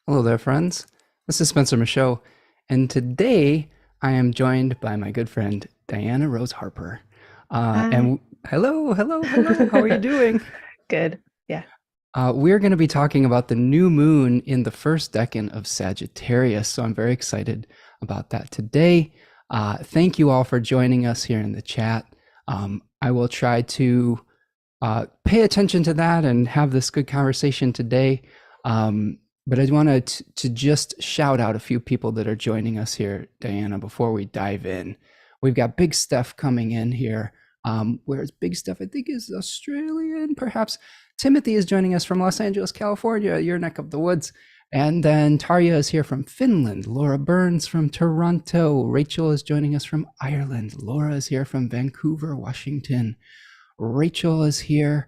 Hello there, friends. This is Spencer Michaud, and today I am joined by my good friend Diana Rose Harper. Hi. And hello, hello, hello. How are you doing? Good. Yeah. We're going to be talking about the new moon in the first decan of Sagittarius, so I'm very excited about that today. Thank you all for joining us here in the chat. I will try to pay attention to that and have this good conversation today. But I wanted to just shout out a few people that are joining us here, Diana, before we dive in. We've got Big Steph coming in here. Whereas Big Steph, I think, is Australian, perhaps. Timothy is joining us from Los Angeles, California, your neck of the woods. And then Tarja is here from Finland. Laura Burns from Toronto. Rachel is joining us from Ireland. Laura is here from Vancouver, Washington. Rachel is here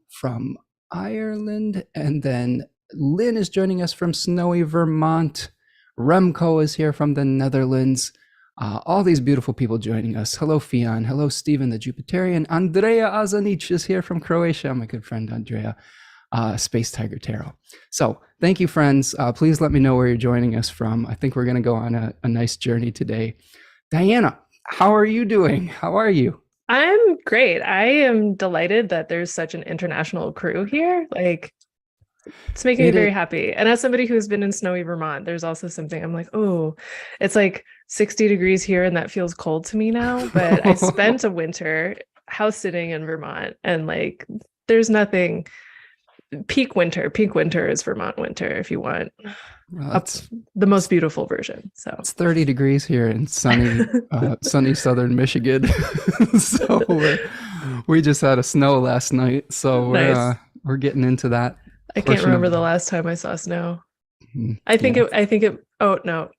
from Ireland. And then Lynn is joining us from snowy Vermont. Remco is here from the Netherlands. All these beautiful people joining us. Hello, Fion. Hello, Stephen the Jupiterian. Andrea Azanic is here from Croatia. My good friend, Andrea. Space Tiger Tarot. So thank you, friends. Please let me know where you're joining us from. I think we're going to go on a nice journey today. Diana, how are you doing? How are you? I'm great. I am delighted that there's such an international crew here. It's making me very happy. And as somebody who's been in snowy Vermont, there's also something I'm like, oh, it's like 60 degrees here and that feels cold to me now. But I spent a winter house sitting in Vermont and there's nothing. Peak winter is Vermont winter if you want. Well, the most beautiful version. So it's 30 degrees here in sunny southern Michigan. So we just had a snow last night. So nice. We're getting into that. I can't remember the last time I saw snow. I think oh no,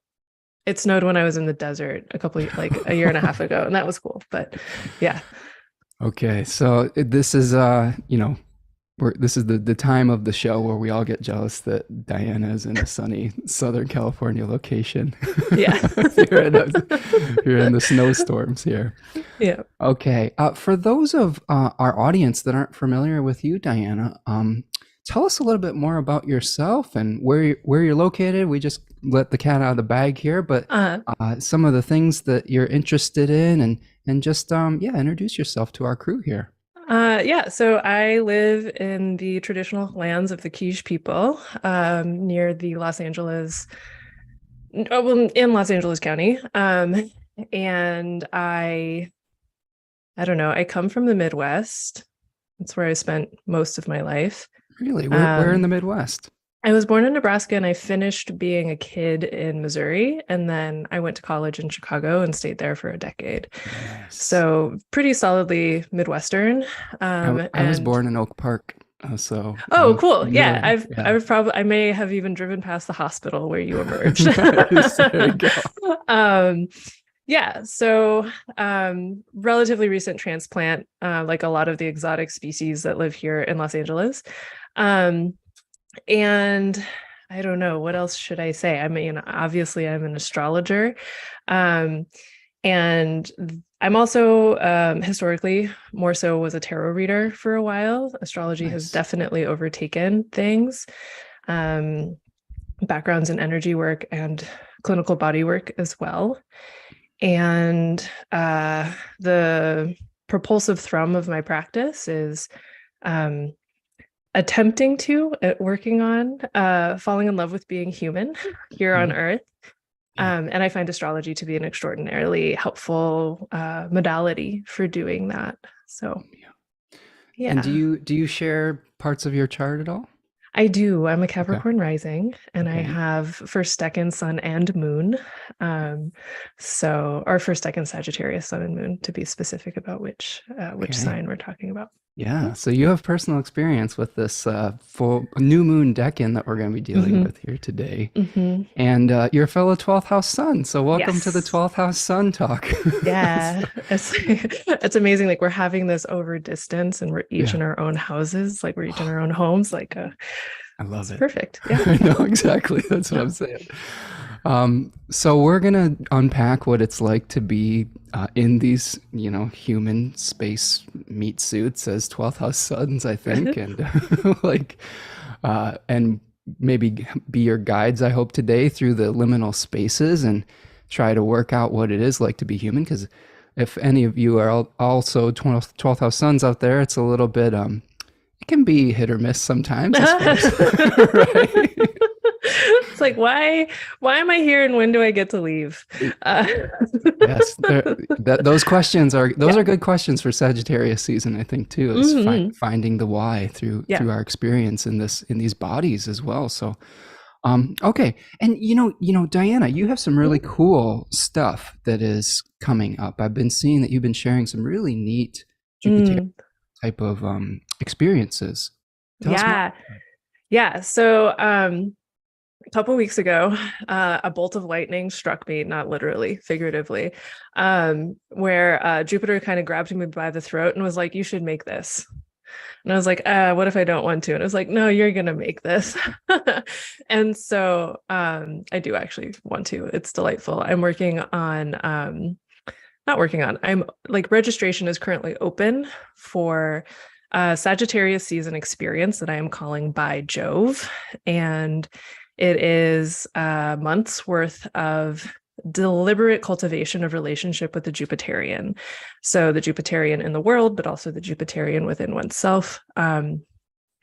it snowed when I was in the desert a year and a half ago, and that was cool. But yeah. Okay, so this is this is the time of the show where we all get jealous that Diana is in a sunny Southern California location. Yeah. You're in the snowstorms here. Yeah. Okay. For those of our audience that aren't familiar with you, Diana, tell us a little bit more about yourself and where you're located. We just let the cat out of the bag here, but some of the things that you're interested in and just introduce yourself to our crew here. So I live in the traditional lands of the Quiche people, near the in Los Angeles County. And I don't know, I come from the Midwest. That's where I spent most of my life. Really? Where in the Midwest? I was born in Nebraska and I finished being a kid in Missouri. And then I went to college in Chicago and stayed there for a decade. Nice. So pretty solidly Midwestern. I was born in Oak Park. Cool. Yeah. I may have even driven past the hospital where you emerged. There you go. So relatively recent transplant, like a lot of the exotic species that live here in Los Angeles. And I don't know, what else should I say? I mean, obviously I'm an astrologer. And I'm also historically more so was a tarot reader for a while. Astrology has definitely overtaken things. Backgrounds in energy work and clinical body work as well. And the propulsive thrum of my practice is working on falling in love with being human here on Earth. And I find astrology to be an extraordinarily helpful modality for doing that. So, yeah. And do you share parts of your chart at all? I do. I'm a Capricorn rising, and I have first, decan, sun, and moon. Or first, decan, Sagittarius, sun, and moon, to be specific about which sign we're talking about. Yeah, so you have personal experience with this full new moon decan that we're going to be dealing with here today. And you're a fellow 12th house sun, so welcome to the 12th house sun talk. Yeah, it's amazing. Like, we're having this over distance and we're each in our own houses, like we're each in our own homes. I love it. Perfect. Yeah. I know, exactly. That's what I'm saying. So we're going to unpack what it's like to be in these, human space meat suits as 12th house suns, I think. And and maybe be your guides, I hope, today through the liminal spaces and try to work out what it is like to be human. Because if any of you are also 12th house suns out there, it's a little bit, it can be hit or miss sometimes as far as, right? It's like, why am I here and when do I get to leave? Yes, those questions are good questions for Sagittarius season, I think, too, is finding the why through our experience in these bodies as well. So okay. And Diana, you have some really cool stuff that is coming up. I've been seeing that you've been sharing some really neat Jupiter type of experiences. Tell us more. Yeah. So a couple weeks ago, a bolt of lightning struck me, not literally, figuratively, where Jupiter kind of grabbed me by the throat and was like, "You should make this." And I was like, what if I don't want to? And it was like, no, you're going to make this. And so I do actually want to. It's delightful. I'm working on, not working on, I'm like, registration is currently open for Sagittarius season experience that I am calling by Jove. And it is months worth of deliberate cultivation of relationship with the Jupiterian. So the Jupiterian in the world, but also the Jupiterian within oneself,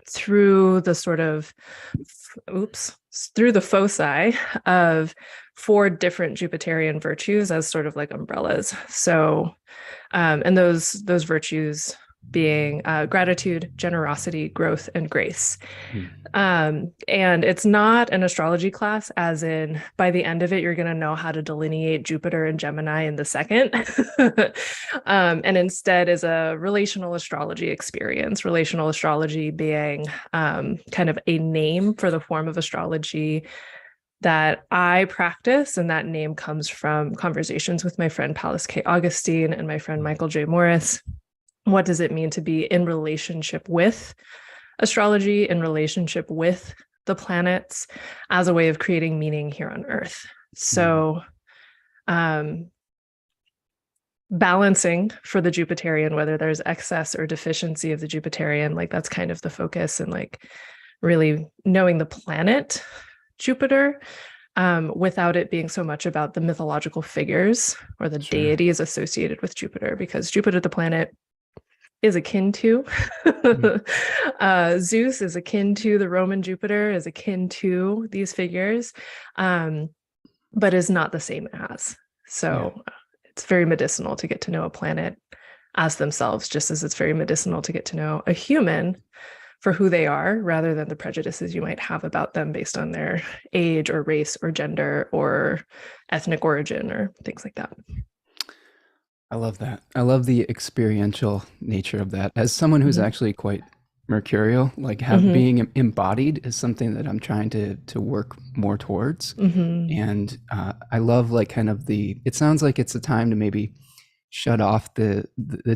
through the sort of, through the foci of 4 different Jupiterian virtues as sort of like umbrellas. So, and those virtues being gratitude, generosity, growth, and grace. And it's not an astrology class, as in by the end of it, you're going to know how to delineate Jupiter and Gemini in the second. And instead is a relational astrology experience, relational astrology being kind of a name for the form of astrology that I practice. And that name comes from conversations with my friend Pallas K. Augustine and my friend Michael J. Morris. What does it mean to be in relationship with astrology, in relationship with the planets as a way of creating meaning here on Earth? So balancing for the Jupiterian, whether there's excess or deficiency of the Jupiterian, like that's kind of the focus, and like really knowing the planet Jupiter, without it being so much about the mythological figures or the deities associated with Jupiter, because Jupiter, the planet, is akin to Zeus, is akin to the Roman Jupiter, is akin to these figures, but is not the same as. So it's very medicinal to get to know a planet as themselves, just as it's very medicinal to get to know a human for who they are, rather than the prejudices you might have about them based on their age or race or gender or ethnic origin or things like that. I love that. I love the experiential nature of that. As someone who's actually quite mercurial, like being embodied is something that I'm trying to work more towards. And I love like kind of it sounds like it's a time to maybe shut off the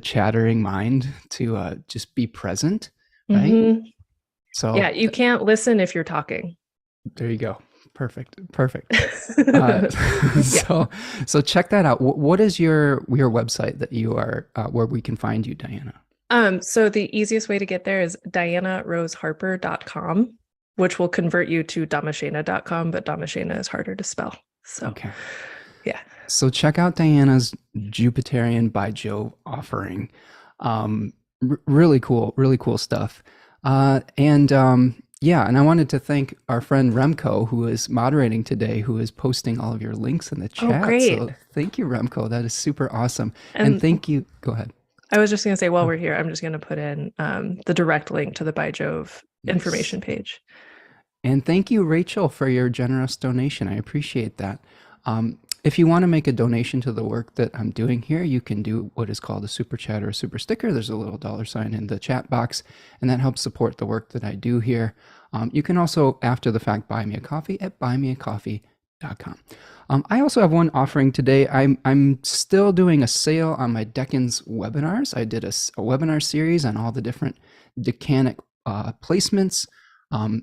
chattering mind to just be present, right? So yeah, you can't listen if you're talking. There you go. Perfect. So check that out. What is your website that you are where we can find you, Diana? So the easiest way to get there is dianaroseharper.com, which will convert you to damashena.com, but Damashena is harder to spell. So okay. Yeah. So check out Diana's Jupiterian by Jove offering. Really cool stuff. Yeah, and I wanted to thank our friend Remco, who is moderating today, who is posting all of your links in the chat. Oh, great. So thank you, Remco. That is super awesome. And thank you. Go ahead. I was just going to say, while we're here, I'm just going to put in the direct link to the By Jove information page. And thank you, Rachel, for your generous donation. I appreciate that. If you want to make a donation to the work that I'm doing here, you can do what is called a super chat or a super sticker. There's a little $sign in the chat box, and that helps support the work that I do here. You can also, after the fact, buy me a coffee at buymeacoffee.com. I also have one offering today. I'm still doing a sale on my Decans webinars. I did a webinar series on all the different Decanic placements.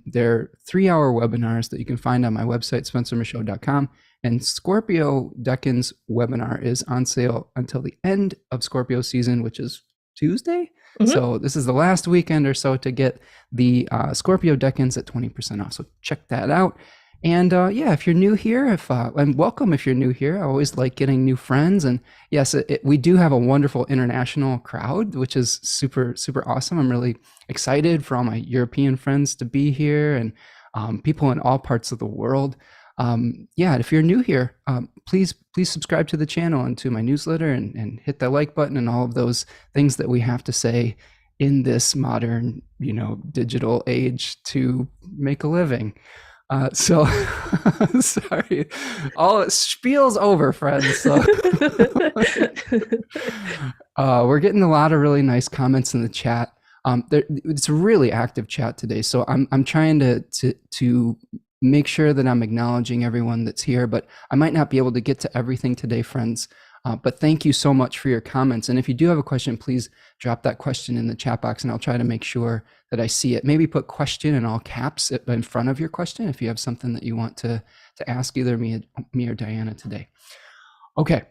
They're 3-hour webinars that you can find on my website, spencermichaud.com. And Scorpio Decans webinar is on sale until the end of Scorpio season, which is Tuesday. Mhm. So this is the last weekend or so to get the Scorpio decans at 20% off. So check that out. And yeah, if you're new here, and welcome if you're new here. I always like getting new friends. And yes, we do have a wonderful international crowd, which is super, super awesome. I'm really excited for all my European friends to be here and people in all parts of the world. Yeah, if you're new here, please subscribe to the channel and to my newsletter and hit the like button and all of those things that we have to say in this modern, digital age to make a living. So sorry, all spiel's over, friends. So we're getting a lot of really nice comments in the chat. It's a really active chat today, so I'm trying to make sure that I'm acknowledging everyone that's here, but I might not be able to get to everything today, friends. But thank you so much for your comments. And if you do have a question, please drop that question in the chat box and I'll try to make sure that I see it. Maybe put question in all caps in front of your question if you have something that you want to ask either me or Diana today. Okay,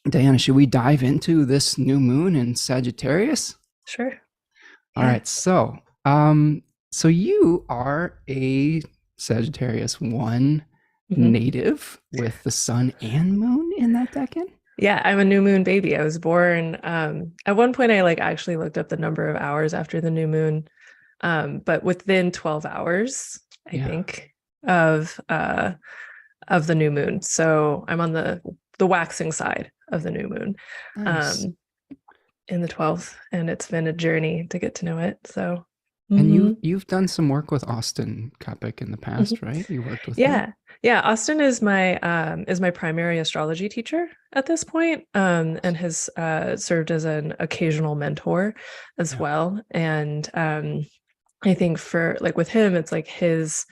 Diana, should we dive into this new moon in Sagittarius? Sure. All right, so you are a Sagittarius I native with the sun and moon in that decan? Yeah, I'm a new moon baby. I was born at one point I actually looked up the number of hours after the new moon, but within 12 hours I think of the new moon. So I'm on the waxing side of the new moon. Nice. In the 12th, and it's been a journey to get to know it. So and you've done some work with Austin Kopik in the past, right? You worked with him? Yeah. Austin is my primary astrology teacher at this point, and has served as an occasional mentor as well. And I think for with him, it's his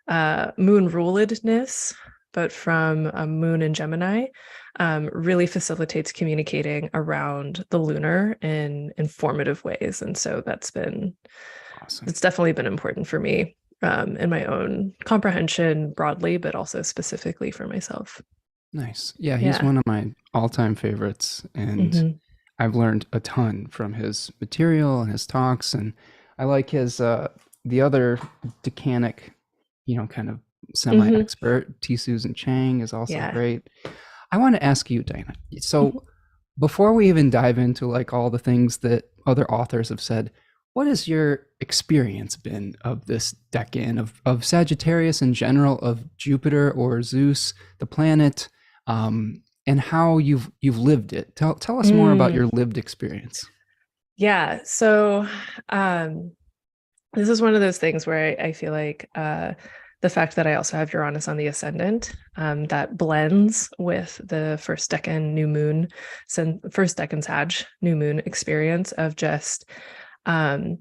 moon ruledness, but from a moon in Gemini, really facilitates communicating around the lunar in informative ways. And so that's been awesome. It's definitely been important for me in my own comprehension broadly, but also specifically for myself. Nice. Yeah, he's one of my all-time favorites. And I've learned a ton from his material and his talks. And I like his, the other Decanic, kind of semi-expert, T. Susan Chang is also great. I want to ask you, Diana, so before we even dive into all the things that other authors have said, what has your experience been of this decan, of Sagittarius in general, of Jupiter or Zeus, the planet, and how you've lived it? Tell us more about your lived experience. Yeah, so this is one of those things where I feel like the fact that I also have Uranus on the ascendant, that blends with the first decan new moon, first decan Sag new moon experience of just, I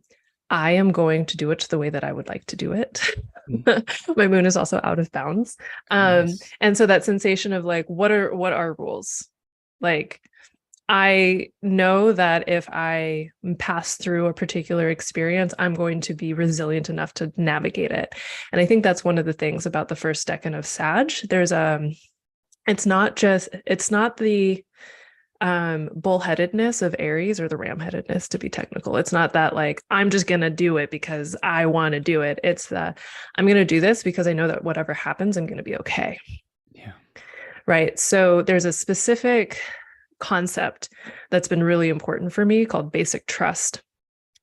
am going to do it the way that I would like to do it. My moon is also out of bounds. Nice. And so that sensation of what are rules? I know that if I pass through a particular experience, I'm going to be resilient enough to navigate it. And I think that's one of the things about the first decan of Sag. There's it's not the bullheadedness of Aries or the ramheadedness, to be technical. It's not that I'm just going to do it because I want to do it. It's that I'm going to do this because I know that whatever happens, I'm going to be okay. Yeah. Right. So there's a specific concept that's been really important for me called basic trust.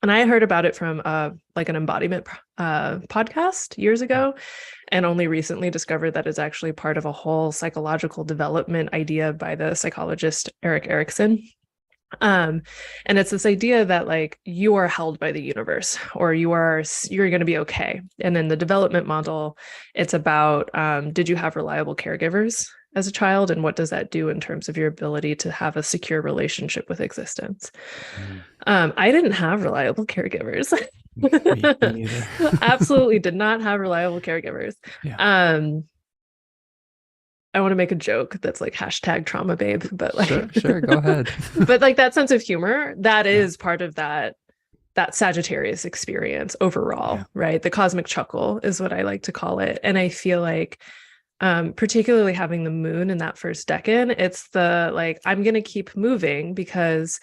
And I heard about it from an embodiment podcast years ago, and only recently discovered that it's actually part of a whole psychological development idea by the psychologist Erik Erikson. And it's this idea that you are held by the universe, or you're going to be okay. And in the development model, it's about did you have reliable caregivers as a child, and what does that do in terms of your ability to have a secure relationship with existence? I didn't have reliable caregivers. Me Absolutely did not have reliable caregivers. Yeah. I want to make a joke that's hashtag trauma babe, but sure, go ahead. But that sense of humor, that is part of that Sagittarius experience overall, right? The cosmic chuckle is what I like to call it. And I feel particularly having the moon in that first decan, it's the I'm going to keep moving because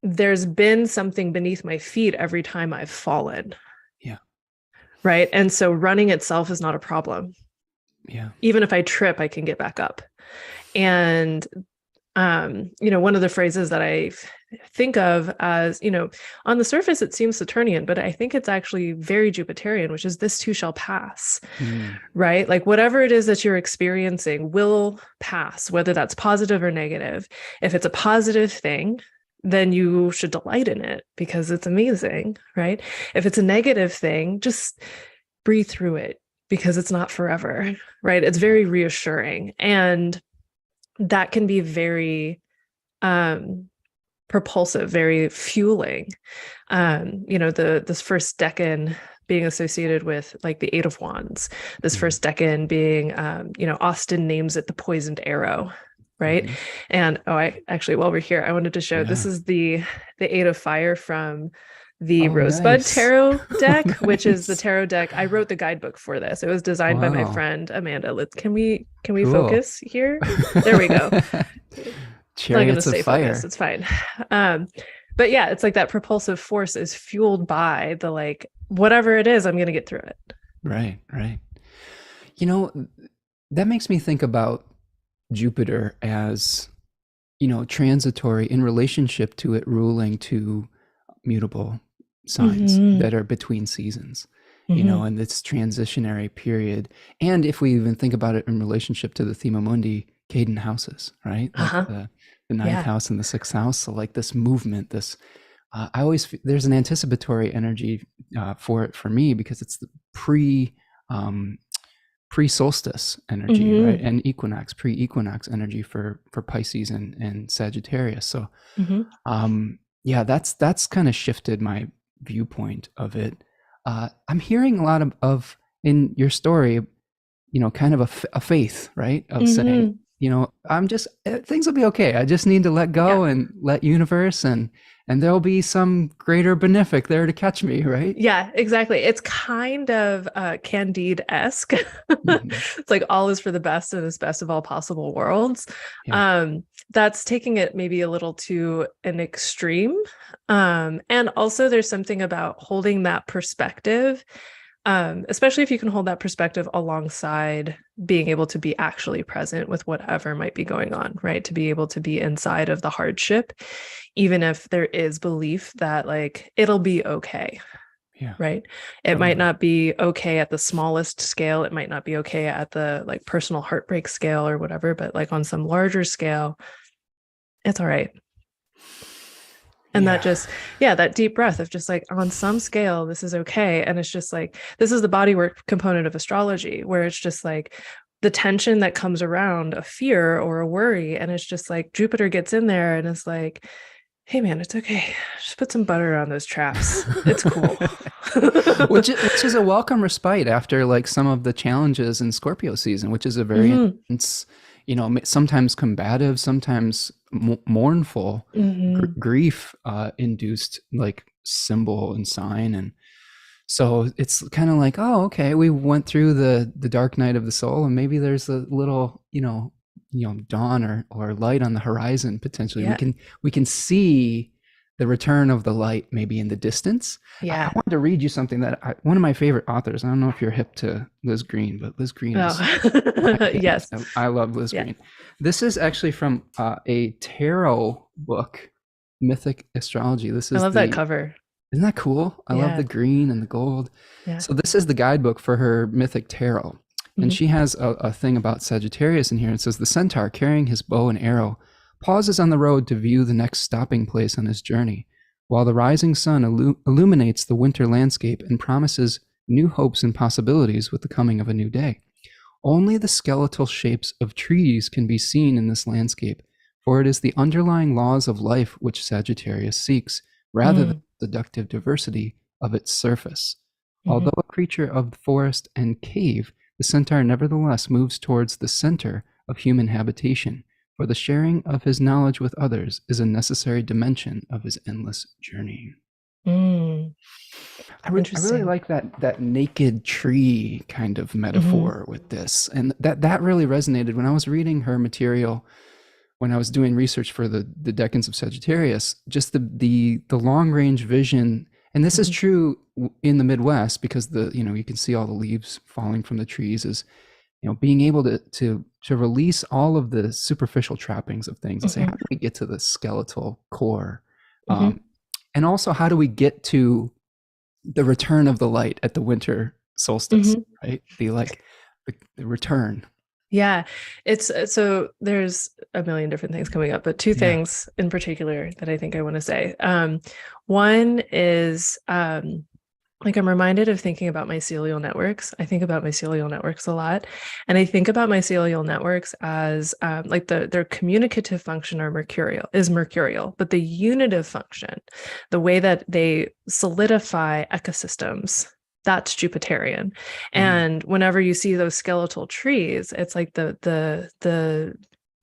there's been something beneath my feet every time I've fallen. Yeah. Right. And so running itself is not a problem. Yeah. Even if I trip, I can get back up. And one of the phrases that I think of as, on the surface, it seems Saturnian, but I think it's actually very Jupiterian, which is this too shall pass, right? Like whatever it is that you're experiencing will pass, whether that's positive or negative. If it's a positive thing, then you should delight in it because it's amazing, right? If it's a negative thing, just breathe through it because it's not forever, right? It's very reassuring. And that can be very propulsive, very fueling. This first decan being associated with like the Eight of Wands, this first decan being, Austin names it the poisoned arrow, right? And while we're here, I wanted to show this is the Eight of Fire from the Rosebud Tarot deck, which is the tarot deck. I wrote the guidebook for this. It was designed by my friend Amanda. Can we focus here? There we go. Chariots of fire. Focus. It's fine. But yeah, it's like that propulsive force is fueled by the like whatever it is, I'm going to get through it. Right. That makes me think about Jupiter as, transitory in relationship to it ruling two mutable signs that are between seasons, and this transitionary period. And if we even think about it in relationship to the Thema Mundi, Caden houses, right? Like the ninth house and the sixth house. So like this movement, there's an anticipatory energy for it for me because it's the pre-solstice energy, right? And pre-equinox energy for Pisces and Sagittarius. So that's kind of shifted my viewpoint of it. I'm hearing a lot of in your story, kind of a faith, right? Of saying, I'm just, things will be okay. I just need to let go and let universe and there'll be some greater benefic there to catch me, right? Yeah, exactly. It's kind of Candide-esque. It's like all is for the best in this best of all possible worlds. That's taking it maybe a little to an extreme. And also there's something about holding that perspective, especially if you can hold that perspective alongside being able to be actually present with whatever might be going on, right? To be able to be inside of the hardship, even if there is belief that like, it'll be okay. Yeah. Right. It might not be okay at the smallest scale. It might not be okay at the like personal heartbreak scale or whatever, but like on some larger scale, it's all right. And that just, that deep breath of just like on some scale, this is okay. And it's just like, this is the bodywork component of astrology, where it's just like the tension that comes around a fear or a worry. And it's just like Jupiter gets in there and it's like, hey man, it's okay. Just put some butter on those traps. It's cool. which is a welcome respite after like some of the challenges in Scorpio season, which is a very intense, sometimes combative, sometimes mournful, grief induced like symbol and sign. And so it's kind of like, oh, okay, we went through the dark night of the soul and maybe there's a little, dawn or light on the horizon potentially. We can see the return of the light maybe in the distance. I wanted to read you something that one of my favorite authors, I don't know if you're hip to Liz Green, but Liz Green is yes, I love Liz Green. This is actually from a tarot book, Mythic Astrology. I love that cover. Isn't that cool? I love the green and the gold. So this is the guidebook for her Mythic Tarot. And she has a thing about Sagittarius in here. It says, the centaur carrying his bow and arrow pauses on the road to view the next stopping place on his journey, while the rising sun illuminates the winter landscape and promises new hopes and possibilities with the coming of a new day. Only the skeletal shapes of trees can be seen in this landscape, for it is the underlying laws of life which Sagittarius seeks, rather than the seductive diversity of its surface. Although a creature of the forest and cave, the centaur nevertheless moves towards the center of human habitation, for the sharing of his knowledge with others is a necessary dimension of his endless journey. I really like that naked tree kind of metaphor with this. And that really resonated when I was reading her material when I was doing research for the decans of Sagittarius, just the long range vision, and this is true in the Midwest because you can see all the leaves falling from the trees, is being able to release all of the superficial trappings of things and say, how do we get to the skeletal core, and also how do we get to the return of the light at the winter solstice, right? The return. Yeah, it's so there's a million different things coming up, but two things in particular that I think I want to say. One is like I'm reminded of thinking about mycelial networks. I think about mycelial networks a lot, and I think about mycelial networks as like their communicative function is mercurial, but the unitive function, the way that they solidify ecosystems, that's Jupiterian. And whenever you see those skeletal trees, it's like the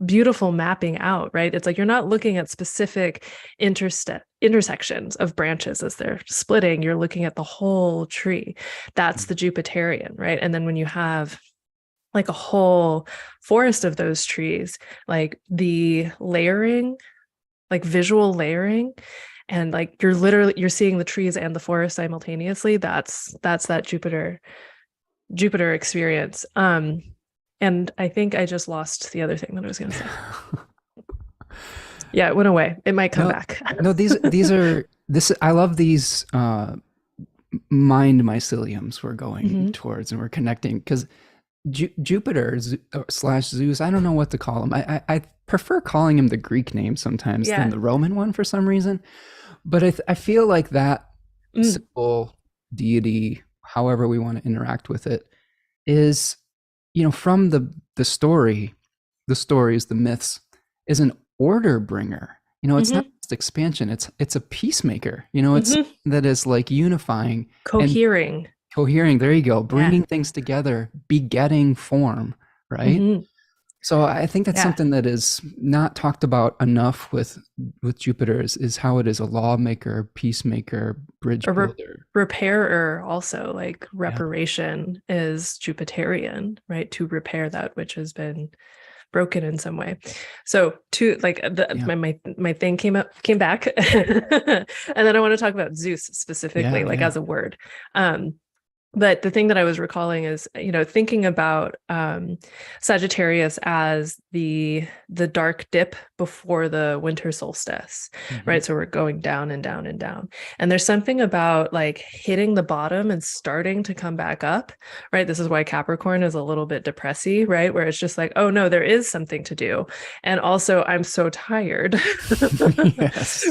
beautiful mapping out, right? It's like you're not looking at specific intersections of branches as they're splitting. You're looking at the whole tree. That's the Jupiterian, right? And then when you have like a whole forest of those trees, like the layering, like visual layering, and like you're seeing the trees and the forest simultaneously. That's that Jupiter experience. And I think I just lost the other thing that I was going to say. Yeah, it went away. It might come back. No, I love these mind myceliums we're going towards, and we're connecting, because Jupiter / Zeus, I don't know what to call him. I prefer calling him the Greek name sometimes than the Roman one for some reason. But I feel like that symbol, deity, however we want to interact with it, is, from the stories, the myths, is an order bringer. It's not just expansion. It's a peacemaker. It's that is like unifying, cohering. There you go. Bringing things together, begetting form, right? So I think that's something that is not talked about enough with Jupiter, is how it is a lawmaker, peacemaker, bridge builder. Repairer also, like reparation is Jupiterian, right? To repair that which has been broken in some way. So my thing came back. And then I want to talk about Zeus specifically, as a word. But the thing that I was recalling is, thinking about Sagittarius as the dark dip before the winter solstice, right? So we're going down and down and down. And there's something about like hitting the bottom and starting to come back up, right? This is why Capricorn is a little bit depressy, right? Where it's just like, oh no, there is something to do. And also I'm so tired,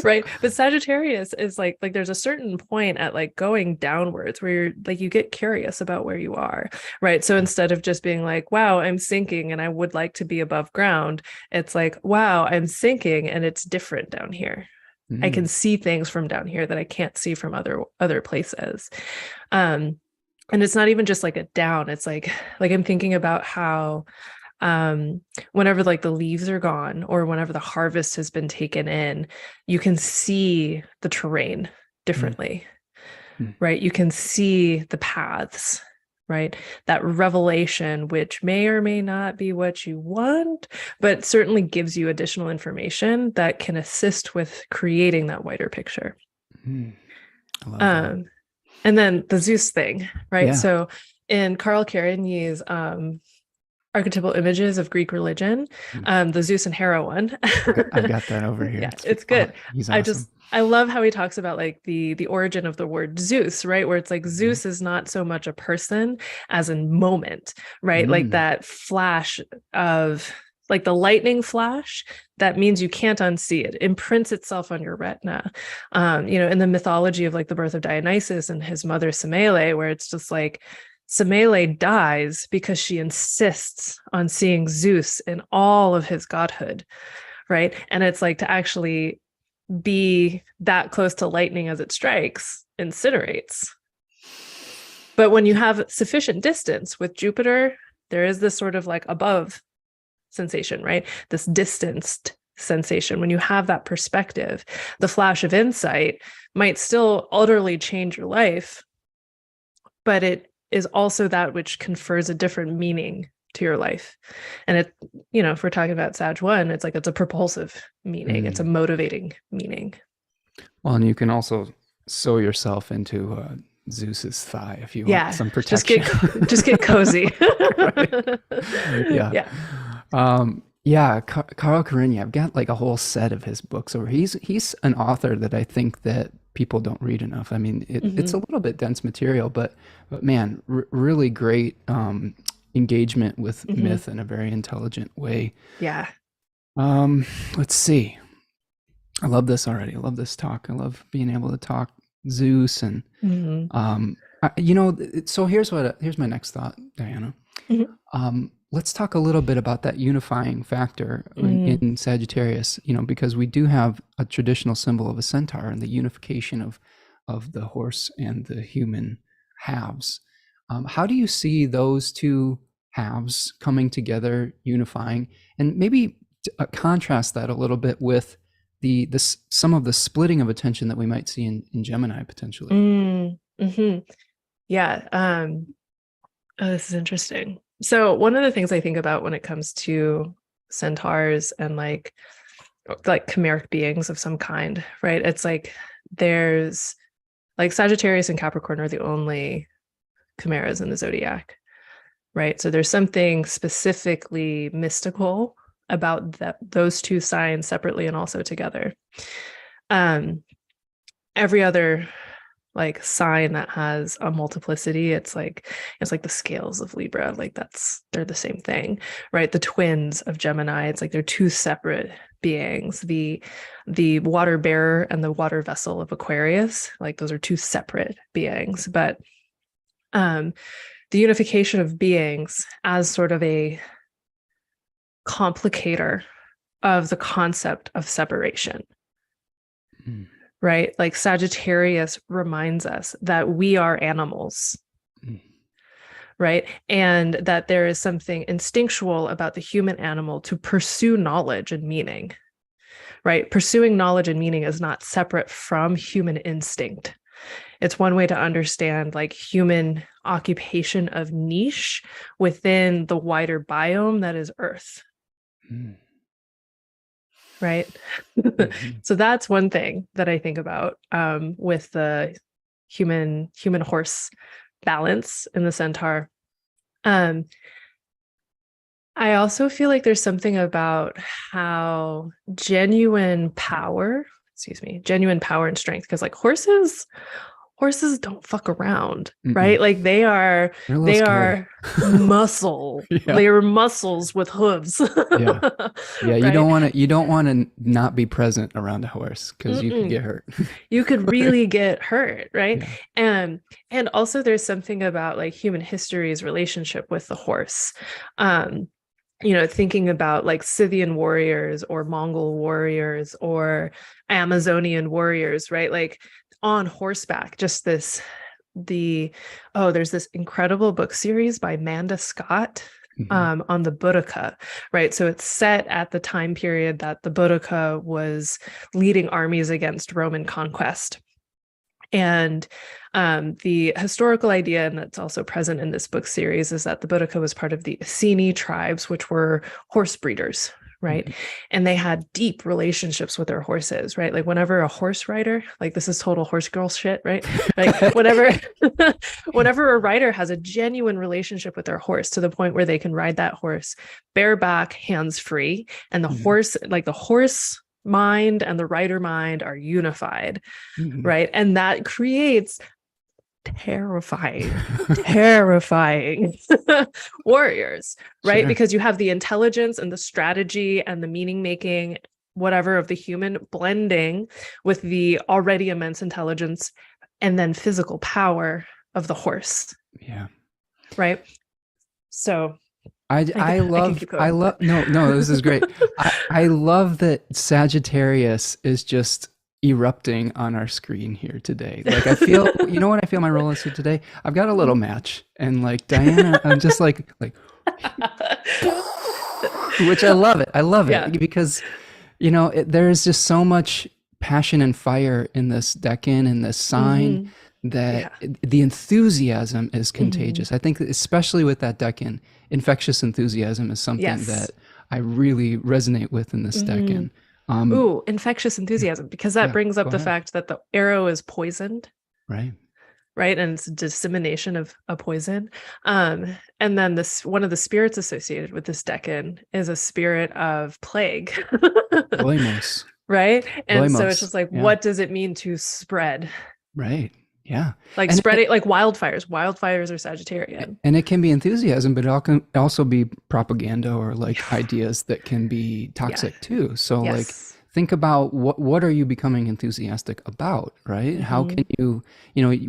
right? But Sagittarius is like there's a certain point at like going downwards where you're like, you get curious about where you are, right? So instead of just being like, wow, I'm sinking and I would like to be above ground, it's like, wow, I'm sinking and it's different down here. I can see things from down here that I can't see from other places. And it's not even just like a down. It's like I'm thinking about how whenever like the leaves are gone or whenever the harvest has been taken in, you can see the terrain differently. Right? You can see the paths, right? That revelation, which may or may not be what you want, but certainly gives you additional information that can assist with creating that wider picture. I love that. And then the Zeus thing, right? Yeah. So in Carl Kerényi's archetypal images of Greek religion, the Zeus and Hera one. I've got that over here. Yeah, it's good. He's awesome. I love how he talks about like the origin of the word Zeus, right? Where it's like Zeus is not so much a person as a moment, right? Like that flash of like the lightning flash, that means you can't unsee it. It imprints itself on your retina. In the mythology of like the birth of Dionysus and his mother Semele, where it's just like Semele dies because she insists on seeing Zeus in all of his godhood, right? And it's like to actually be that close to lightning as it strikes, incinerates. But when you have sufficient distance with Jupiter, there is this sort of like above sensation, right? This distanced sensation. When you have that perspective, the flash of insight might still utterly change your life, but it is also that which confers a different meaning to your life. And it, if we're talking about Sag 1, it's like, it's a propulsive meaning. It's a motivating meaning. Well, and you can also sew yourself into Zeus's thigh if you want some protection. Just get cozy. Yeah. Carl Karenyi, I've got like a whole set of his books over. He's an author that I think that people don't read enough. I mean, it's a little bit dense material, but man, really great engagement with myth in a very intelligent way. Yeah. Let's see. I love this already. I love this talk. I love being able to talk Zeus and so here's my next thought, Diana. Let's talk a little bit about that unifying factor in Sagittarius, because we do have a traditional symbol of a centaur and the unification of the horse and the human halves. How do you see those two halves coming together, unifying, and maybe contrast that a little bit with some of the splitting of attention that we might see in Gemini potentially? Yeah. This is interesting. So one of the things I think about when it comes to centaurs and like chimeric beings of some kind, right? It's like there's like Sagittarius and Capricorn are the only chimeras in the zodiac, right? So there's something specifically mystical about those two signs separately and also together. Every other like sign that has a multiplicity, it's like the scales of Libra, like they're the same thing, right? The twins of Gemini, it's like they're two separate beings. The water bearer and the water vessel of Aquarius, like those are two separate beings. But the unification of beings as sort of a complicator of the concept of separation. Right? Like Sagittarius reminds us that we are animals, right? And that there is something instinctual about the human animal to pursue knowledge and meaning, right? Pursuing knowledge and meaning is not separate from human instinct. It's one way to understand like human occupation of niche within the wider biome that is Earth. Right? So that's one thing that I think about with the human horse balance in the centaur. I also feel like there's something about how genuine power and strength, because like horses don't fuck around, right? Like they are muscle. Yeah. They are muscles with hooves. Yeah. Right? You don't want to not be present around a horse because you could get hurt. You could really get hurt, right? Yeah. And also there's something about like human history's relationship with the horse. Thinking about like Scythian warriors or Mongol warriors or Amazonian warriors, right? Like on horseback, just there's this incredible book series by Manda Scott on the Boudica, right? So it's set at the time period that the Boudica was leading armies against Roman conquest. And the historical idea, and that's also present in this book series, is that the Boudica was part of the Iceni tribes, which were horse breeders, right? And they had deep relationships with their horses, right? Like whenever a horse rider, like this is total horse girl shit, right? Like whenever a rider has a genuine relationship with their horse to the point where they can ride that horse bareback, hands free, and the horse, like the horse mind and the rider mind are unified, right? And that creates terrifying warriors, right? Sure. Because you have the intelligence and the strategy and the meaning making, whatever, of the human blending with the already immense intelligence and then physical power of the horse. Yeah. Right. So I love this is great. I love that Sagittarius is just erupting on our screen here today. Like I feel, you know what I feel my role is here today? I've got a little match and like Diana, I'm just like, which I love it. I love it because, there is just so much passion and fire in this decan, in this sign that Yeah. the enthusiasm is Mhm. contagious. I think that especially with that decan, infectious enthusiasm is something Yes. that I really resonate with in this Hmm. decan. Um, Ooh, infectious enthusiasm, because that yeah, brings up go the ahead. fact that the arrow is poisoned, Right. right? And it's a dissemination of a poison. And then this one of the spirits associated with this decan is a spirit of plague. Loimos. Right? And so it's Loimos. just like, Yeah. what does it mean to spread? Right. Yeah. Like And spread it like wildfires. Wildfires are Sagittarian. and it can be enthusiasm, but it can also be propaganda or like Yeah. ideas that can be Yeah. toxic too. So like Yes. think about what are you becoming enthusiastic about, right? How Hmm. can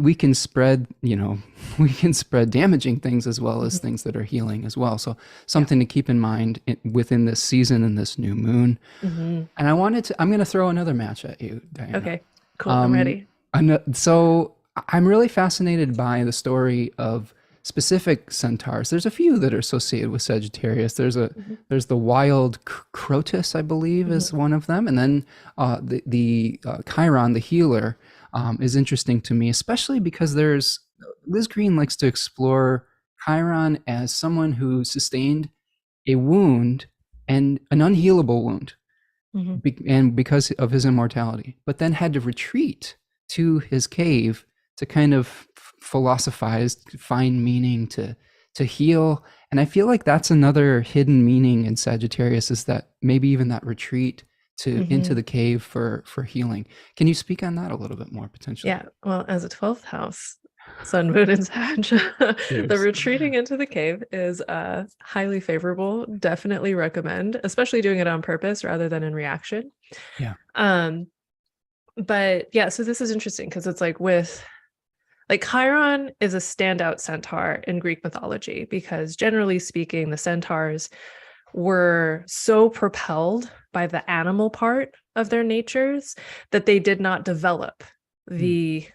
we can spread, we can spread damaging things as well as Hmm. things that are healing as well. So Yeah. something to keep in mind within this season and this new moon. Hmm. And I'm going to throw another match at you, Diana. Okay. Cool. I'm Um, ready. so I'm really fascinated by the story of specific centaurs. There's a few that are associated with Sagittarius. Hmm. There's the wild Crotus, I believe, Hmm. is one of them, and then the Chiron, the healer, is interesting to me, especially because there's Liz Green likes to explore Chiron as someone who sustained a wound and an unhealable wound Hmm. and because of his immortality, but then had to retreat to his cave to kind of philosophize, to find meaning, to heal. And I feel like that's another hidden meaning in Sagittarius is that maybe even that retreat to into Hmm. the cave for healing. Can you speak on that a little bit more potentially? Yeah. Well, as a 12th house, Sun, Moon, and Sag, the Cheers. retreating into the cave is highly favorable. Definitely recommend, especially doing it on purpose rather than in reaction. Yeah. Um, but yeah, so this is interesting because it's like Chiron is a standout centaur in Greek mythology because generally speaking, the centaurs were so propelled by the animal part of their natures that they did not develop Mm. the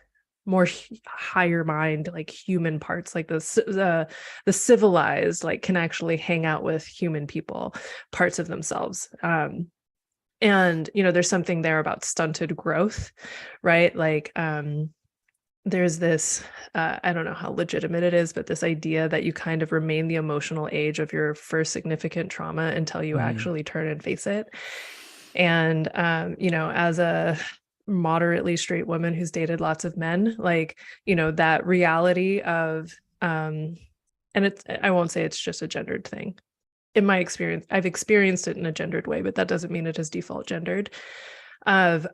more higher mind, like human parts, like the civilized, like can actually hang out with human people, parts of themselves. And there's something there about stunted growth, right? Like there's this I don't know how legitimate it is, but this idea that you kind of remain the emotional age of your first significant trauma until you Mm. actually turn and face it. And as a moderately straight woman who's dated lots of men, like that reality of and it's, I won't say it's just a gendered thing. In my experience, I've experienced it in a gendered way, but that doesn't mean it is default gendered. Of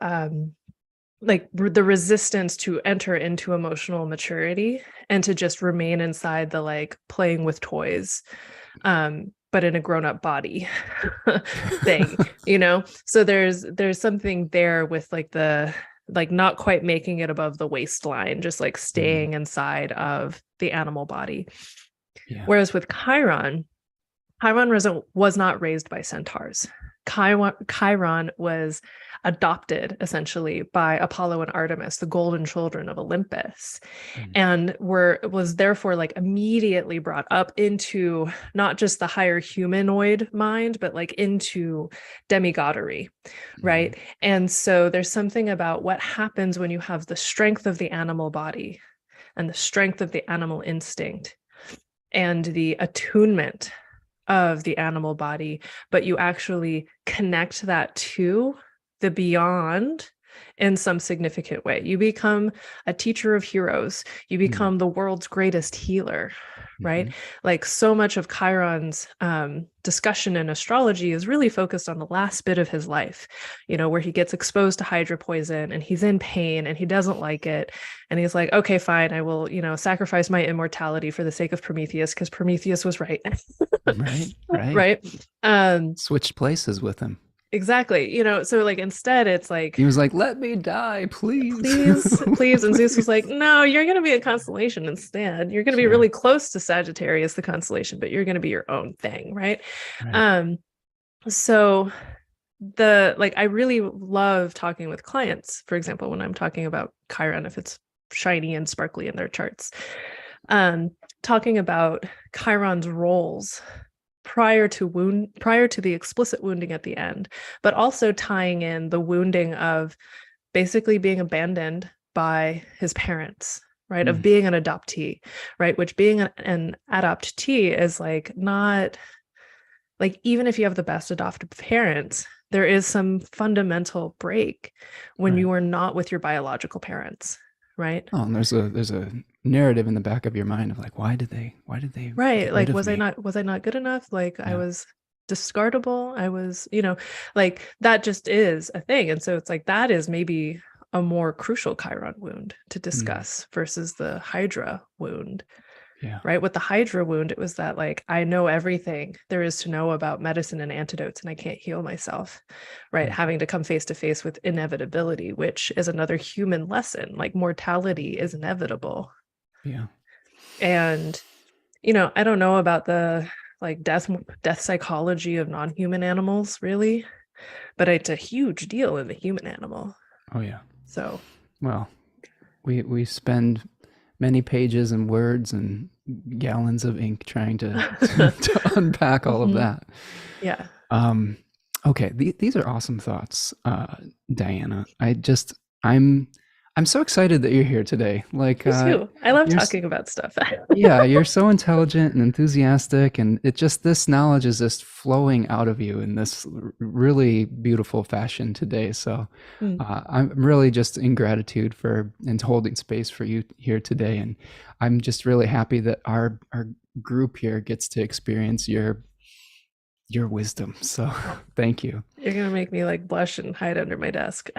like the resistance to enter into emotional maturity and to just remain inside the like playing with toys, but in a grown-up body thing, so there's something there with like the like not quite making it above the waistline, just like Mm. staying inside of the animal body. Yeah. Whereas with Chiron was not raised by centaurs. Chiron was adopted essentially by Apollo and Artemis, the golden children of Olympus, Mm. and was therefore like immediately brought up into not just the higher humanoid mind, but like into demigodery, Mm. right? And so there's something about what happens when you have the strength of the animal body and the strength of the animal instinct and the attunement of the animal body, but you actually connect that to the beyond in some significant way. You become a teacher of heroes. You Mm. become the world's greatest healer, right? Mhm. Like so much of Chiron's discussion in astrology is really focused on the last bit of his life, where he gets exposed to hydra poison and he's in pain and he doesn't like it. And he's like, okay, fine, I will, sacrifice my immortality for the sake of Prometheus because Prometheus was right. Right. Right. Right. Switched places with him. Exactly. So like instead it's like, He was like, "Let me die, please." please, please. And Zeus was like, no, you're going to be a constellation instead. You're going to be Sure. really close to Sagittarius, the constellation, but you're going to be your own thing. Right. Right. Um, so I really love talking with clients, for example, when I'm talking about Chiron, if it's shiny and sparkly in their charts, um, talking about Chiron's roles prior to the explicit wounding at the end, but also tying in the wounding of basically being abandoned by his parents, right? Of being an adoptee, right? Which being an adoptee is like not like, even if you have the best adoptive parents, there is some fundamental break when you are not with your biological parents, right? Oh, and there's a narrative in the back of your mind of like, why did they Right. get Like, rid of me? was I not good enough? Like, I was discardable. I was, like, that just is a thing. And so it's like, that is maybe a more crucial Chiron wound to discuss versus the Hydra wound. Yeah. Right. With the Hydra wound, it was that, like, I know everything there is to know about medicine and antidotes, and I can't heal myself. Right. Having to come face to face with inevitability, which is another human lesson. Like, mortality is inevitable. Yeah. And, I don't know about the like death psychology of non-human animals, really, but it's a huge deal in the human animal. Oh yeah. So, well, we spend many pages and words and gallons of ink trying to to unpack all of that. Yeah. Okay, these are awesome thoughts, Diana. I'm so excited that you're here today. Like, Me too. I love talking about stuff. yeah, you're so intelligent and enthusiastic, and this knowledge is just flowing out of you in this really beautiful fashion today. So I'm really just in gratitude and holding space for you here today. And I'm just really happy that our group here gets to experience your wisdom. So thank you. You're going to make me like blush and hide under my desk.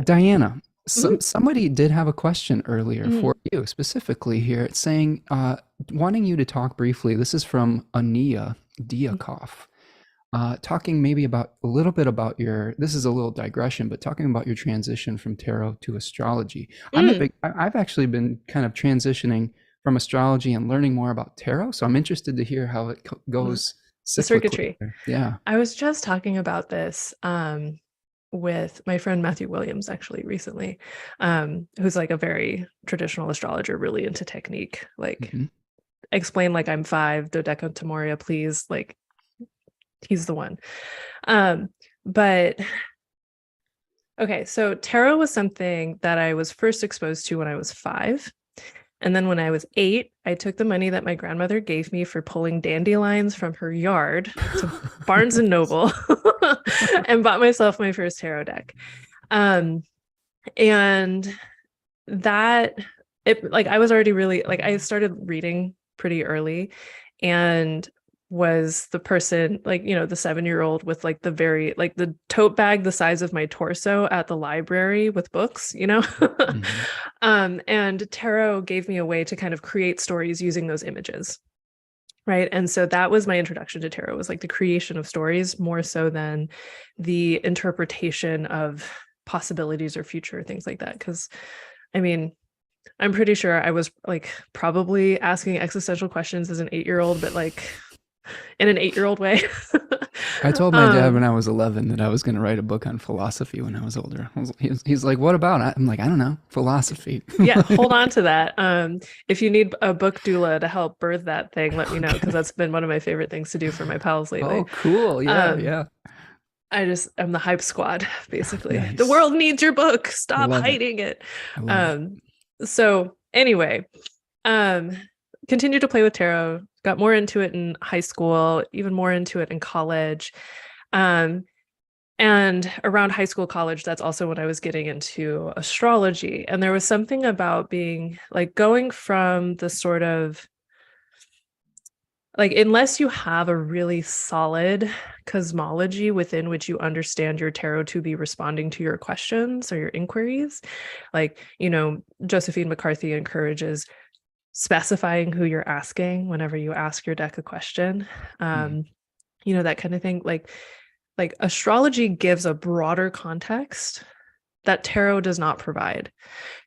Diana, somebody did have a question earlier for you specifically here. It's saying, wanting you to talk briefly. This is from Ania Diakov, talking maybe about a little bit about this is a little digression, but talking about your transition from tarot to astrology. I've actually been kind of transitioning from astrology and learning more about tarot. So I'm interested to hear how it goes. The circuitry. Yeah. I was just talking about this with my friend Matthew Williams actually recently, who's like a very traditional astrologer, really into technique. Like, explain like I'm 5, dodeca temoria, please. Like, he's the one. But okay, so tarot was something that I was first exposed to when I was 5. And then when I was 8, I took the money that my grandmother gave me for pulling dandelions from her yard to Barnes and Noble and bought myself my first tarot deck. And that, I was already really, like, I started reading pretty early and was the person, like, the 7-year-old with like the very, like the tote bag the size of my torso at the library with books, and tarot gave me a way to kind of create stories using those images. Right. And so that was my introduction to tarot, was like the creation of stories more so than the interpretation of possibilities or future things like that. Because I mean, I'm pretty sure I was like probably asking existential questions as an 8-year-old, but like in an 8-year-old way. I told my dad when I was 11 that I was going to write a book on philosophy when I was older. He's like, what about it? I'm like, I don't know, philosophy. Yeah, hold on to that. If you need a book doula to help birth that thing, let me know, because that's been one of my favorite things to do for my pals lately. Oh, cool. Yeah, yeah. I'm the hype squad, basically. Nice. The world needs your book. Stop hiding it. So anyway, continued to play with tarot, got more into it in high school, even more into it in college. And around high school, college, that's also when I was getting into astrology. And there was something about being like going from the sort of like, unless you have a really solid cosmology within which you understand your tarot to be responding to your questions or your inquiries, like, Josephine McCarthy encourages specifying who you're asking whenever you ask your deck a question, that kind of thing. Like astrology gives a broader context that tarot does not provide.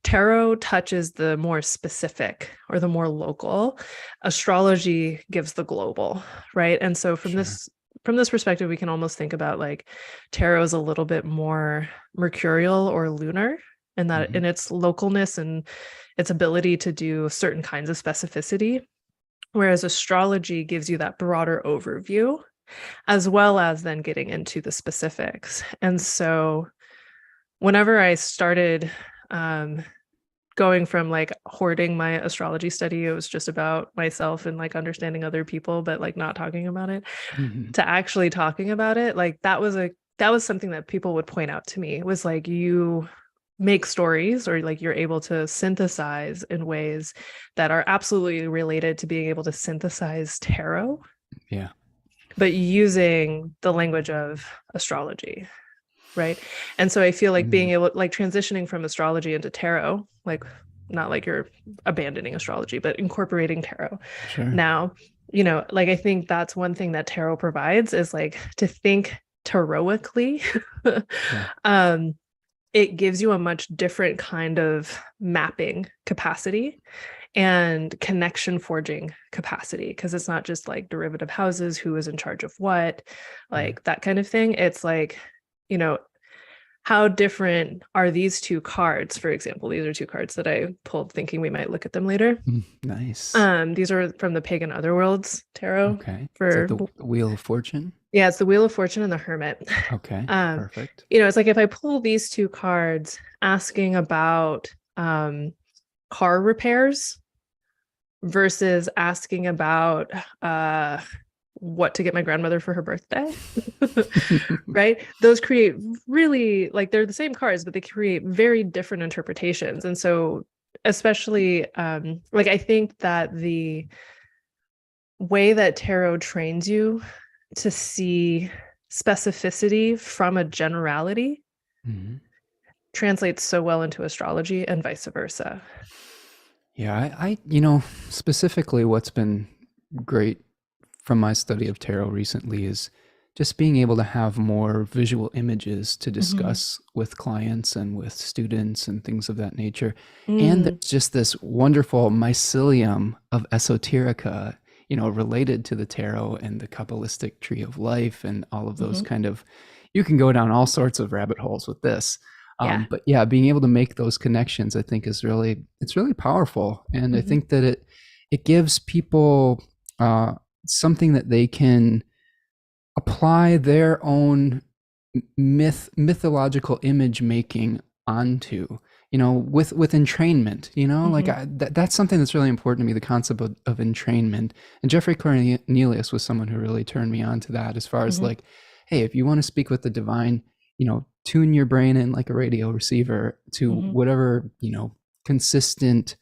Tarot touches the more specific or the more local. Astrology gives the global, right? And so from this perspective, we can almost think about like tarot is a little bit more mercurial or lunar, and that in its localness and its ability to do certain kinds of specificity, whereas astrology gives you that broader overview, as well as then getting into the specifics. And so whenever I started going from like hoarding my astrology study, it was just about myself and like understanding other people, but like not talking about it, to actually talking about it. Like that was something that people would point out to me. It was like, you make stories, or like you're able to synthesize in ways that are absolutely related to being able to synthesize tarot. Yeah. But using the language of astrology. Right. And so I feel like being able, like transitioning from astrology into tarot, like not like you're abandoning astrology, but incorporating tarot. Sure. Now, you know, like I think that's one thing that tarot provides, is like to think taroically. Yeah. It gives you a much different kind of mapping capacity and connection forging capacity, because it's not just like derivative houses, who is in charge of what, like that kind of thing. It's like, you know, how different are these two cards? For example, these are two cards that I pulled thinking we might look at them later. Nice. These are from the Pagan Otherworlds tarot. Okay. Is For that the Wheel of Fortune? Yeah, it's the Wheel of Fortune and the Hermit. Okay. Perfect. You know, it's like if I pull these two cards asking about car repairs versus asking about what to get my grandmother for her birthday. Right? Those create really, like, they're the same cards, but they create very different interpretations. And so especially like I think that the way that tarot trains you to see specificity from a generality translates so well into astrology, and vice versa. Yeah, I you know, specifically what's been great from my study of tarot recently is just being able to have more visual images to discuss with clients and with students and things of that nature. And there's just this wonderful mycelium of esoterica, you know, related to the tarot and the Kabbalistic tree of life and all of those kind of, you can go down all sorts of rabbit holes with this. But yeah, being able to make those connections, I think it's really powerful. And I think that it gives people something that they can apply their own mythological image making onto, you know, with entrainment, you know, like that's something that's really important to me, the concept of entrainment. And Jeffrey Cornelius was someone who really turned me on to that, as far as like, hey, if you want to speak with the divine, you know, tune your brain in like a radio receiver to whatever, you know, consistent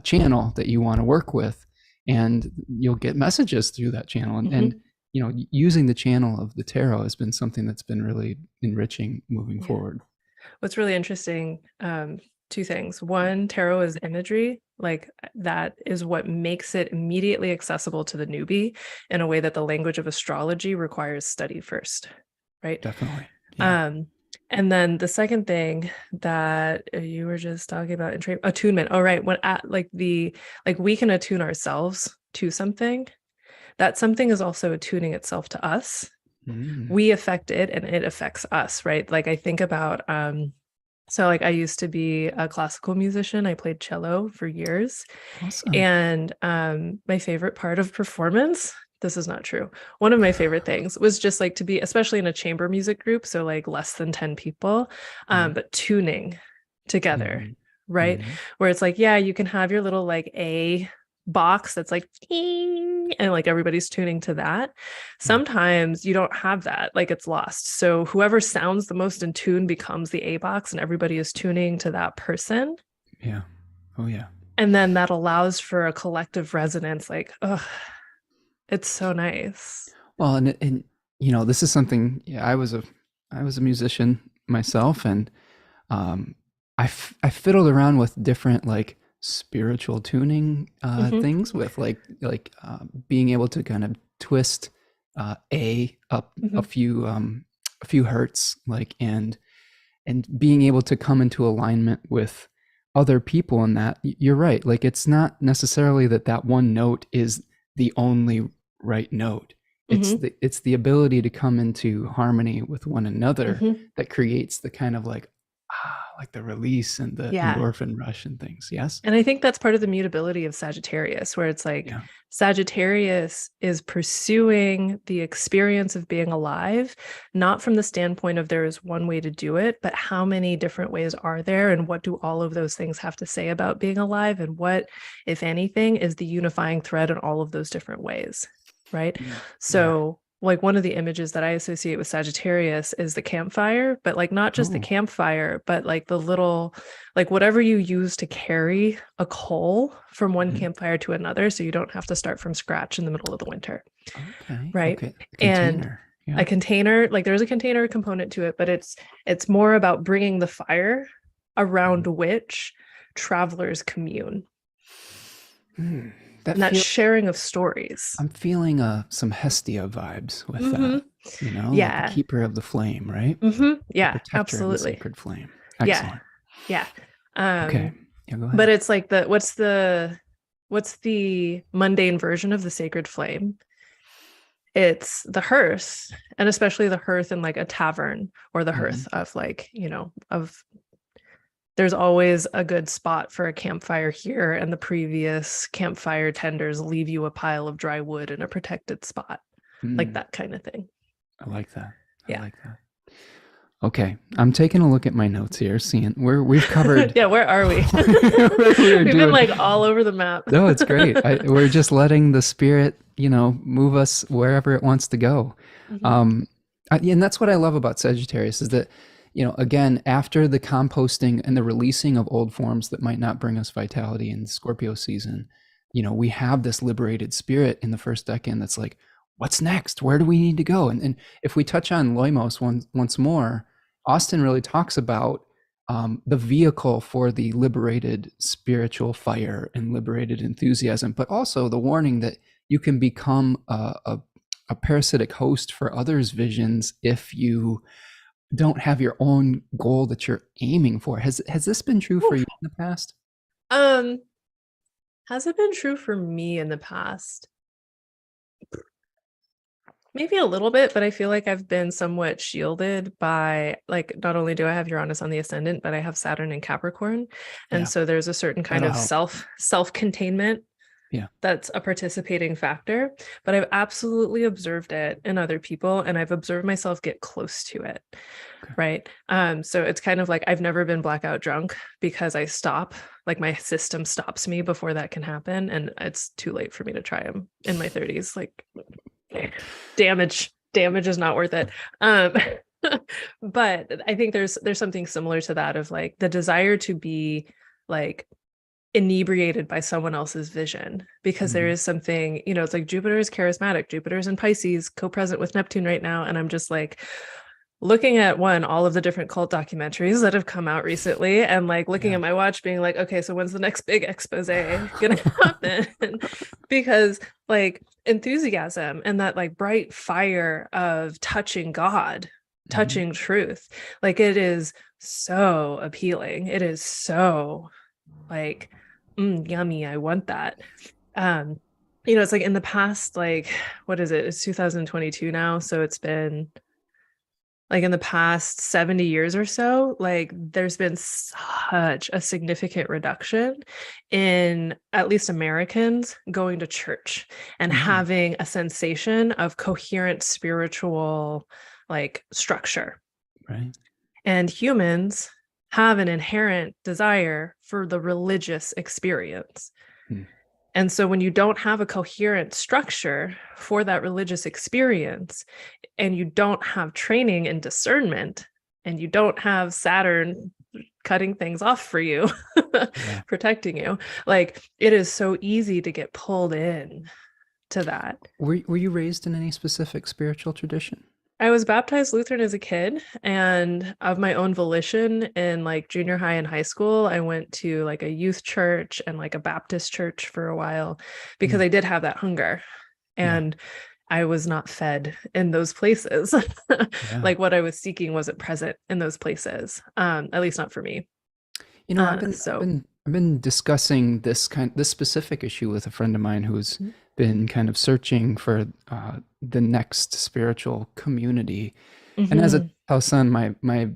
channel that you want to work with, and you'll get messages through that channel. And you know, using the channel of the tarot has been something that's been really enriching moving forward. What's really interesting, two things. One, tarot is imagery. Like that is what makes it immediately accessible to the newbie in a way that the language of astrology requires study first, right? Definitely. Yeah. And then the second thing that you were just talking about, attunement. Oh, right. When we can attune ourselves to something. That something is also attuning itself to us. We affect it and it affects us, right? Like I think about, so like I used to be a classical musician. I played cello for years. Awesome. And my favorite part of performance, this is not true, one of my favorite things was just like to be, especially in a chamber music group, so like less than 10 people, but tuning together, right? Where it's like, yeah, you can have your little like A box that's like ding, and like everybody's tuning to that. Sometimes you don't have that, like it's lost. So whoever sounds the most in tune becomes the A box, and everybody is tuning to that person. Yeah. Oh yeah. And then that allows for a collective resonance. Like, oh, it's so nice. Well, and you know, this is something, yeah, I was a musician myself, and I fiddled around with different like spiritual tuning things, with like being able to kind of twist A up a few hertz, like, and being able to come into alignment with other people in that. You're right, like it's not necessarily that one note is the only right note. It's the ability to come into harmony with one another that creates the kind of like like the release and the Yeah. endorphin rush and things. Yes. And I think that's part of the mutability of Sagittarius, where it's like Yeah. Sagittarius is pursuing the experience of being alive, not from the standpoint of there is one way to do it, but how many different ways are there? And what do all of those things have to say about being alive? And what, if anything, is the unifying thread in all of those different ways? Right. So like one of the images that I associate with Sagittarius is the campfire, but like not just the campfire, but like the little, like whatever you use to carry a coal from one campfire to another. So you don't have to start from scratch in the middle of the winter. Okay. Right. Okay. And a container, like there's a container component to it, but it's more about bringing the fire around which travelers commune. That sharing of stories. I'm feeling some Hestia vibes with that, you know, yeah, like the keeper of the flame, right? Yeah, the absolutely. of the sacred flame. Excellent. Yeah. Okay. Yeah, go ahead. But it's like what's the mundane version of the sacred flame? It's the hearth, and especially the hearth in like a tavern, or the hearth of like, you know, there's always a good spot for a campfire here, and the previous campfire tenders leave you a pile of dry wood in a protected spot, like that kind of thing. I like that. I like that. Okay, I'm taking a look at my notes here, seeing we've covered. Yeah, where are we? We've been like all over the map. No, it's great. We're just letting the spirit, you know, move us wherever it wants to go. And that's what I love about Sagittarius is that, you know, again, after the composting and the releasing of old forms that might not bring us vitality in Scorpio season, you know, we have this liberated spirit in the first decan that's like, what's next? Where do we need to go? And if we touch on Loimos once more, Austin really talks about the vehicle for the liberated spiritual fire and liberated enthusiasm, but also the warning that you can become a parasitic host for others' visions if you don't have your own goal that you're aiming for. Has this been true for you in the past? Has it been true for me in the past? Maybe a little bit, but I feel like I've been somewhat shielded by, like, not only do I have Uranus on the ascendant, but I have Saturn in Capricorn. And so there's a certain kind of self-containment that's a participating factor, but I've absolutely observed it in other people, and I've observed myself get close to it. Right. So it's kind of like I've never been blackout drunk because I stop, like my system stops me before that can happen. And it's too late for me to try them in my 30s. Like damage is not worth it. But I think there's something similar to that of like the desire to be like inebriated by someone else's vision, because there is something, you know, it's like Jupiter is charismatic. Jupiter's in Pisces, co-present with Neptune right now. And I'm just like looking at all of the different cult documentaries that have come out recently, and like looking at my watch being like, okay, so when's the next big expose gonna happen? Because like enthusiasm and that like bright fire of touching God, touching truth, like it is so appealing. It is so like yummy. I want that. You know, it's like in the past, like, what is it? It's 2022 now. So it's been like in the past 70 years or so, like there's been such a significant reduction in at least Americans going to church and having a sensation of coherent spiritual like structure. Right. And humans have an inherent desire for the religious experience. And so when you don't have a coherent structure for that religious experience, and you don't have training in discernment, and you don't have Saturn cutting things off for you, protecting you, like it is so easy to get pulled in to that. Were you raised in any specific spiritual tradition? I was baptized Lutheran as a kid, and of my own volition in like junior high and high school, I went to like a youth church and like a Baptist church for a while because I did have that hunger, and I was not fed in those places. Like what I was seeking wasn't present in those places, at least not for me. You know, I've been discussing this specific issue with a friend of mine who's been kind of searching for the next spiritual community. And as a house son, my my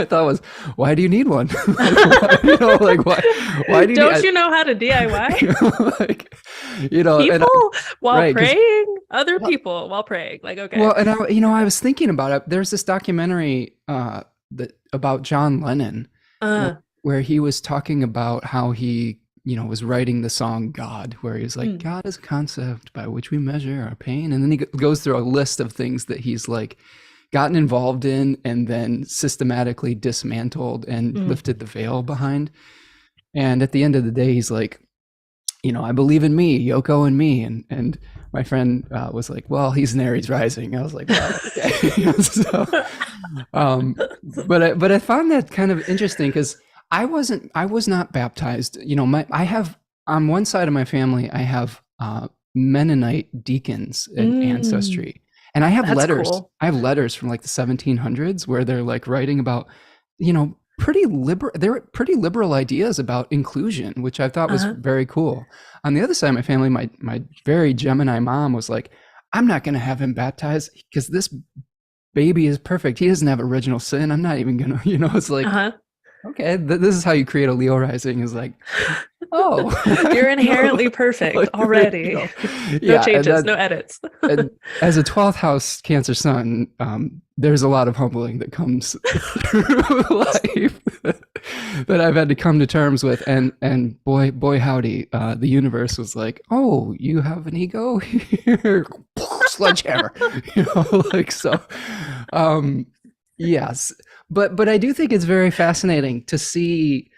thought was, why do you need one? Why do you don't you know how to DIY? like, people while right, praying, other people while praying. Like, okay. Well, and I was thinking about it. There's this documentary about John Lennon where he was talking about how he was writing the song God, where he's like, God is a concept by which we measure our pain. And then he goes through a list of things that he's like gotten involved in and then systematically dismantled and lifted the veil behind. And at the end of the day, he's like, I believe in me, Yoko and me. And my friend was like, well, he's an Aries rising. I was like, well, okay. But I found that kind of interesting because I was not baptized. I have, on one side of my family, I have Mennonite deacons in ancestry. And I have letters. Cool. I have letters from like the 1700s where they're like writing about, pretty liberal ideas about inclusion, which I thought was very cool. On the other side of my family, my very Gemini mom was like, I'm not going to have him baptized because this baby is perfect. He doesn't have original sin. I'm not even going to, it's like, okay, this is how you create a Leo rising, is like, oh, you're inherently perfect already. No changes, no edits. And as a 12th house Cancer sun, there's a lot of humbling that comes through life that I've had to come to terms with. And boy, howdy, the universe was like, oh, you have an ego here, sledgehammer, so. Yes, but I do think it's very fascinating to see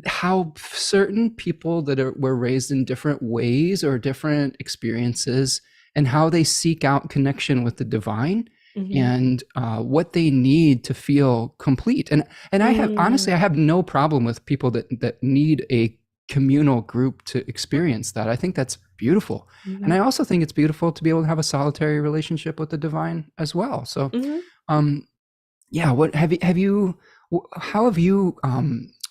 how certain people that were raised in different ways or different experiences, and how they seek out connection with the divine and what they need to feel complete. And I have no problem with people that need a communal group to experience that. I think that's beautiful. And I also think it's beautiful to be able to have a solitary relationship with the divine as well. So what how have you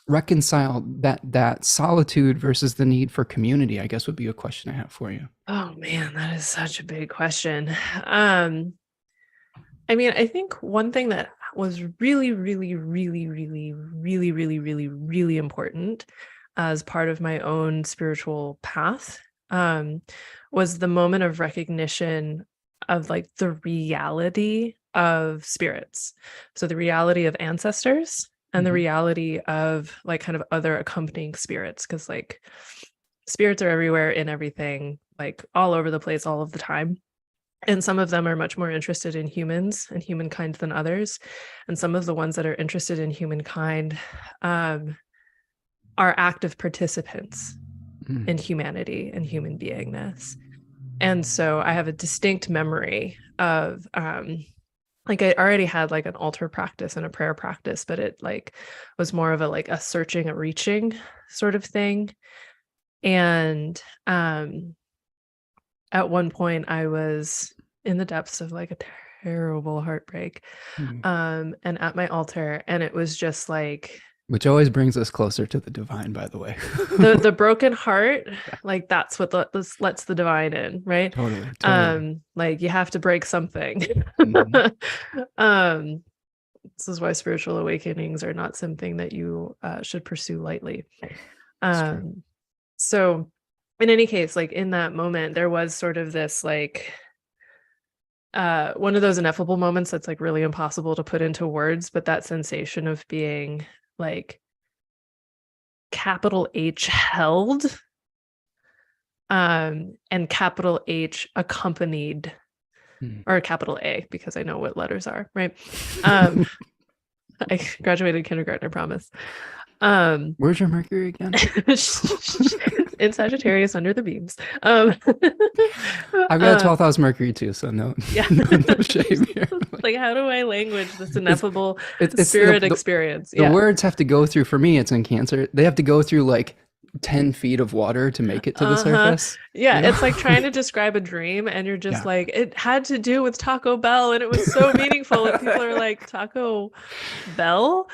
reconciled that solitude versus the need for community, I guess, would be a question I have for you. Oh man, that is such a big question. I mean, I think one thing that was really, really, really, really, really, really, really, really important as part of my own spiritual path was the moment of recognition of like the reality of spirits. So the reality of ancestors and the reality of like kind of other accompanying spirits, because like spirits are everywhere in everything, like all over the place, all of the time. And some of them are much more interested in humans and humankind than others. And some of the ones that are interested in humankind are active participants in humanity and human beingness. And so I have a distinct memory of like I already had like an altar practice and a prayer practice, but it like was more of a searching, a reaching sort of thing. And at one point I was in the depths of like a terrible heartbreak and at my altar, and it was just like, which always brings us closer to the divine, by the way. the broken heart, like that's what lets the divine in, right? Totally. Like you have to break something. This is why spiritual awakenings are not something that you should pursue lightly. So in any case, like in that moment, there was sort of this like one of those ineffable moments that's like really impossible to put into words, but that sensation of being like capital H held and capital H accompanied, or capital A, because I know what letters are, right? I graduated kindergarten, I promise. Where's your Mercury again? In Sagittarius under the beams. I've got a 12th house Mercury too, so no shame here. Like, how do I language this ineffable spirit experience? The words have to go through, for me, it's in Cancer, they have to go through like 10 feet of water to make it to the surface. It's like trying to describe a dream, and you're just like, it had to do with Taco Bell, and it was so meaningful, and people are like, Taco Bell?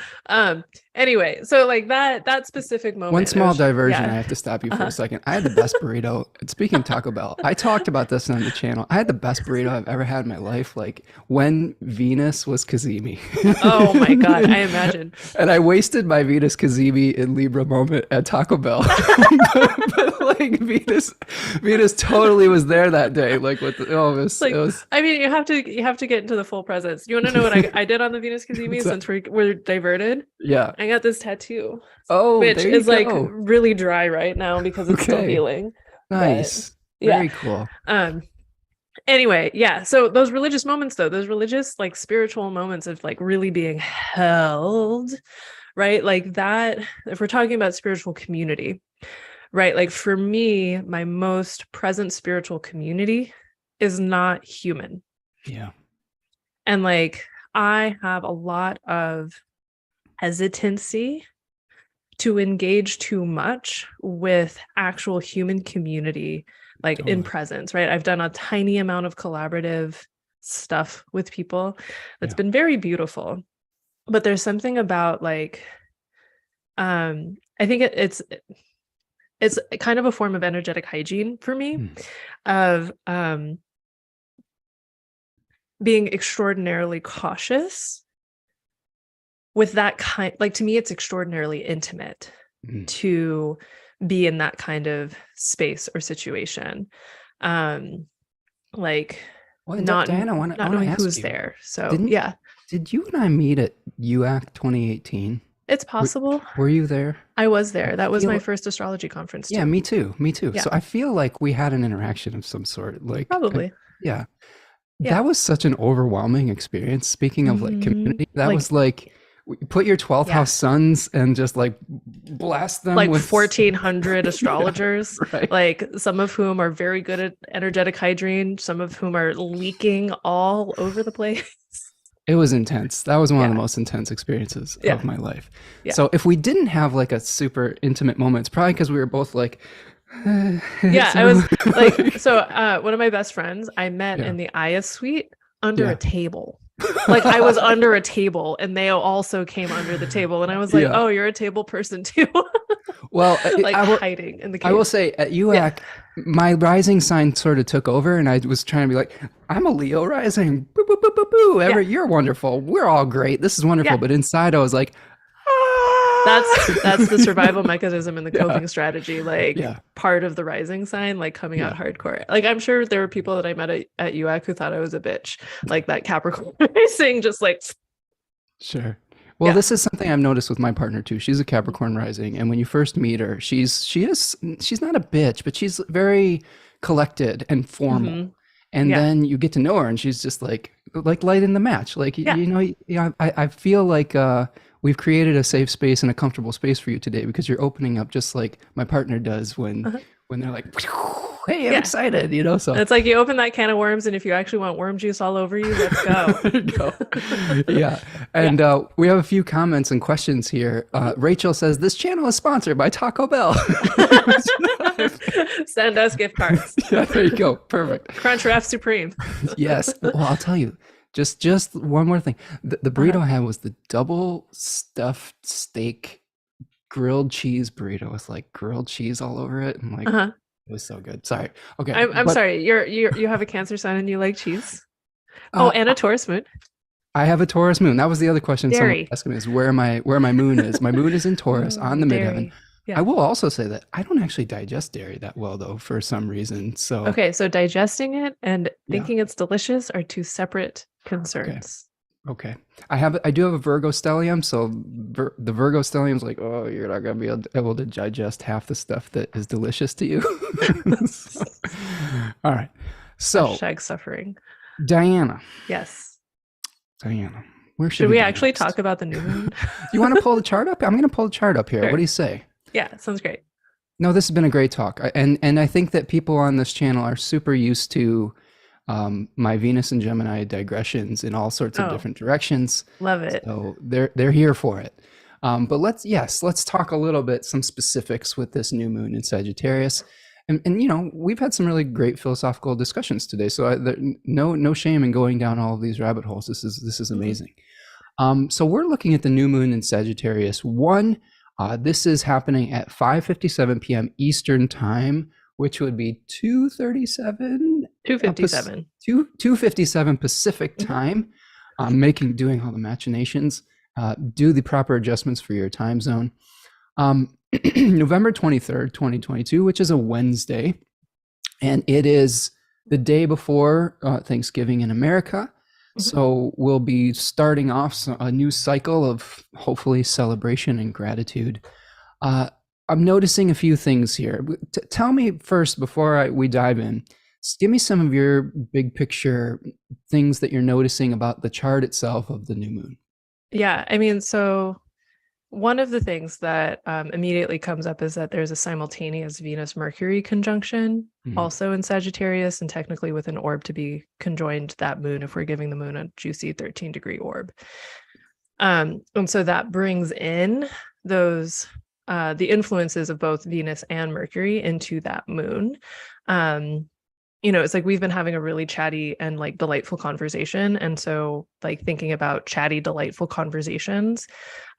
Anyway, so like that specific moment. One small diversion, yeah. I have to stop you for a second. I had the best burrito. Speaking of Taco Bell, I talked about this on the channel. I had the best burrito I've ever had in my life, like when Venus was Kazemi. Oh my God, I imagine. And I wasted my Venus Kazemi in Libra moment at Taco Bell. but like Venus totally was there that day. Like with it was. I mean, you have to get into the full presence. You want to know what I did on the Venus Kazemi since we're diverted? Yeah. I got this tattoo. Oh, which there you is like go. really dry right now because it's still healing. Nice. But, yeah. Very cool. Anyway, yeah. So those religious moments though, those religious like spiritual moments of like really being held, right? Like that, if we're talking about spiritual community, right? Like for me, my most present spiritual community is not human. Yeah. And like I have a lot of hesitancy to engage too much with actual human community, like in presence, right? I've done a tiny amount of collaborative stuff with people that's been very beautiful, but there's something about like, I think it's kind of a form of energetic hygiene for me of being extraordinarily cautious with that kind, like to me, it's extraordinarily intimate to be in that kind of space or situation. Like not knowing who's there. So Did you and I meet at UAC 2018? It's possible. Were you there? I was there. That was my first astrology conference too. Yeah, me too. Yeah. So I feel like we had an interaction of some sort. Like probably. Yeah. That was such an overwhelming experience. Speaking of like community, that was like put your 12th house suns and just like blast them like with 1,400 astrologers, right. Like some of whom are very good at energetic hygiene, some of whom are leaking all over the place. It was intense. That was one of the most intense experiences of my life. Yeah. So if we didn't have like a super intimate moment, it's probably because we were both like, I was like, so one of my best friends I met in the Aya suite under a table. Like I was under a table and they also came under the table and I was like, oh, you're a table person too. Well, like hiding in the cave. I will say at UAC, my rising sign sort of took over and I was trying to be like, I'm a Leo rising. Boo, boo, boo, boo, boo. You're wonderful. We're all great. This is wonderful. But inside I was like, that's the survival mechanism and the coping strategy, like part of the rising sign, like coming out hardcore. Like I'm sure there were people that I met at UAC who thought I was a bitch, like that Capricorn rising, just like sure. Well, this is something I've noticed with my partner too. She's a Capricorn rising, and when you first meet her, she's not a bitch, but she's very collected and formal. And then you get to know her, and she's just like light in the match. Like I feel like we've created a safe space and a comfortable space for you today because you're opening up just like my partner does when they're like, hey, I'm excited, So it's like you open that can of worms, and if you actually want worm juice all over you, let's go. There you go. Yeah. And we have a few comments and questions here. Rachel says, this channel is sponsored by Taco Bell. Send us gift cards. Yeah, there you go. Perfect. Crunchwrap Supreme. Yes. Well, I'll tell you. Just one more thing. The burrito I had was the double stuffed steak grilled cheese burrito with like grilled cheese all over it. And like, it was so good. Sorry. Okay. I'm sorry. You have a Cancer sign and you like cheese. And a Taurus moon. I have a Taurus moon. That was the other question someone asked me is where my moon is. My moon is in Taurus on the midheaven. Yeah. I will also say that I don't actually digest dairy that well though, for some reason. So so digesting it and thinking it's delicious are two separate concerns. Okay. I do have a Virgo stellium, so the Virgo stellium is like, oh, you're not gonna be able to digest half the stuff that is delicious to you. All right. So hashtag suffering. Diana. Yes. Diana. Where should we actually talk about the new moon? You want to pull the chart up? I'm going to pull the chart up here. Sure. What do you say? Yeah, sounds great. No, this has been a great talk. And I think that people on this channel are super used to my Venus and Gemini digressions in all sorts of different directions. Love it. So they're here for it. But let's talk a little bit, some specifics with this new moon in Sagittarius. And we've had some really great philosophical discussions today. So no shame in going down all of these rabbit holes. This is amazing. So we're looking at the new moon in Sagittarius 1. This is happening at 5:57 p.m. Eastern time, which would be 2:37 257. 2:57 Pacific time. Doing all the machinations. Do the proper adjustments for your time zone. November 23rd, 2022, which is a Wednesday, and it is the day before Thanksgiving in America. So we'll be starting off a new cycle of hopefully celebration and gratitude. I'm noticing a few things here. Tell me first, before we dive in, give me some of your big picture things that you're noticing about the chart itself of the new moon. Yeah, I mean, so one of the things that immediately comes up is that there's a simultaneous Venus-Mercury conjunction also in Sagittarius, and technically with an orb to be conjoined that moon if we're giving the moon a juicy 13-degree orb. And so that brings in those the influences of both Venus and Mercury into that moon. It's like we've been having a really chatty and like delightful conversation. And so like thinking about chatty, delightful conversations,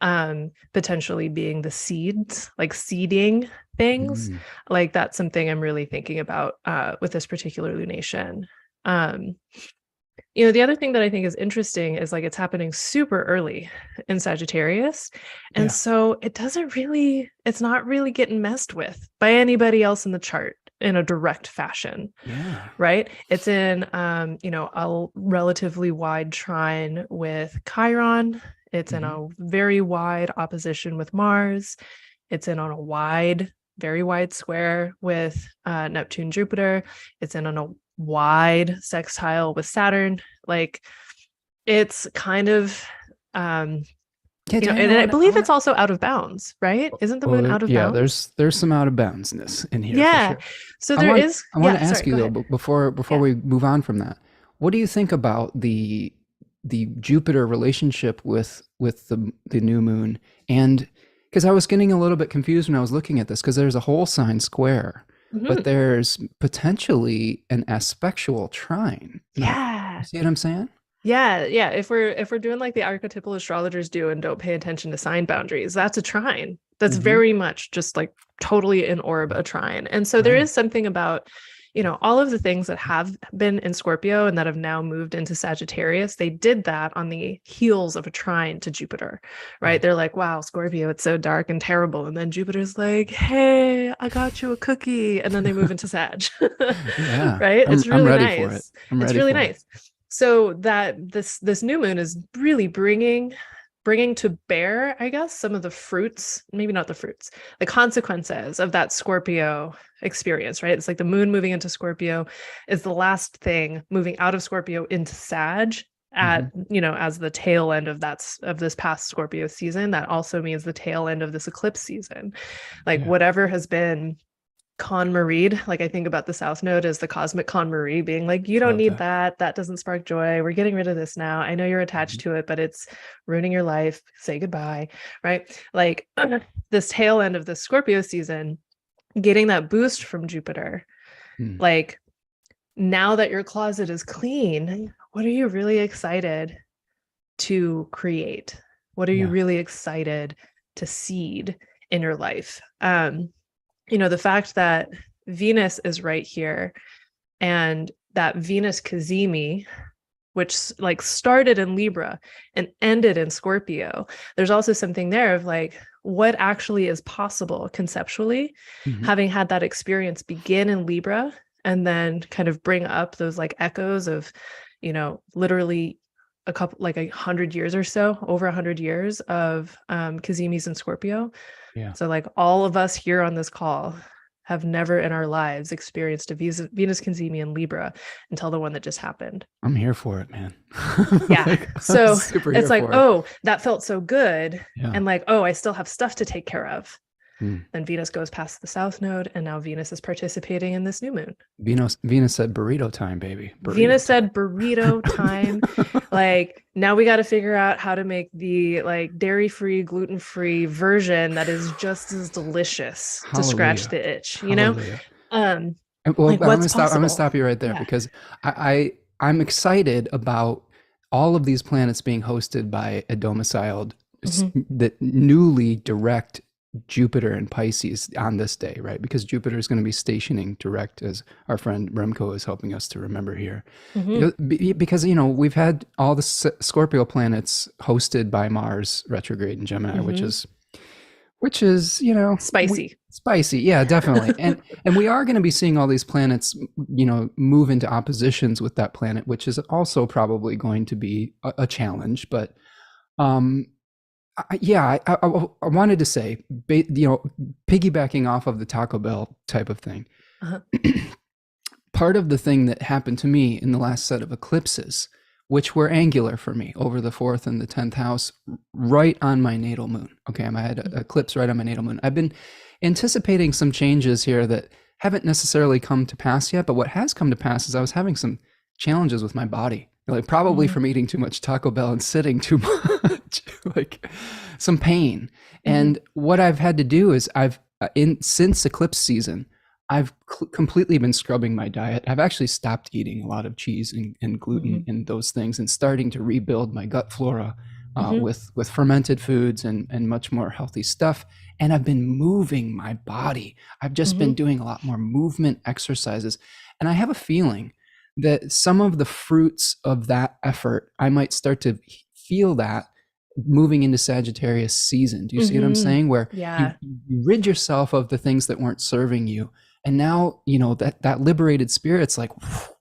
potentially being the seeds, like seeding things, like that's something I'm really thinking about with this particular lunation. The other thing that I think is interesting is like it's happening super early in Sagittarius. And so it's not really getting messed with by anybody else in the chart in a direct fashion. Right? It's in a relatively wide trine with Chiron. It's in a very wide opposition with Mars. It's in on a very wide square with Neptune, Jupiter. It's in on a wide sextile with Saturn. Like it's kind of and I believe it's also out of bounds, right? Isn't the moon out of bounds? There's some out of boundsness in here. Yeah. For sure. So I want to ask you though, before we move on from that, what do you think about the Jupiter relationship with the new moon? And because I was getting a little bit confused when I was looking at this, because there's a whole sign square, but there's potentially an aspectual trine. Yeah. See what I'm saying? Yeah. If we're doing like the archetypal astrologers do and don't pay attention to sign boundaries, that's a trine. That's very much just like totally in orb a trine. And so there is something about, all of the things that have been in Scorpio and that have now moved into Sagittarius, they did that on the heels of a trine to Jupiter, right? They're like, wow, Scorpio, it's so dark and terrible. And then Jupiter's like, hey, I got you a cookie. And then they move into Sag, right? It's really nice. It's really nice. So that this new moon is really bringing to bear, I guess, some of the fruits, maybe not the fruits, the consequences of that Scorpio experience, right? It's like the moon moving into Scorpio is the last thing moving out of Scorpio into Sag at, as the tail end of this past Scorpio season. That also means the tail end of this eclipse season. Like whatever has been KonMari'd, like I think about the South Node as the cosmic KonMari being like, you don't need that doesn't spark joy, we're getting rid of this now, I know you're attached to it, but it's ruining your life, say goodbye, right? Like this tail end of the Scorpio season, getting that boost from Jupiter, like now that your closet is clean, what are you really excited to create? What are you really excited to seed in your life? The fact that Venus is right here and that Venus Cazimi, which like started in Libra and ended in Scorpio, there's also something there of like what actually is possible conceptually, having had that experience begin in Libra and then kind of bring up those like echoes of, literally a couple, like 100 years or so, over 100 years of Cazimis in Scorpio. So like all of us here on this call have never in our lives experienced a Venus Cazimi in Libra until the one that just happened. I'm here for it, man. So it's like, oh, that felt so good. And like, oh, I still have stuff to take care of. Then Venus goes past the South Node, and now Venus is participating in this new moon. Venus said burrito time, baby. Venus said burrito time. Like now we got to figure out how to make the like dairy-free, gluten-free version that is just as delicious to scratch the itch, Well, I'm gonna stop you right there because I'm excited about all of these planets being hosted by a domiciled, Hmm. that newly direct Jupiter and Pisces on this day, right? Because Jupiter is going to be stationing direct, as our friend Remco is helping us to remember here. Hmm. Because we've had all the Scorpio planets hosted by Mars retrograde in Gemini, which Hmm. is Spicy. spicy. Yeah, definitely. And we are going to be seeing all these planets, move into oppositions with that planet, which is also probably going to be a challenge. But um, I wanted to say, piggybacking off of the Taco Bell type of thing, Uh-huh. part of the thing that happened to me in the last set of eclipses, which were angular for me over the 4th and the 10th house, right on my natal moon. Okay, I had an eclipse right on my natal moon. I've been anticipating some changes here that haven't necessarily come to pass yet, but what has come to pass is I was having some challenges with my body, like probably from eating too much Taco Bell and sitting too much, like some pain. And what I've had to do is since eclipse season, I've completely been scrubbing my diet. I've actually stopped eating a lot of cheese and gluten and those things, and starting to rebuild my gut flora with fermented foods and much more healthy stuff. And I've been moving my body. I've just been doing a lot more movement exercises. And I have a feeling that some of the fruits of that effort, I might start to feel that moving into Sagittarius season. Do you see what I'm saying? Where Yeah. you rid yourself of the things that weren't serving you. And now, that liberated spirit's like,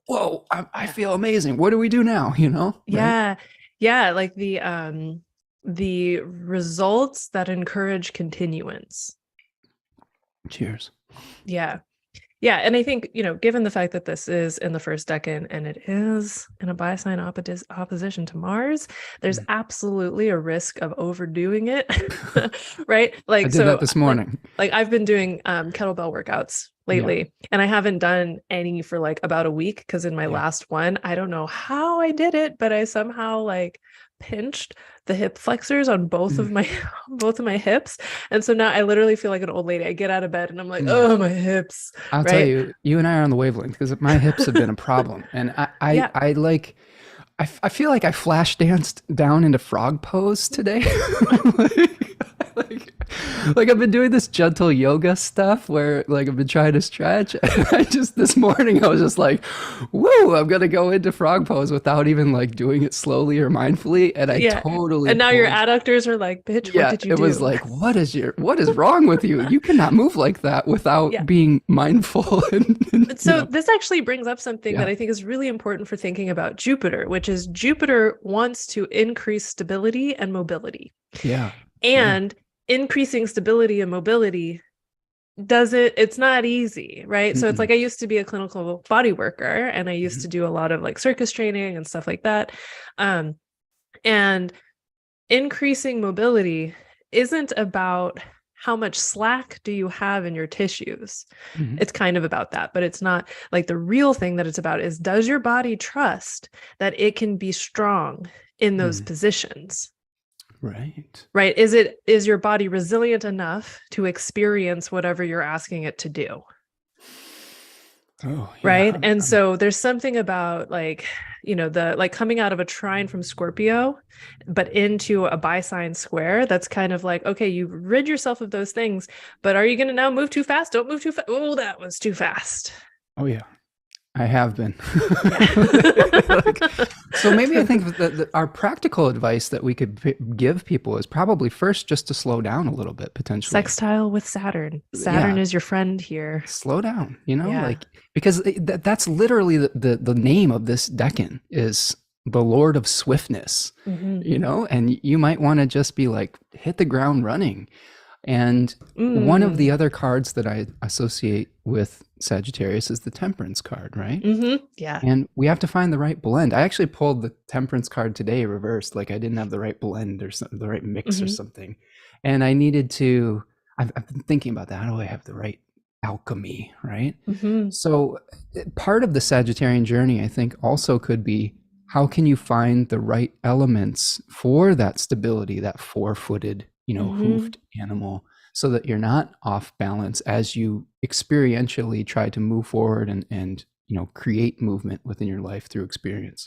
whoa, I feel amazing. What do we do now? Right? Yeah. Yeah. Like the results that encourage continuance. Cheers. Yeah. Yeah. And I think, given the fact that this is in the first decan and it is in a bi-sign opposition to Mars, there's absolutely a risk of overdoing it. Right? I did that this morning. Like I've been doing kettlebell workouts lately, and I haven't done any for like about a week, because in my last one, I don't know how I did it, but I somehow like pinched the hip flexors on both of my hips, and so now I literally feel like an old lady. I get out of bed and I'm like, oh, my hips. I'll tell you, you and I are on the wavelength, because my hips have been a problem, and I feel like I flash danced down into frog pose today. like I've been doing this gentle yoga stuff where like I've been trying to stretch. And this morning I was just like, woo, I'm gonna go into frog pose without even like doing it slowly or mindfully. And I totally and now your adductors are like, bitch, what did you do? It was like, what is wrong with you? You cannot move like that without being mindful. So this actually brings up something that I think is really important for thinking about Jupiter, which is Jupiter wants to increase stability and mobility. Yeah. And increasing stability and mobility it's not easy, right? So it's like, I used to be a clinical body worker, and I used to do a lot of like circus training and stuff like that. And increasing mobility isn't about how much slack do you have in your tissues. It's kind of about that, but it's not like the real thing that it's about is, does your body trust that it can be strong in those positions? Right. Is your body resilient enough to experience whatever you're asking it to do? Right. And so there's something about like, the like coming out of a trine from Scorpio, but into a bi-sign square, that's kind of like, okay, you rid yourself of those things, but are you going to now move too fast? Don't move too fast. Oh, that was too fast. Oh yeah. I have been. So maybe I think that our practical advice that we could give people is probably first just to slow down a little bit, potentially. Sextile with Saturn. Saturn is your friend here. Slow down, like, because that's literally the name of this decan is the Lord of Swiftness, and you might want to just be like, hit the ground running. And one of the other cards that I associate with Sagittarius is the Temperance card, right? Yeah. And we have to find the right blend. I actually pulled the Temperance card today reversed, like I didn't have the right blend or the right mix or something. And I needed to, I've been thinking about that. How do I have the right alchemy, right? So part of the Sagittarian journey, I think, also could be, how can you find the right elements for that stability, that four-footed, hoofed animal, so that you're not off balance as you experientially try to move forward and create movement within your life through experience.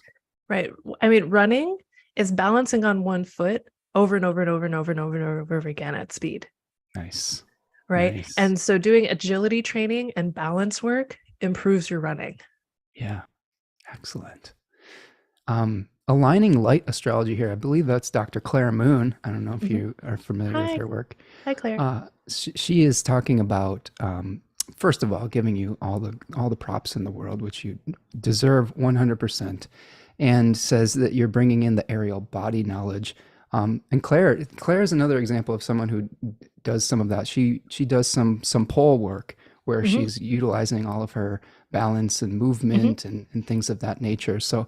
Right. I mean, running is balancing on one foot over and over and over and over and over and over again at speed. Nice. Right. Nice. And so doing agility training and balance work improves your running. Yeah. Excellent. Aligning light astrology here. I believe that's Dr. Claire Moon. I don't know if you are familiar with Hi. her work. Hi, Claire. She is talking about, first of all, giving you all the props in the world, which you deserve 100%, and says that you're bringing in the aerial body knowledge. And Claire is another example of someone who does some of that. She does some pole work where she's utilizing all of her balance and movement and things of that nature. So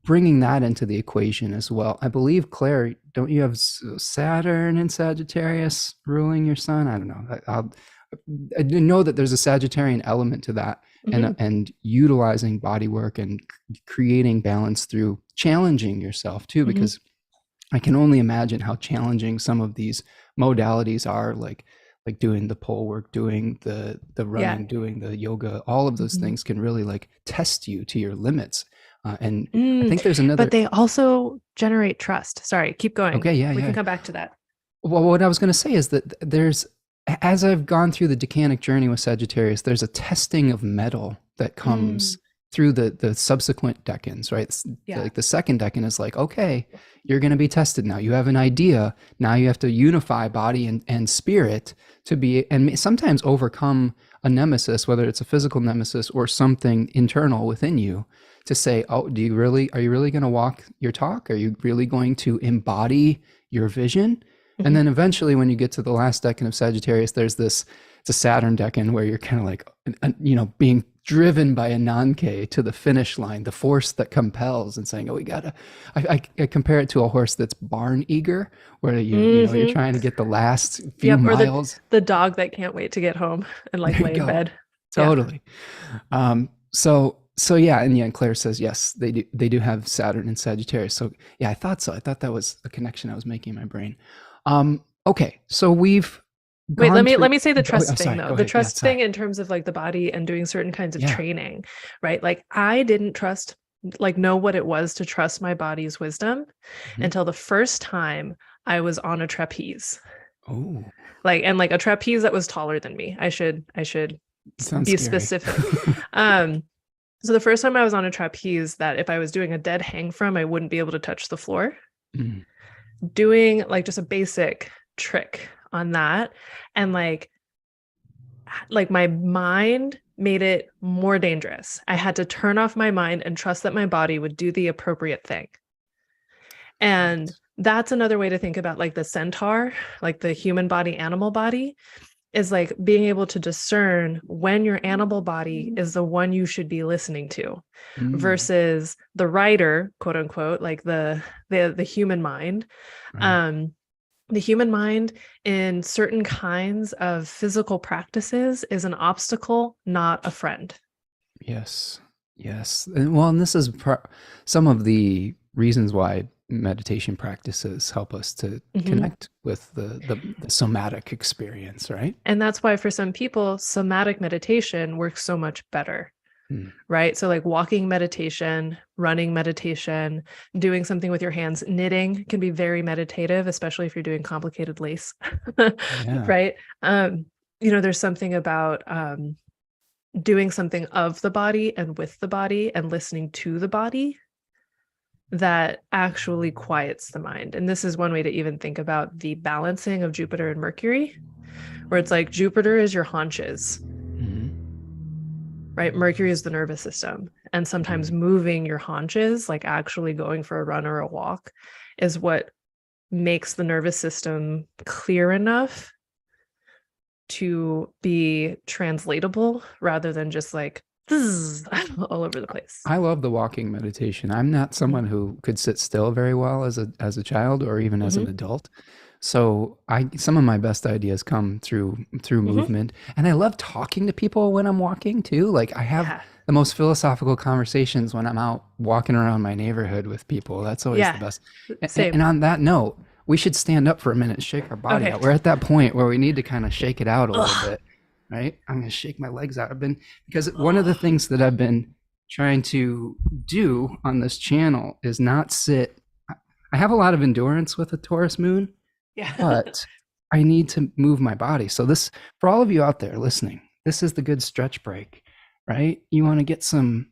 bringing that into the equation as well. I believe, Claire, don't you have Saturn and Sagittarius ruling your sun? I don't know. I know that there's a Sagittarian element to that, and utilizing body work and creating balance through challenging yourself too, because I can only imagine how challenging some of these modalities are, like doing the pole work, doing the running, doing the yoga. All of those things can really like test you to your limits. And I think there's another. But they also generate trust. Sorry, keep going. Okay, yeah, we can come back to that. Well, what I was going to say is that there's, as I've gone through the decanic journey with Sagittarius, there's a testing of metal that comes through the subsequent decans, right? Like the second decan is like, okay, you're going to be tested now. You have an idea. Now you have to unify body and spirit to be, and sometimes overcome a nemesis, whether it's a physical nemesis or something internal within you, to say, oh, are you really going to walk your talk? Are you really going to embody your vision? And then eventually when you get to the last decan of Sagittarius, there's it's a Saturn decan where you're kind of like, being driven by a non-K to the finish line, the force that compels, and saying, oh, we gotta, I compare it to a horse that's barn eager, where you're trying to get the last few miles. Or the dog that can't wait to get home and like lay in bed. Totally. So yeah, and Claire says, yes, they do have Saturn and Sagittarius. So yeah, I thought so. I thought that was a connection I was making in my brain. Okay, so we've wait. Let me say the trust thing though. The trust thing in terms of like the body and doing certain kinds of training, right? Like I didn't know what it was to trust my body's wisdom until the first time I was on a trapeze. Oh, like a trapeze that was taller than me. I should be specific. So the first time I was on a trapeze, that if I was doing a dead hang from, I wouldn't be able to touch the floor. Doing like just a basic trick on that, and like my mind made it more dangerous. I had to turn off my mind and trust that my body would do the appropriate thing. And that's another way to think about like the centaur, like the human body, animal body, is like being able to discern when your animal body is the one you should be listening to versus the rider, quote unquote, like the human mind. Right. The human mind in certain kinds of physical practices is an obstacle, not a friend. Yes. And this is some of the reasons why meditation practices help us to connect with the somatic experience, right? And that's why for some people, somatic meditation works so much better, right? So like walking meditation, running meditation, doing something with your hands, knitting can be very meditative, especially if you're doing complicated lace, right? There's something about doing something of the body and with the body and listening to the body that actually quiets the mind. And this is one way to even think about the balancing of Jupiter and Mercury, where it's like Jupiter is your haunches, right? Mercury is the nervous system. And sometimes moving your haunches, like actually going for a run or a walk, is what makes the nervous system clear enough to be translatable rather than just like all over the place. I love the walking meditation. I'm not someone who could sit still very well as a child or even as an adult. So some of my best ideas come through movement. And I love talking to people when I'm walking too. Like I have the most philosophical conversations when I'm out walking around my neighborhood with people. That's always the best. And on that note, we should stand up for a minute, shake our body out. We're at that point where we need to kind of shake it out a little bit. Right? I'm going to shake my legs out. Because one of the things that I've been trying to do on this channel is not sit. I have a lot of endurance with a Taurus moon, Yeah. but I need to move my body. So this, for all of you out there listening, this is the good stretch break, right? You want to get some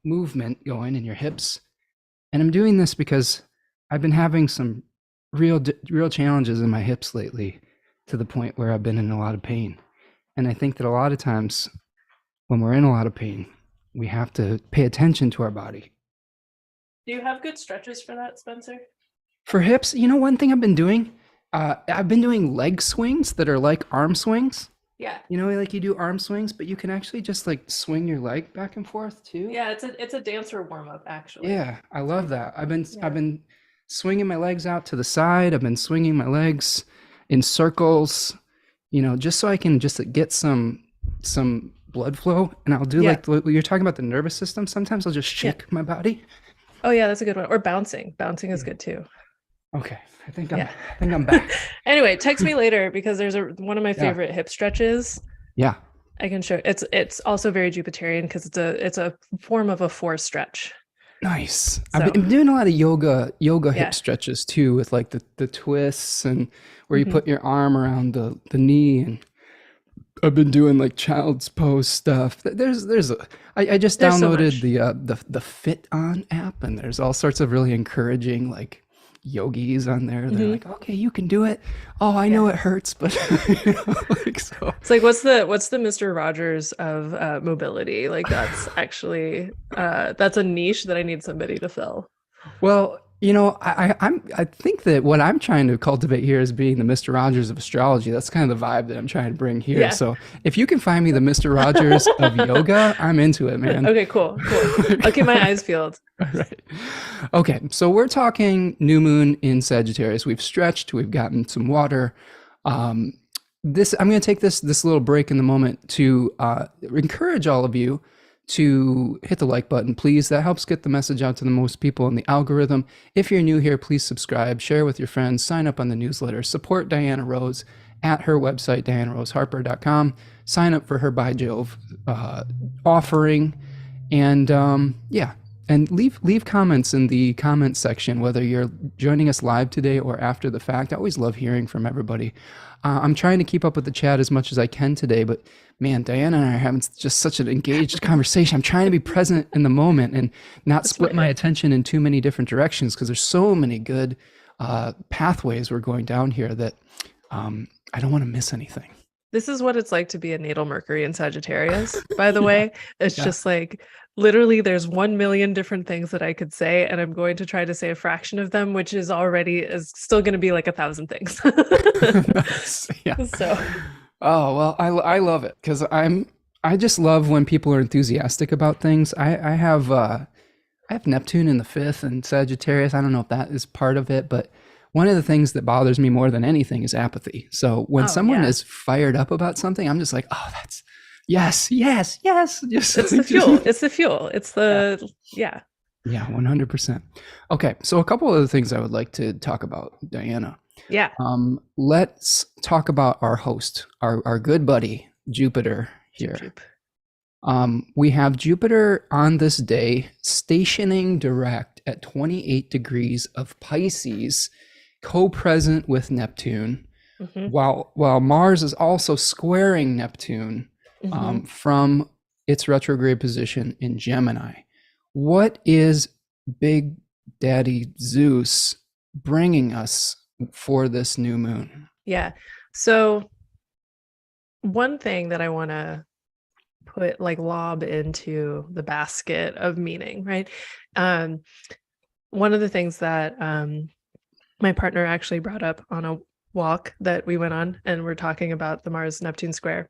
movement going in your hips, and I'm doing this because I've been having some real challenges in my hips lately, to the point where I've been in a lot of pain. And I think that a lot of times when we're in a lot of pain, we have to pay attention to our body. Do you have good stretches for that, Spencer? For hips, one thing I've been doing leg swings that are like arm swings. Yeah. Like you do arm swings, but you can actually just like swing your leg back and forth too. Yeah, it's a dancer warm up actually. Yeah, I love that. I've been swinging my legs out to the side. I've been swinging my legs in circles, just so I can just get some blood flow. And I'll do like what you're talking about, the nervous system. Sometimes I'll just shake my body. Oh yeah, that's a good one. Or bouncing. Bouncing is good too. Okay, I think I'm back. Anyway, text me later because there's one of my favorite hip stretches. Yeah, I can show. It's also very Jupiterian because it's a form of a 4 stretch. Nice. So, I've been doing a lot of yoga hip stretches too, with like the twists and where you put your arm around the knee, and I've been doing like child's pose stuff. I just downloaded the Fit On app, and there's all sorts of really encouraging like yogis on there. They're like, okay, you can do it. Oh, I know it hurts, but so it's like, what's the Mr. Rogers of mobility? Like that's actually that's a niche that I need somebody to fill. Well, I think that what I'm trying to cultivate here is being the Mr. Rogers of astrology. That's kind of the vibe that I'm trying to bring here. Yeah. So if you can find me the Mr. Rogers of yoga, I'm into it, man. Okay, cool. I'll keep my eyes peeled. All right. Okay, so we're talking new moon in Sagittarius. We've stretched, we've gotten some water. I'm going to take this little break in the moment to encourage all of you to hit the like button, please. That helps get the message out to the most people in the algorithm. If you're new here, please subscribe, share with your friends, sign up on the newsletter, support Diana Rose at her website, dianaroseharper.com. Sign up for her By Jove offering, and and leave comments in the comment section, whether you're joining us live today or after the fact. I always love hearing from everybody. I'm trying to keep up with the chat as much as I can today, but man, Diana and I are having just such an engaged conversation. I'm trying to be present in the moment and not split my attention in too many different directions, because there's so many good pathways we're going down here that I don't want to miss anything. This is what it's like to be a natal Mercury in Sagittarius, by the way. It's just like, literally there's 1 million different things that I could say, and I'm going to try to say a fraction of them, which is still going to be like 1,000 things. So, oh, well, I love it, because I just love when people are enthusiastic about things. I have Neptune in the 5th and Sagittarius. I don't know if that is part of it, but one of the things that bothers me more than anything is apathy. So when someone is fired up about something, I'm just like, oh, that's yes. Just, it's the fuel. It's the fuel. It's the, Yeah, 100%. Okay. So a couple of the things I would like to talk about, Diana. Yeah. Let's talk about our host, our good buddy, Jupiter here. We have Jupiter on this day stationing direct at 28 degrees of Pisces, co-present with Neptune, while Mars is also squaring Neptune from its retrograde position in Gemini. What is Big Daddy Zeus bringing us for this new moon? Yeah. So one thing that I want to put lob into the basket of meaning, right? One of the things that my partner actually brought up on a walk that we went on, and we're talking about the Mars Neptune square,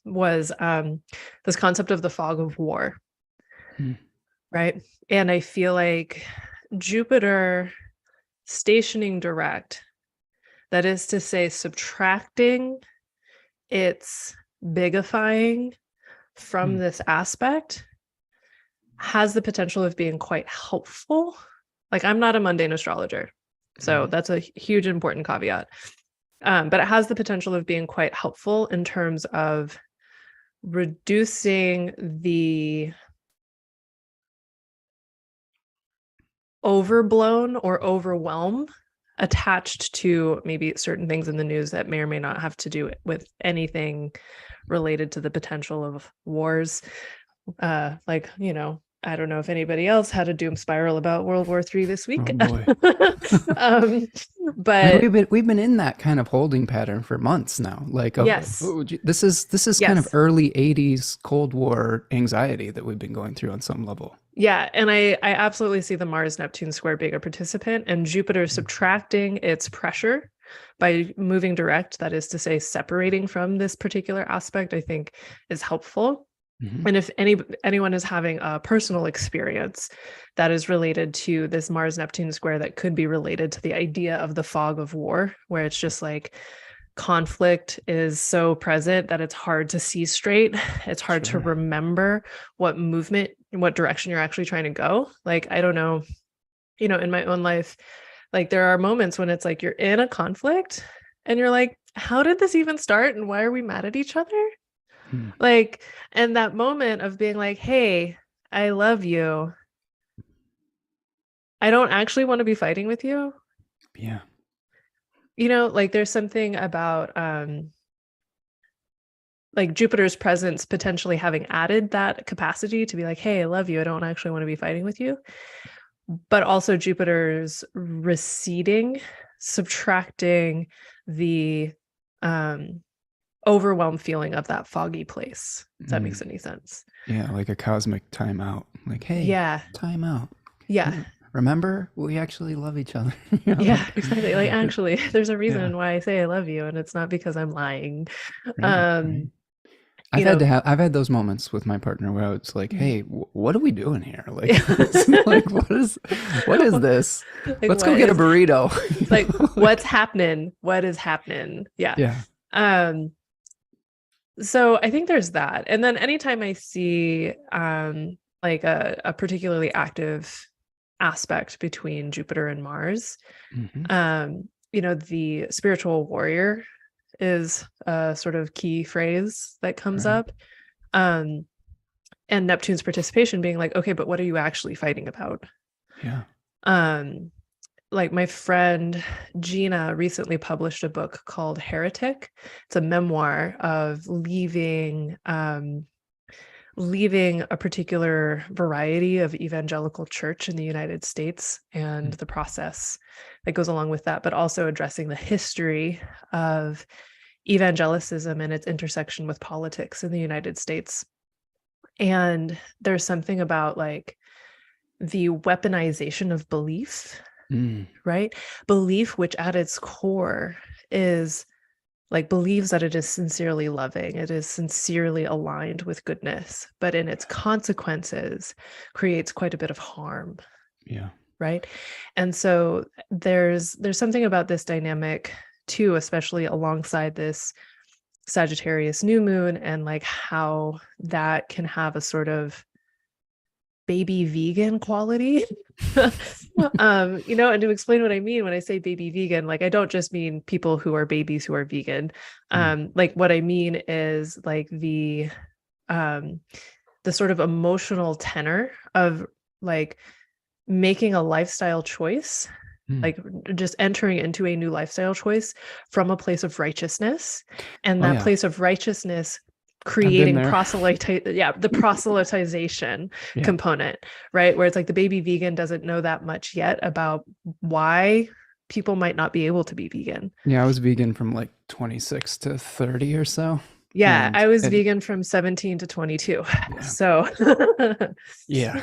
was this concept of the fog of war, right? And I feel like Jupiter stationing direct, that is to say, subtracting its bigifying from this aspect, has the potential of being quite helpful. Like, I'm not a mundane astrologer, so that's a huge important caveat. But it has the potential of being quite helpful in terms of reducing the overblown or overwhelm attached to maybe certain things in the news that may or may not have to do with anything related to the potential of wars. Like, you know, I don't know if anybody else had a doom spiral about World War III this week. Oh boy. But we've been in that kind of holding pattern for months now. Like, yes, this is kind of early 80s Cold War anxiety that we've been going through on some level. Yeah, and I absolutely see the Mars-Neptune square being a participant, and Jupiter subtracting its pressure by moving direct, that is to say, separating from this particular aspect, I think is helpful. Mm-hmm. And if anyone is having a personal experience that is related to this Mars-Neptune square, that could be related to the idea of the fog of war, where it's just like conflict is so present that it's hard to see straight. It's hard to remember what movement, what direction you're actually trying to go. Like, I don't know, you know, in my own life, like there are moments when it's like you're in a conflict and you're like, how did this even start? And why are we mad at each other? Like, and that moment of being like, hey, I love you. I don't actually want to be fighting with you. Yeah. You know, like there's something about like Jupiter's presence potentially having added that capacity to be like, hey, I love you. I don't actually want to be fighting with you. But also Jupiter's receding, subtracting the overwhelmed feeling of that foggy place. If that makes any sense. Yeah, like a cosmic timeout. Like, hey, yeah, timeout. Yeah. Remember, we actually love each other. You know? Yeah, exactly. Like, actually, there's a reason why I say I love you, and it's not because I'm lying. Right. I've had those moments with my partner where it's like, hey, what are we doing here? Like, like what is this? Like, let's go get a burrito. Like, what's happening? What is happening? Yeah. Yeah. So I think there's that. And then anytime I see like a particularly active aspect between Jupiter and Mars, you know, the spiritual warrior is a sort of key phrase that comes up. And Neptune's participation being like, okay, but what are you actually fighting about? Yeah. Like my friend Gina recently published a book called Heretic. It's a memoir of leaving a particular variety of evangelical church in the United States and the process that goes along with that, but also addressing the history of evangelicism and its intersection with politics in the United States. And there's something about like the weaponization of belief, right? Belief, which at its core is like believes that it is sincerely loving, it is sincerely aligned with goodness, but in its consequences creates quite a bit of harm. Yeah. Right. And so there's something about this dynamic too, especially alongside this Sagittarius new moon, and like how that can have a sort of baby vegan quality. You know, and to explain what I mean when I say baby vegan, like I don't just mean people who are babies who are vegan. Like what I mean is like the sort of emotional tenor of like making a lifestyle choice, like just entering into a new lifestyle choice from a place of righteousness, and that place of righteousness creating the proselytization component, right? Where it's like the baby vegan doesn't know that much yet about why people might not be able to be vegan. Yeah, I was vegan from like 26 to 30 or so. Yeah, I was vegan from 17 to 22. Yeah. So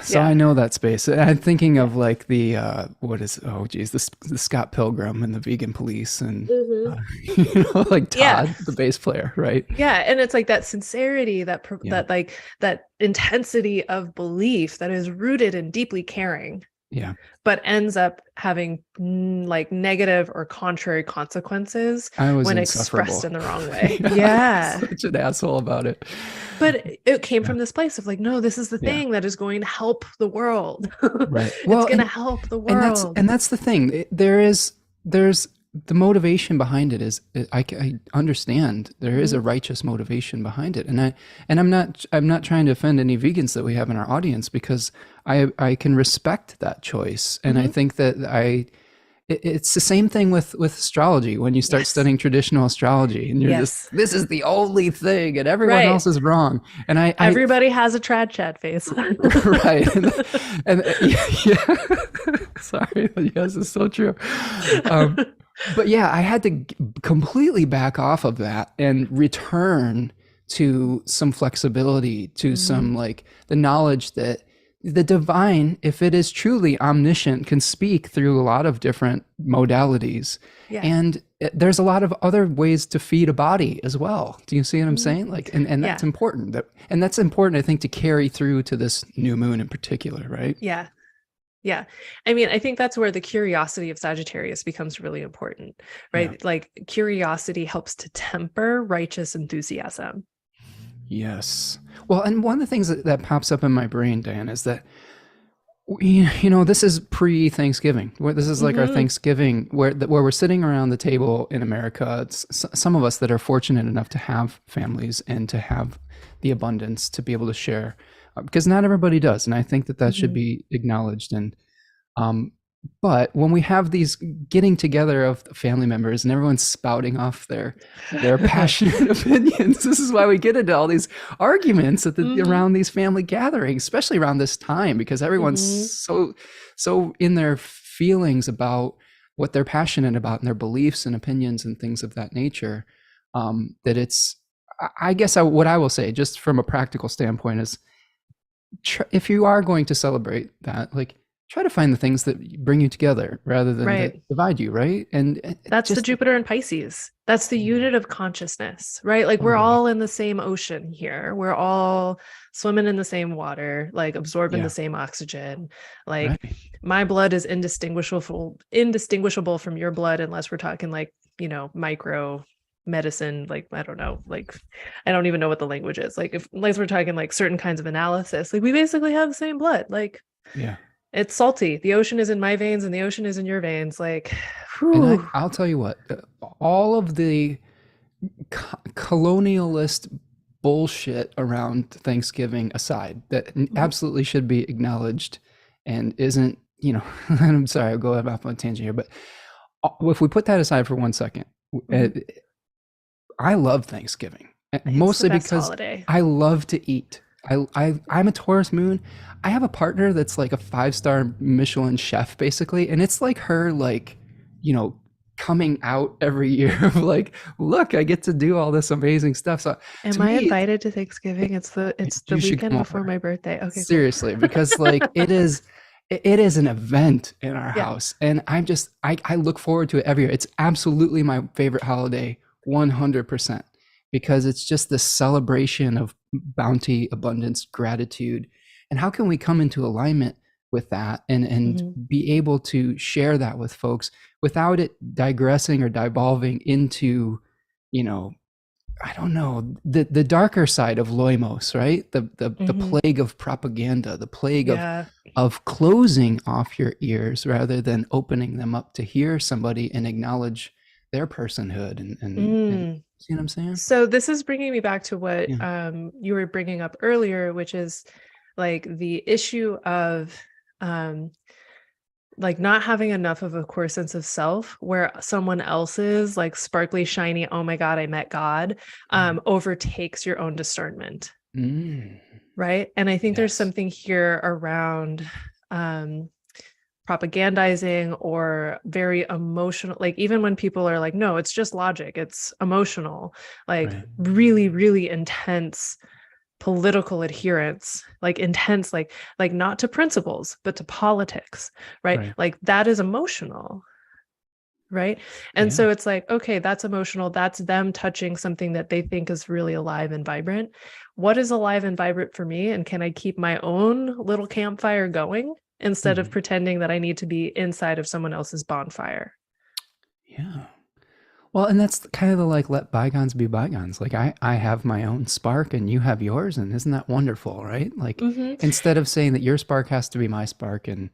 so I know that space. I'm thinking of like the the Scott Pilgrim and the vegan police, and you know, like Todd, the bass player, right? Yeah, and it's like that sincerity, that like that intensity of belief that is rooted in deeply caring. Yeah. But ends up having like negative or contrary consequences when expressed in the wrong way. Yeah. Such an asshole about it. But it came from this place of like, no, this is the thing that is going to help the world. Right. Well, it's going to help the world. And that's the thing. There's the motivation behind it is, I understand there is Mhm. a righteous motivation behind it, and I'm not trying to offend any vegans that we have in our audience, because I can respect that choice, and I Mhm. think that it's the same thing with astrology. When you start Yes. studying traditional astrology and you're just, Yes. this is the only thing and everyone Right. else is wrong, and I Everybody has a trad chat face. right, and yeah, sorry, yes, it's so true. um, but yeah, I had to completely back off of that and return to some flexibility, to Mhm. some, like, the knowledge that the divine, if it is truly omniscient, can speak through a lot of different modalities. Yeah. And there's a lot of other ways to feed a body as well. Do you see what I'm Mhm. saying? Like, and that's Yeah. important. And that's important, I think, to carry through to this new moon in particular, right? Yeah. Yeah. I mean, I think that's where the curiosity of Sagittarius becomes really important, Yeah. right? Like curiosity helps to temper righteous enthusiasm. Yes. Well, and one of the things that pops up in my brain, Dan, is that this is pre-Thanksgiving. This is like our Hmm. Thanksgiving, where we're sitting around the table in America. It's some of us that are fortunate enough to have families and to have the abundance to be able to share, because not everybody does, and I think that should Hmm. be acknowledged. And um, but when we have these getting together of family members and everyone's spouting off their passionate opinions, this is why we get into all these arguments Hmm. around these family gatherings, especially around this time, because everyone's Hmm. so in their feelings about what they're passionate about and their beliefs and opinions and things of that nature. That it's, I guess, what I will say, just from a practical standpoint, is if you are going to celebrate that, like, try to find the things that bring you together rather than that Right. divide you, right? And That's the just, Jupiter and Pisces. That's the unit of consciousness, right? Like we're totally, all in the same ocean here. We're all swimming in the same water, like absorbing the yeah, same oxygen. Like right, my blood is indistinguishable from your blood, unless we're talking like, micro medicine, like I don't know, like I don't even know what the language is. Like if unless we're talking like certain kinds of analysis, like we basically have the same blood. Like yeah. it's salty. The ocean is in my veins and the ocean is in your veins. Like, And whew. I'll tell you what, all of the colonialist bullshit around Thanksgiving aside, that Mhm. absolutely should be acknowledged and isn't, I'm sorry, I'll go off on a tangent here, but if we put that aside for 1 second, uh, Mhm. I love Thanksgiving, It's the mostly best because holiday. I love to eat. I'm a Taurus moon. I have a partner that's like a 5-star Michelin chef, basically, and it's like her, like, you know coming out every year of, like, look, I get to do all this amazing stuff. So Am to I me, invited to Thanksgiving? It's the you should weekend come before over, my birthday. Okay, cool. seriously, because, like, it is an event in our Yeah. house, and I look forward to it every year. It's absolutely my favorite holiday, 100%, because it's just this celebration of bounty, abundance, gratitude. And how can we come into alignment with that, and Mhm. be able to share that with folks without it digressing or devolving into, you know I don't know, the darker side of Loimos, right? The Mhm. plague of propaganda, the plague Yeah. of closing off your ears rather than opening them up to hear somebody and acknowledge their personhood, and Mm. see what I'm saying? So this is bringing me back to what Yeah. you were bringing up earlier, which is like the issue of um like not having enough of a core sense of self where someone else's like sparkly shiny oh my god I met god Yeah. overtakes your own discernment, Mm, right? And I think there's yes. something here around um propagandizing or very emotional, like even when people are like no it's just logic, it's emotional, like Right. really really intense political adherence, like intense, like not to principles but to politics, right? Right. Like that is emotional, right? And Yeah. so it's like okay, that's emotional, that's them touching something that they think is really alive and vibrant. What is alive and vibrant for me, and can I keep my own little campfire going instead of Mhm. pretending that I need to be inside of someone else's bonfire? Yeah. Well, and that's kind of the, like, let bygones be bygones. Like, I have my own spark and you have yours, and isn't that wonderful, right? Like, Hmm. instead of saying that your spark has to be my spark, and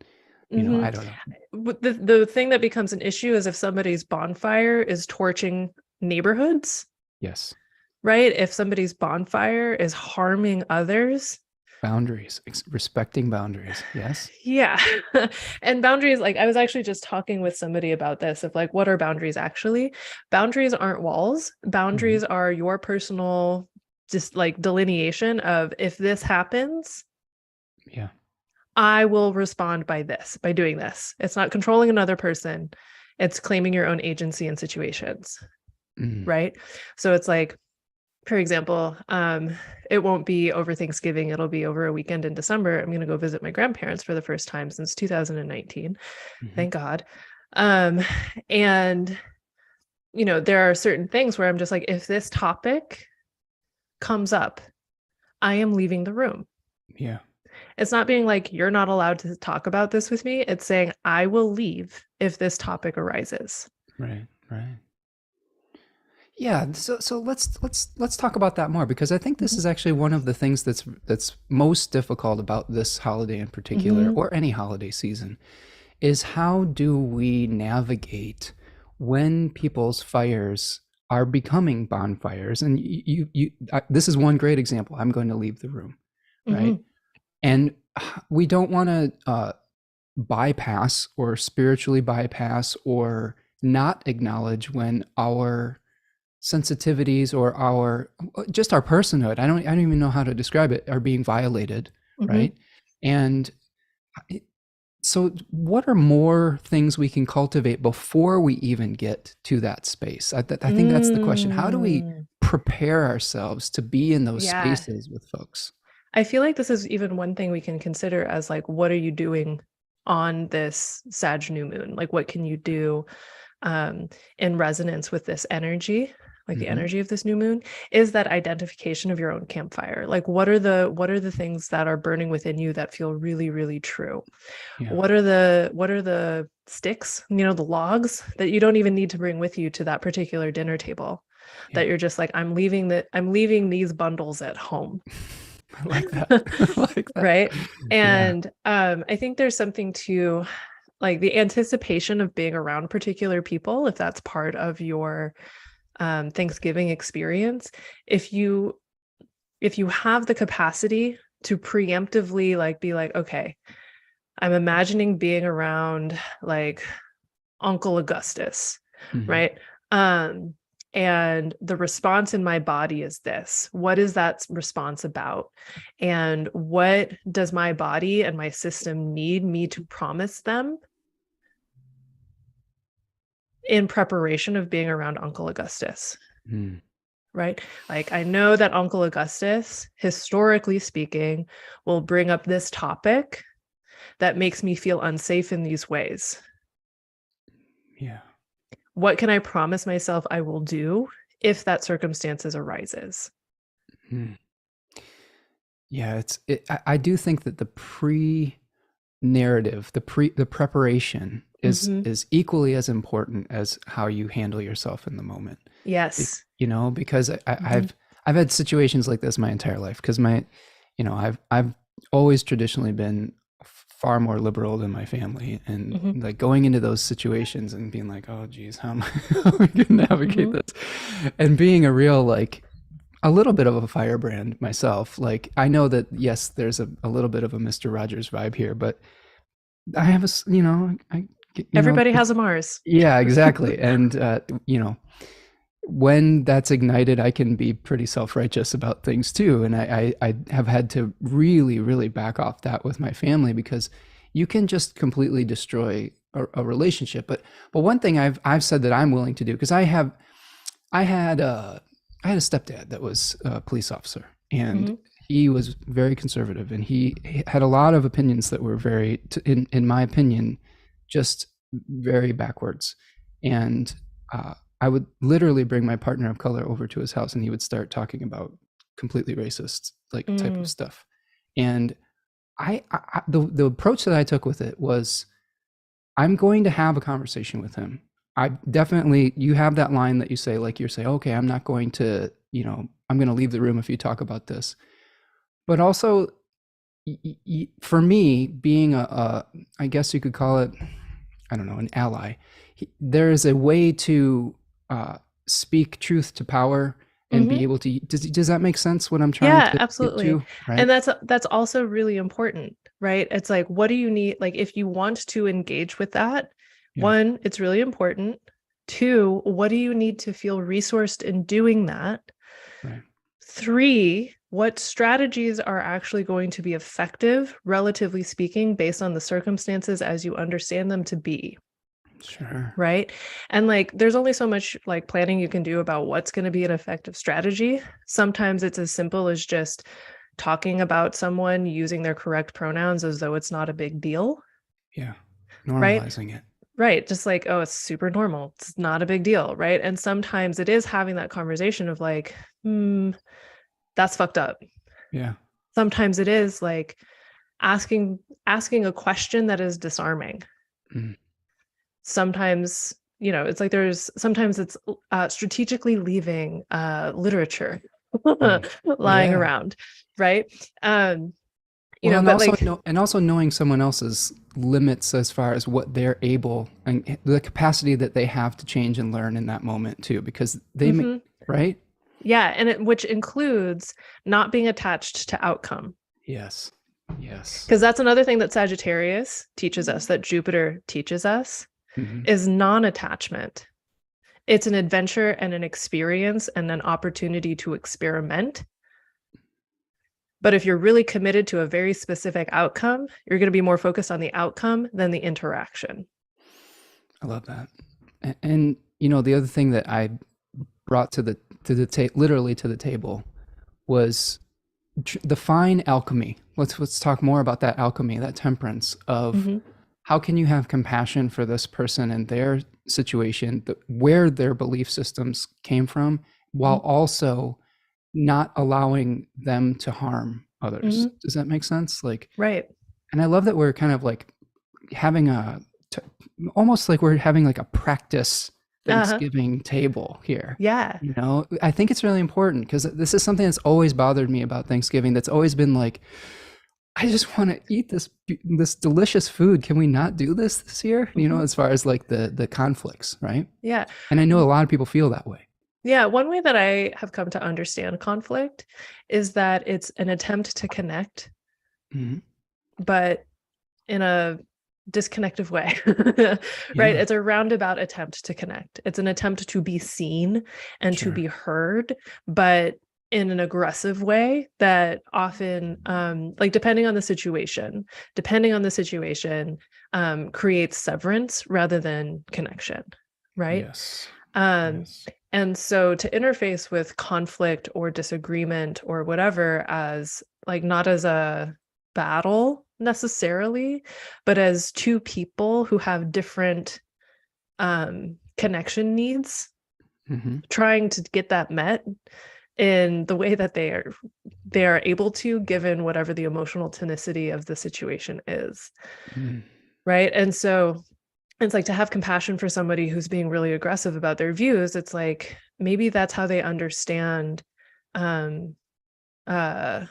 Mm-hmm. I don't know. The thing that becomes an issue is if somebody's bonfire is torching neighborhoods, Yes. right? If somebody's bonfire is harming others. Boundaries, respecting boundaries. Yes. Yeah. And boundaries, like I was actually just talking with somebody about this of like, what are boundaries actually? Boundaries aren't walls. Boundaries are your personal just like delineation of if this happens, Yeah. I will respond by this, by doing this. It's not controlling another person. It's claiming your own agency in situations. Right. So it's like, for example, it won't be over Thanksgiving. It'll be over a weekend in December. I'm going to go visit my grandparents for the first time since 2019. Thank God. And, you know, there are certain things where I'm just like, if this topic comes up, I am leaving the room. Yeah. It's not being like, you're not allowed to talk about this with me. It's saying, I will leave if this topic arises. Right. Right. Yeah, so let's talk about that more, because I think this is actually one of the things that's most difficult about this holiday in particular, or any holiday season, is how do we navigate when people's fires are becoming bonfires? And this is one great example. I'm going to leave the room, right? And we don't want to bypass or spiritually bypass or not acknowledge when our sensitivities or our just our personhood, I don't even know how to describe it, are being violated, right? And so what are more things we can cultivate before we even get to that space? I think that's the question. How do we prepare ourselves to be in those spaces with folks? I feel like this is even one thing we can consider as like, what are you doing on this Sag new moon? Like, what can you do in resonance with this energy? Like the energy of this new moon is that identification of your own campfire. Like, what are the things that are burning within you that feel really, really true? Yeah. What are the sticks, you know, the logs that you don't even need to bring with you to that particular dinner table, that you're just like, I'm leaving these bundles at home. I like that. I like that. Right. And I think there's something to like the anticipation of being around particular people, if that's part of your Thanksgiving experience. If you have the capacity to preemptively like be like, okay, I'm imagining being around like Uncle Augustus, right? And the response in my body is this. What is that response about? And what does my body and my system need me to promise them in preparation of being around Uncle Augustus? Right? Like, I know that Uncle Augustus, historically speaking, will bring up this topic that makes me feel unsafe in these ways. Yeah. What can I promise myself I will do if that circumstances arises? Yeah, I do think that the pre-narrative, the preparation is equally as important as how you handle yourself in the moment. Yes. You know, because I've had situations like this my entire life, because I've always traditionally been far more liberal than my family, and like going into those situations and being like, oh geez, how am I going to navigate this, and being a real like a little bit of a firebrand myself. Like, I know that yes, there's a little bit of a Mr. Rogers vibe here, but I have everybody has a Mars. Yeah, exactly. And when that's ignited, I can be pretty self-righteous about things too. And I have had to really, really back off that with my family, because you can just completely destroy a relationship. But one thing I've said that I'm willing to do, because I had a stepdad that was a police officer, and he was very conservative, and he had a lot of opinions that were very, in my opinion, just very backwards. And I would literally bring my partner of color over to his house, and he would start talking about completely racist type of stuff. And the approach that I took with it was, I'm going to have a conversation with him. You have that line that you say, like, okay, I'm not going to, I'm going to leave the room if you talk about this. But also, for me, being I guess you could call it, I don't know, an ally, there is a way to speak truth to power and be Mhm. able to, does that make sense what I'm trying Yeah, to get absolutely. to, right? And that's also really important, right? It's like, what do you need? Like, if you want to engage with that, Yeah, one, it's really important. Two, what do you need to feel resourced in doing that? right. Three, what strategies are actually going to be effective, relatively speaking, based on the circumstances as you understand them to be? Sure. Right. And like, there's only so much like planning you can do about what's going to be an effective strategy. Sometimes it's as simple as just talking about someone using their correct pronouns as though it's not a big deal. Yeah. Right. Normalizing it. Right. Just like, oh, it's super normal. It's not a big deal. Right. And sometimes it is having that conversation of like, that's fucked up. Yeah. Sometimes it is like asking a question that is disarming. Mm. Sometimes, it's like there's sometimes it's strategically leaving literature Mm. lying Yeah. around, right? um Well, and but also like, knowing someone else's limits as far as what they're able and the capacity that they have to change and learn in that moment too, because they may, mhm. right? Yeah, and which includes not being attached to outcome, Yes. Yes. because that's another thing that Sagittarius teaches us, that Jupiter teaches us, Hmm. is non-attachment. It's an adventure and an experience and an opportunity to experiment. But if you're really committed to a very specific outcome, you're going to be more focused on the outcome than the interaction. I love that. And the other thing that I brought literally to the table was the fine alchemy. Let's talk more about that alchemy, that temperance of Mm-hmm. how can you have compassion for this person and their situation, where their belief systems came from, while also not allowing them to harm others. Mm-hmm. Does that make sense? Like, Right. and I love that we're kind of like having t- almost like we're having like a practice Uh-huh. Thanksgiving table here. Yeah. I think it's really important because this is something that's always bothered me about Thanksgiving. That's always been like, I just want to eat this delicious food. Can we not do this year? Mm-hmm. As far as like the conflicts, right? Yeah. And I know a lot of people feel that way. Yeah. One way that I have come to understand conflict is that it's an attempt to connect, Hmm. but in a disconnective way. Right? Yeah, It's a roundabout attempt to connect. It's an attempt to be seen and to sure. be heard, but in an aggressive way that often, like, depending on the situation, creates severance rather than connection. Right. Yes. um Yes. and so to interface with conflict or disagreement or whatever as like not as a battle necessarily, but as two people who have different connection needs, Hmm. trying to get that met in the way that they are able to, given whatever the emotional tonicity of the situation is. Mm. Right. And so it's like, to have compassion for somebody who's being really aggressive about their views, it's like maybe that's how they understand um uh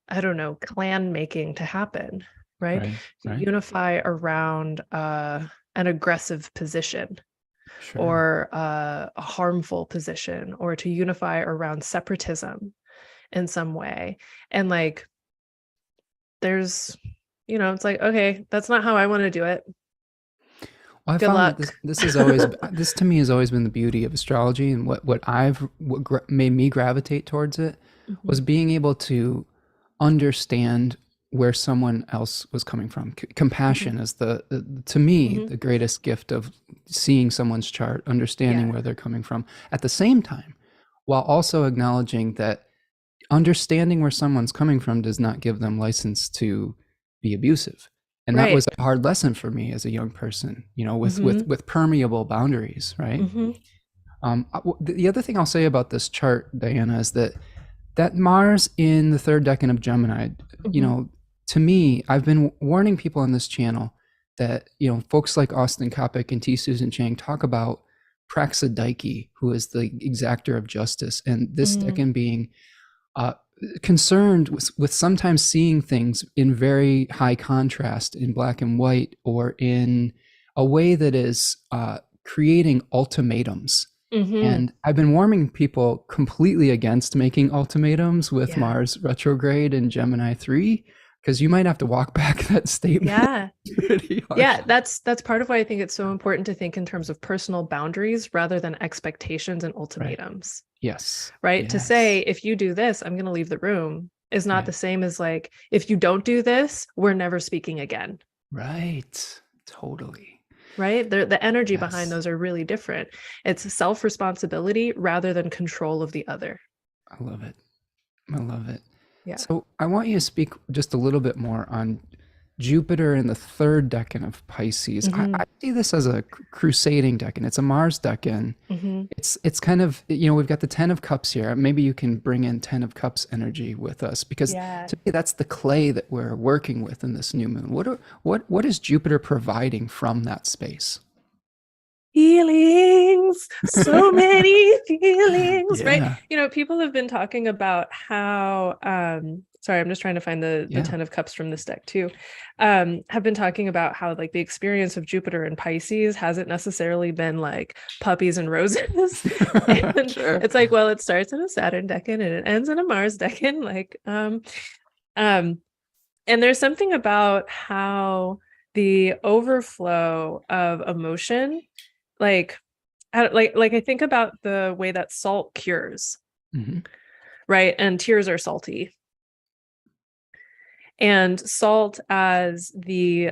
I don't know, clan making to happen, right? Right. To Right. unify around an aggressive position, Sure. or a harmful position, or to unify around separatism in some way. And like, there's, it's like, okay, that's not how I want to do it. Well, I Good found that this luck. this is always this to me has always been the beauty of astrology, and what made me gravitate towards it was Mhm. being able to understand where someone else was coming from. Mhm. Compassion is to me Mhm. the greatest gift of seeing someone's chart, understanding Yeah. where they're coming from. At the same time, while also acknowledging that understanding where someone's coming from does not give them license to be abusive. And that was Right. a hard lesson for me as a young person, with Mhm. permeable boundaries, right? Mhm. The other thing I'll say about this chart, Diana, is that Mars in the third decan of Gemini, you Mhm. know, to me, I've been warning people on this channel that, folks like Austin Coppock and T. Susan Chang talk about Praxidike, who is the exactor of justice, and this Mhm. decan being concerned with sometimes seeing things in very high contrast in black and white, or in a way that is creating ultimatums. Mm-hmm. And I've been warning people completely against making ultimatums with Yeah. Mars retrograde in Gemini 3, because you might have to walk back that statement. Yeah. Pretty harshly. Yeah, that's part of why I think it's so important to think in terms of personal boundaries rather than expectations and ultimatums. Yes. Right? To Yes. say, if you do this, I'm going to leave the room is not Right. the same as like, if you don't do this, we're never speaking again. Right. Totally. Right? The energy Yes. behind those are really different. It's self-responsibility rather than control of the other. I love it. I love it. Yeah. So I want you to speak just a little bit more on Jupiter in the third decan of Pisces. Mm-hmm. I see this as a crusading decan. It's a Mars decan. Mm-hmm. It's kind of, we've got the 10 of cups here. Maybe you can bring in 10 of cups energy with us, because to me that's the clay that we're working with in this new moon. What is Jupiter providing from that space? Feelings, so many feelings, Yeah. right? People have been talking about how sorry, I'm just trying to find the 10 of cups from this deck too. Have been talking about how like the experience of Jupiter and Pisces hasn't necessarily been like puppies and roses. And Sure. it's like, well, it starts in a Saturn decan and it ends in a Mars decan. Like and there's something about how the overflow of emotion, like I think about the way that salt cures, Mm-hmm. right? And tears are salty. And salt as the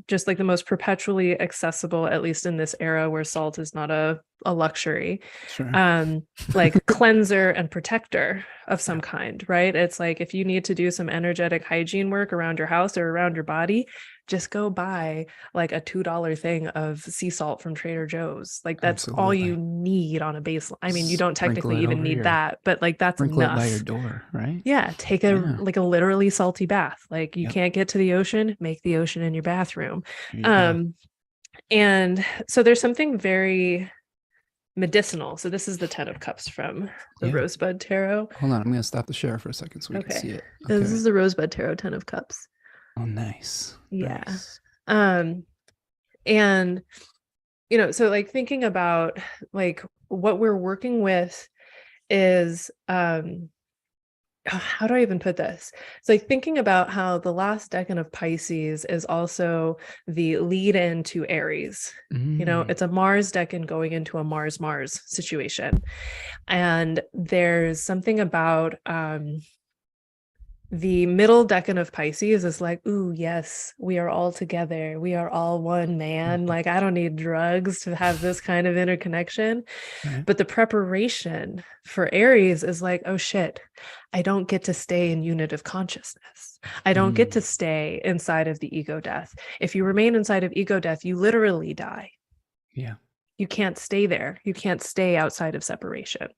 just like the most perpetually accessible, at least in this era where salt is not a luxury, Sure. like cleanser and protector of some kind, right? It's like, if you need to do some energetic hygiene work around your house or around your body, just go buy like a $2 thing of sea salt from Trader Joe's. Like that's all you need on a baseline. I mean, you don't technically even need that, but like that's enough. Sprinkle it by your door, right? Yeah, take a literally salty bath. Like you can't get to the ocean, make the ocean in your bathroom. And so there's something very medicinal. So this is the 10 of cups from the Rosebud Tarot. Hold on, I'm going to stop the share for a second so we can see it. Okay. This is the Rosebud Tarot 10 of cups. Oh, nice. Yeah. Nice. And so like thinking about like what we're working with is how do I even put this? It's like thinking about how the last decan of Pisces is also the lead in Aries. It's a Mars decan going into a Mars situation. And there's something about the middle decan of Pisces is like, ooh, yes, we are all together. We are all one, man. Like, I don't need drugs to have this kind of interconnection. Right. But the preparation for Aries is like, oh shit, I don't get to stay in unit of consciousness. I don't get to stay inside of the ego death. If you remain inside of ego death, you literally die. Yeah. You can't stay there. You can't stay outside of separation.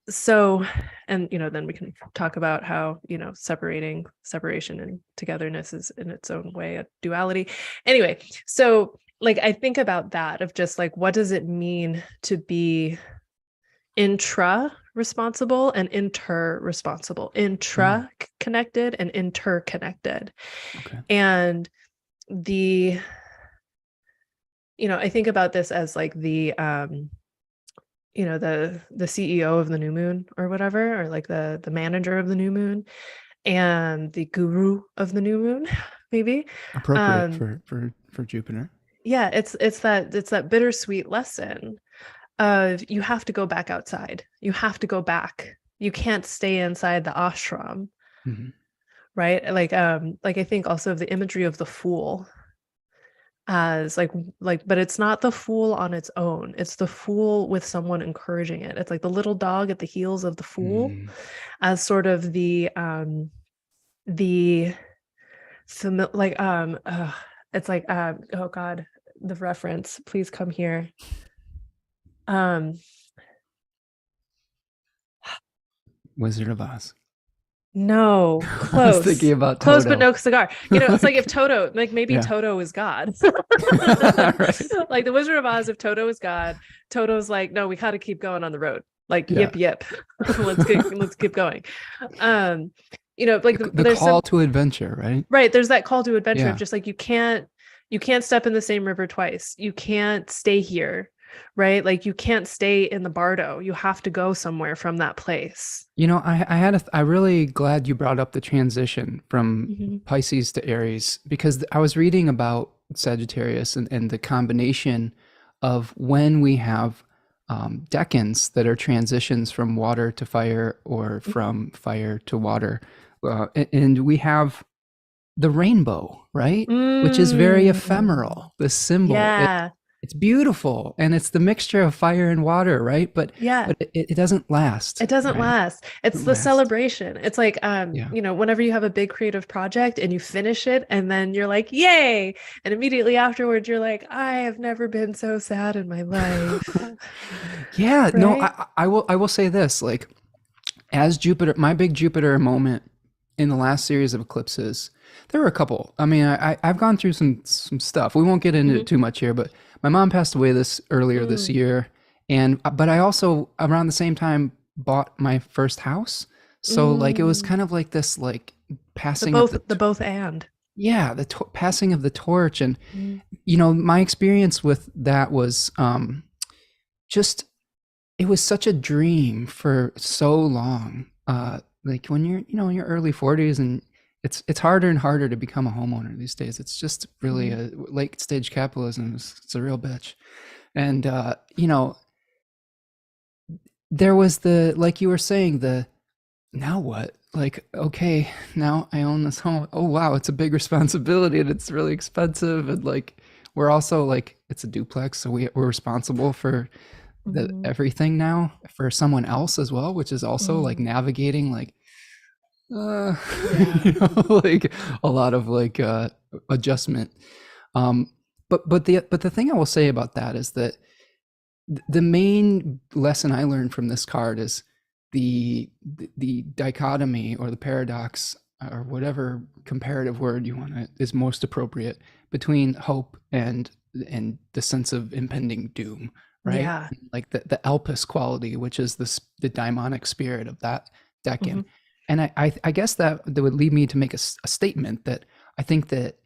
So, and, then we can talk about how, separation and togetherness is in its own way a duality. Anyway, so like, I think about that of just like, what does it mean to be intra-responsible and inter-responsible, intra-connected and interconnected. Okay. And I think about this as like the CEO of the new moon or whatever, or like the manager of the new moon and the guru of the new moon, maybe appropriate for Jupiter. Yeah, it's that bittersweet lesson of you have to go back outside. You have to go back. You can't stay inside the ashram. Mm-hmm. Right? Like I think also of the imagery of the fool as like, but it's not the fool on its own. It's the fool with someone encouraging it. It's like the little dog at the heels of the fool as sort of it's like, oh God, the reference, please come here. Wizard of Oz. No, close. I was thinking about close, Toto. But no cigar. It's like if Toto, like maybe Toto is God. Right. Like the Wizard of Oz, if Toto is God, Toto's like, no, we got to keep going on the road. like Yeah. yip. Let's keep going. Like The there's call to adventure, right? right, there's that call to adventure of Yeah. just like you can't step in the same river twice. You can't stay here, right? Like you can't stay in the bardo. You have to go somewhere from that place. I really glad you brought up the transition from Mhm. Pisces to Aries, because I was reading about Sagittarius and the combination of when we have decans that are transitions from water to fire or from fire to water. And we have the rainbow, right? Which is very Mm. ephemeral, the symbol. Yeah. It's beautiful and it's the mixture of fire and water, right? But Yeah. it doesn't last, It doesn't right? last. It It's doesn't the last. celebration. It's like Yeah. whenever you have a big creative project and you finish it and then you're like, "Yay!" And immediately afterwards you're like, "I have never been so sad in my life." Yeah, no, Right? I will say this, like as Jupiter, my big Jupiter moment in the last series of eclipses, there were a couple. I mean, I've gone through some stuff. We won't get into Mhm. it too much here, but my mom passed away this earlier this Mm. year, and but I also around the same time bought my first house. So like it was Mm. kind of like this like passing of The both and. yeah, passing of the torch. And Mm. my experience with that was just it was such a dream for so long. Like when you're, in your early 40s, and it's harder and harder to become a homeowner these days. It's just really Mm. a late stage capitalism. It's a real bitch. And there was the, like you were saying, the now what? Like, okay, now I own this home. Oh wow, it's a big responsibility and it's really expensive. And like we're also like it's a duplex, so we're responsible for the Mhm. everything now for someone else as well, which is also like Mm. navigating like uh Yeah. like a lot of like adjustment. Um but the thing I will say about that is that the main lesson I learned from this card is the dichotomy or the paradox or whatever comparative word you want to is most appropriate between hope and the sense of impending doom, right? Yeah. Like the Elpis quality, which is the daimonic spirit of that decan. Mhm. And I guess that would lead me to make a statement that I think that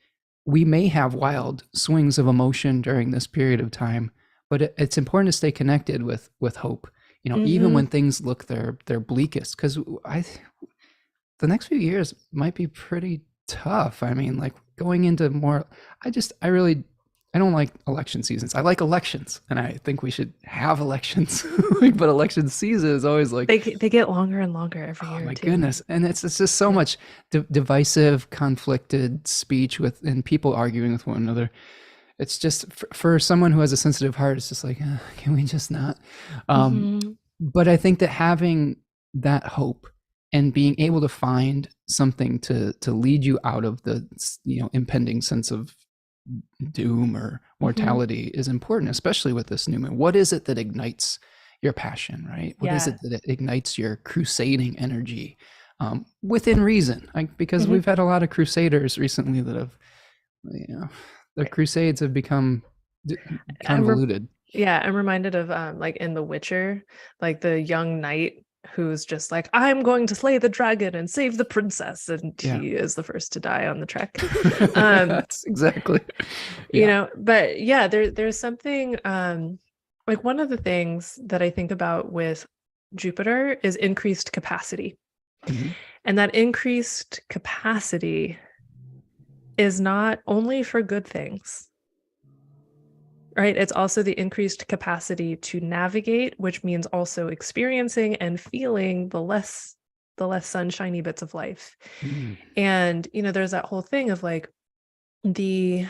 we may have wild swings of emotion during this period of time, but it's important to stay connected with hope, even Mhm. when things look their bleakest, because I the next few years might be pretty tough. I mean, like going into more, I don't like election seasons. I like elections, and I think we should have elections. But election season is always like, They get longer and longer every oh year my too. goodness, and it's just so Yeah. much divisive, conflicted speech with and people arguing with one another. It's just for someone who has a sensitive heart, it's just like, can we just not? Um, Mhm. but I think that having that hope and being able to find something to lead you out of the impending sense of doom or Mhm. mortality is important, especially with this new moon. What is it that ignites your passion, right? What is Yeah. it that ignites your crusading energy, within reason? Like, because Mhm. we've had a lot of crusaders recently that have, you know, their crusades have become I'm re- convoluted. yeah, I'm reminded of like in The Witcher, like the young knight who's just like, I'm going to slay the dragon and save the princess, and Yeah. he is the first to die on the trek. Um, That's exactly. Yeah. but yeah, there's something like one of the things that I think about with Jupiter is increased capacity. Mhm. And that increased capacity is not only for good things, right? It's also the increased capacity to navigate, which means also experiencing and feeling the less sunshiny bits of life. Mm. And there's that whole thing of like the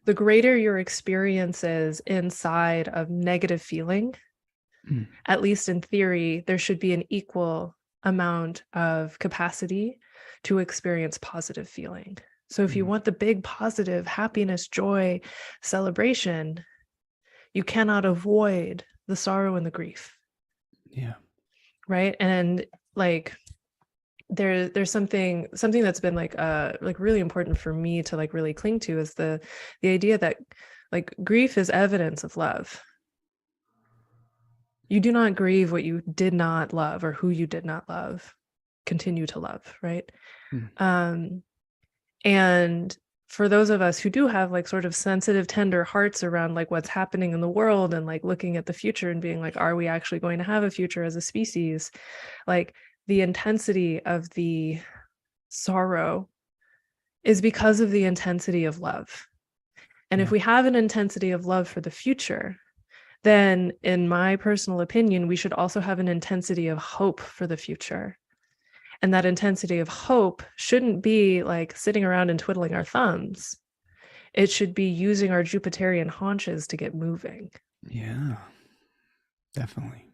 the greater your experiences inside of negative feeling, Mm. at least in theory, there should be an equal amount of capacity to experience positive feeling. So if you Mm. want the big positive happiness, joy, celebration, you cannot avoid the sorrow and the grief, Yeah. right? And like there's something that's been like really important for me to like really cling to is the idea that like grief is evidence of love. You do not grieve what you did not love or who you did not love. Continue to love, right? Mm. And for those of us who do have like sort of sensitive, tender hearts around like what's happening in the world and like looking at the future and being like, are we actually going to have a future as a species? Like the intensity of the sorrow is because of the intensity of love. And if we have an intensity of love for the future, then in my personal opinion, we should also have an intensity of hope for the future. And that intensity of hope shouldn't be like sitting around and twiddling our thumbs. It should be using our Jupiterian haunches to get moving. Yeah, definitely.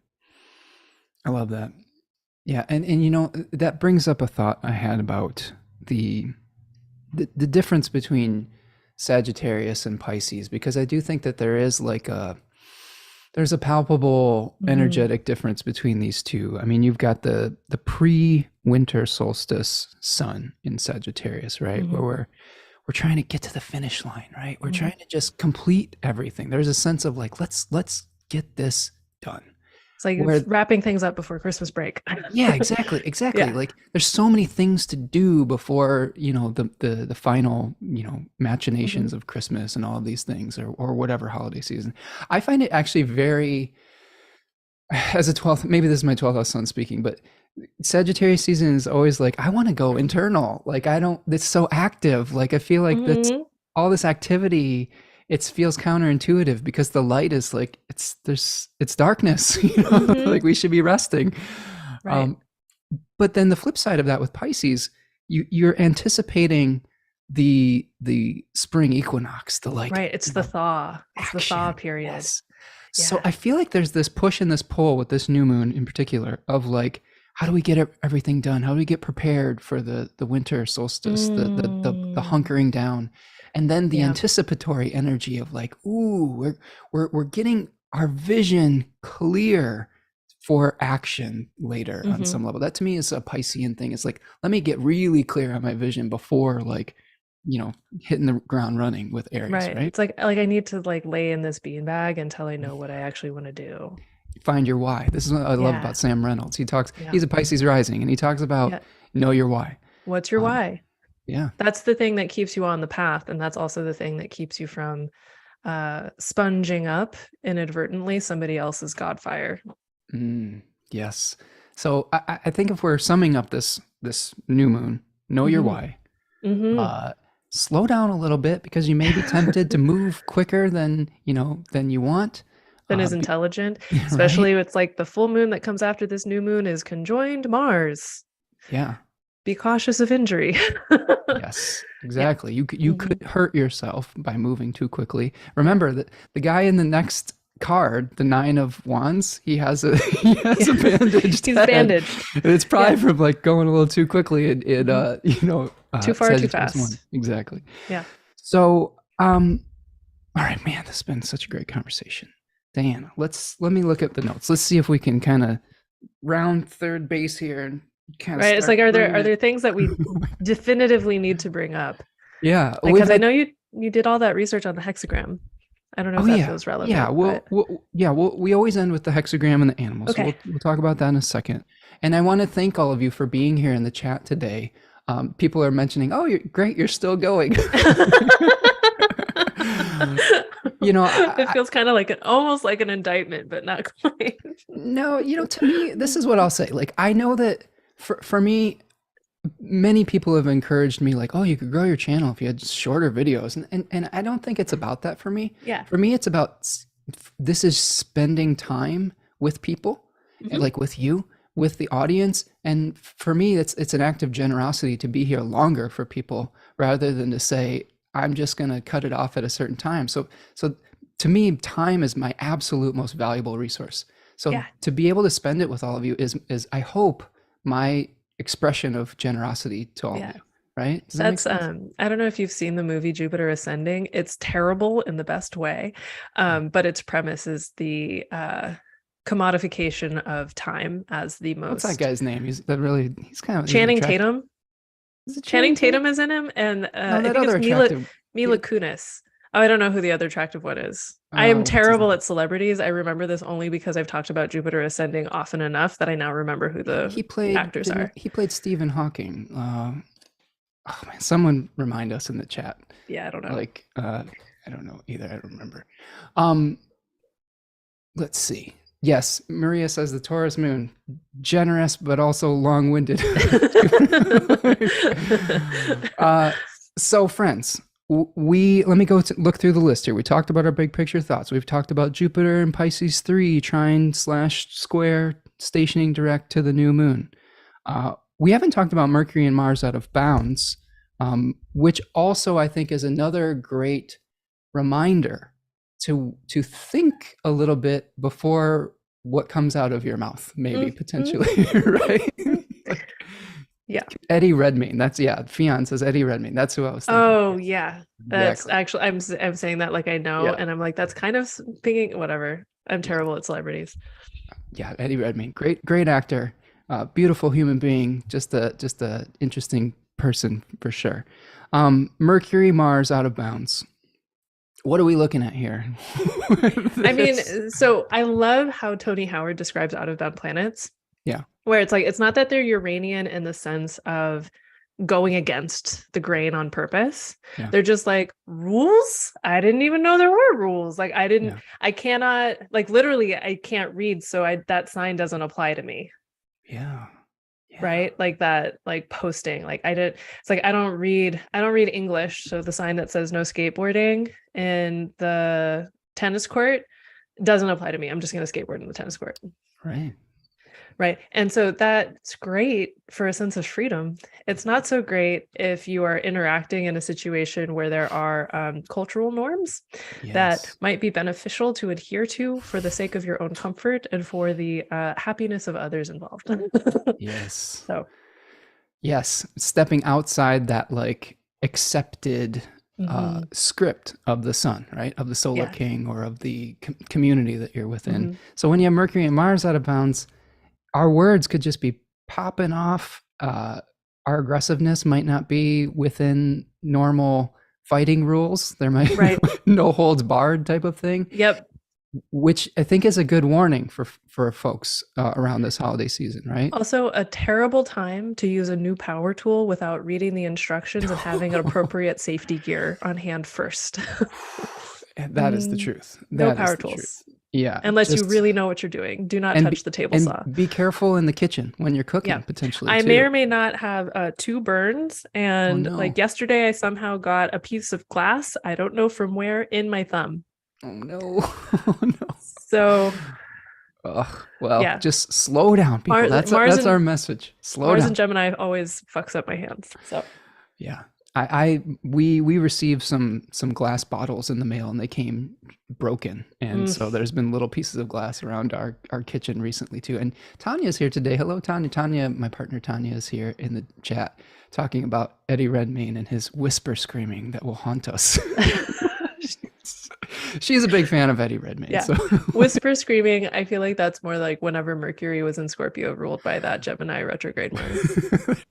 I love that. Yeah, and you know, that brings up a thought I had about the difference between Sagittarius and Pisces, because I do think that there's a palpable energetic difference between these two. I mean, you've got the pre-winter solstice sun in Sagittarius, right? Where we're trying to get to the finish line, right? We're trying to just complete everything. There's a sense of like, let's get this done. It's like wrapping things up before Christmas break. Yeah, exactly. Yeah. Like there's so many things to do before, you know, the final, you know, machinations of Christmas and all of these things, or whatever holiday season. I find it actually very, as a 12th, maybe this is my 12th house sun speaking, but Sagittarius season is always like, I want to go internal. Like it's so active. Like I feel like that's all this activity. It feels counterintuitive because the light is like it's darkness, you know, like we should be resting. Right. But then the flip side of that with Pisces, you're anticipating the spring equinox, the like right. It's the thaw. It's the thaw period. Yes. Yeah. So I feel like there's this push and this pull with this new moon in particular of like, how do we get everything done? How do we get prepared for the winter solstice, the hunkering down? And then the anticipatory energy of like, ooh, we're getting our vision clear for action later on some level. That to me is a Piscean thing. It's like, let me get really clear on my vision before like, you know, hitting the ground running with Aries, right? It's like I need to like lay in this beanbag until I know what I actually want to do. Find your why. This is what I love about Sam Reynolds. He talks, he's a Pisces rising, and he talks about know your why. What's your why? Yeah. That's the thing that keeps you on the path. And that's also the thing that keeps you from sponging up inadvertently somebody else's godfire. Yes. So I think if we're summing up this new moon, know your why. Slow down a little bit because you may be tempted to move quicker than you want. Than is intelligent, especially if it's like the full moon that comes after this new moon is conjoined Mars. Yeah. Be cautious of injury. Yes, exactly. You could hurt yourself by moving too quickly. Remember that the guy in the next card, the 9 of Wands, he has a bandaged He's head. bandaged. And it's probably from like going a little too quickly and too far, too fast. Exactly. Yeah. So, all right, man, this has been such a great conversation. Diana, let me look at the notes. Let's see if we can kind of round third base here and kind of it's like, are there things that we definitively need to bring up? Yeah, because I know you did all that research on the hexagram. I don't know if that feels relevant. Yeah, we always end with the hexagram and the animals. Okay. We'll talk about that in a second. And I want to thank all of you for being here in the chat today. People are mentioning, oh, you're great, you're still going. It feels kind of like almost like an indictment, but not quite. No, to me, this is what I'll say. Like, I know that for me, many people have encouraged me like, oh, you could grow your channel if you had shorter videos. And I don't think it's about that for me. Yeah. For me, it's about, this is spending time with people, and like with you, with the audience. And for me, it's an act of generosity to be here longer for people rather than to say, I'm just going to cut it off at a certain time. So to me, time is my absolute most valuable resource. So to be able to spend it with all of you is I hope my expression of generosity to all of you, right? That's I don't know if you've seen the movie Jupiter Ascending. It's terrible in the best way, but its premise is the commodification of time as the most. What's that guy's name? He's kind of Channing Tatum. Channing Tatum is in him, and I think it's Mila Kunis. Oh, I don't know who the other attractive one is. I am What's his terrible name? at celebrities. I remember this only because I've talked about Jupiter ascending often enough that I now remember who the He played, actors didn't are. he played Stephen Hawking? Oh man, someone remind us in the chat. Yeah, I don't know. Like, I don't know either. I don't remember. Um, let's see. Yes, Maria says the Taurus moon, generous but also long-winded. uh, so, friends, let me go to look through the list here. We talked about our big picture thoughts. We've talked about Jupiter and Pisces 3, trine/square, stationing direct to the new moon. We haven't talked about Mercury and Mars out of bounds, which also I think is another great reminder to think a little bit before what comes out of your mouth, maybe potentially, right? Yeah. Eddie Redmayne. That's Fion says Eddie Redmayne. That's who I was thinking. Oh yeah. That's Exactly. actually I'm saying that like I know, Yeah. and I'm like, that's kind of thinking whatever. I'm terrible at celebrities. Yeah, Eddie Redmayne. Great actor. Beautiful human being. Just a interesting person for sure. Mercury, Mars out of bounds. What are we looking at here? I mean, so I love how Tony Howard describes out of bound planets. Yeah. Where it's like, it's not that they're Uranian in the sense of going against the grain on purpose. Yeah. They're just like, rules? I didn't even know there were rules. Like I cannot, like literally I can't read, so that sign doesn't apply to me. Yeah. Right? Like that, like posting. Like it's like I don't read English. So the sign that says no skateboarding in the tennis court doesn't apply to me. I'm just gonna skateboard in the tennis court. Right. Right. And so that's great for a sense of freedom. It's not so great if you are interacting in a situation where there are cultural norms that might be beneficial to adhere to for the sake of your own comfort and for the happiness of others involved. Yes. So, yes, stepping outside that like accepted script of the sun, right? Of the solar king or of the community that you're within. So when you have Mercury and Mars out of bounds, our words could just be popping off. Our aggressiveness might not be within normal fighting rules. There might be no holds barred type of thing. Yep. Which I think is a good warning for folks around this holiday season, right? Also, a terrible time to use a new power tool without reading the instructions and having an appropriate safety gear on hand first. That is the truth. No power tools. Yeah. Unless you really know what you're doing. Do not touch the table saw. Be careful in the kitchen when you're cooking, potentially. I may or may not have 2 burns. And like yesterday, I somehow got a piece of glass, I don't know from where, in my thumb. Oh no. Oh no. So just slow down, people. That's our message. Slow down. Mars and Gemini always fucks up my hands. So yeah. We received some glass bottles in the mail and they came broken, and so there's been little pieces of glass around our kitchen recently too. And Tanya's here today. Hello, Tanya. My partner Tanya is here in the chat talking about Eddie Redmayne and his whisper screaming that will haunt us. She's a big fan of Eddie Redmayne. Yeah. So. Whisper screaming, I feel like that's more like whenever Mercury was in Scorpio, ruled by that Gemini retrograde Mars.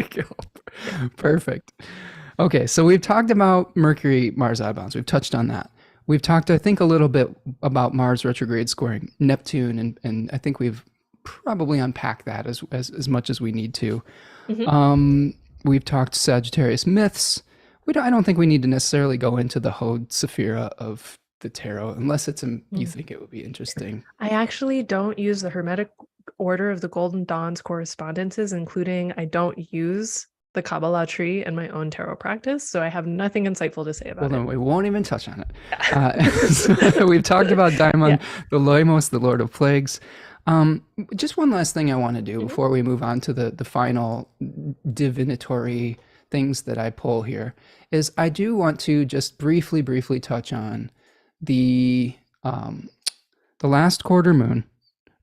Perfect. Okay, so we've talked about Mercury, Mars out of bounds. We've touched on that. We've talked, I think, a little bit about Mars retrograde squaring Neptune, and I think we've probably unpacked that as much as we need to. We've talked Sagittarius myths. I don't think we need to necessarily go into the Hode Sephira of the tarot, unless you think it would be interesting. I actually don't use the Hermetic order of the Golden Dawn's correspondences, including I don't use the Kabbalah tree in my own tarot practice, so I have nothing insightful to say about it. Well, then we won't even touch on it. So we've talked about Daimon, the Loimos, the Lord of Plagues. Just one last thing I want to do before we move on to the final divinatory things that I pull here is I do want to just briefly touch on the last quarter moon,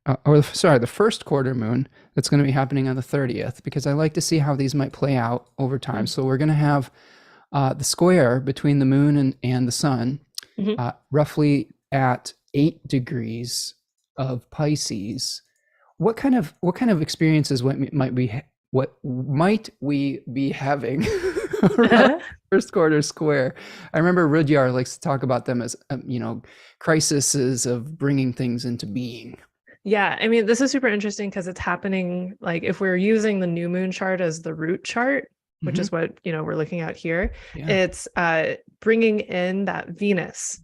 the first quarter moon that's going to be happening on the 30th, because I like to see how these might play out over time. So we're going to have the square between the moon and the sun roughly at 8 degrees of Pisces. What kind of experiences might we be having around first quarter square. I remember Rudyard likes to talk about them as, crises of bringing things into being. Yeah, I mean, this is super interesting because it's happening, like if we're using the new moon chart as the root chart, which is what, we're looking at here, Yeah. it's bringing in that Venus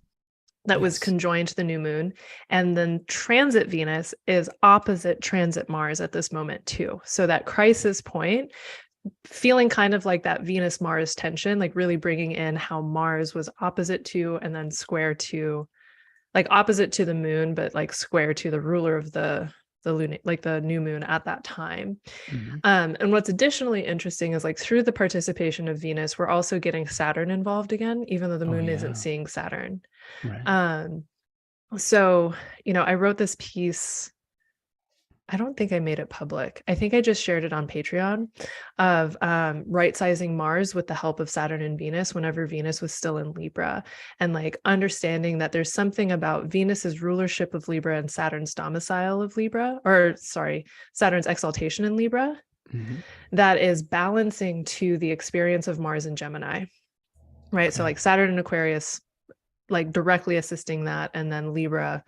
that was Yes. conjoined to the new moon. And then transit Venus is opposite transit Mars at this moment too. So that crisis point, feeling kind of like that Venus Mars tension, like really bringing in how Mars was opposite to and then square to, like opposite to the moon, but like square to the ruler of the like the new moon at that time. And what's additionally interesting is like through the participation of Venus, we're also getting Saturn involved again, even though the moon isn't seeing Saturn. Right. So, I wrote this piece. I don't think I made it public. I think I just shared it on Patreon of right-sizing Mars with the help of Saturn and Venus whenever Venus was still in Libra, and like understanding that there's something about Venus's rulership of Libra and Saturn's domicile of Libra, or sorry, Saturn's exaltation in Libra, that is balancing to the experience of Mars and Gemini, right? So like Saturn and Aquarius, like directly assisting that, and then Libra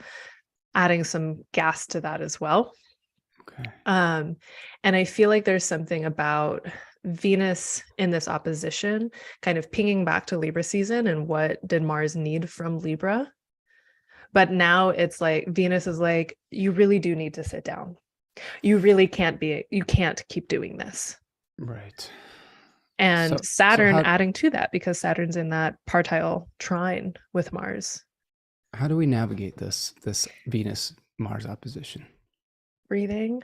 adding some gas to that as well. And I feel like there's something about Venus in this opposition kind of pinging back to Libra season and what did Mars need from Libra. But now it's like Venus is like, you really do need to sit down. You can't keep doing this. Right. And Saturn adding to that, because Saturn's in that partile trine with Mars. How do we navigate this Venus Mars opposition? Breathing.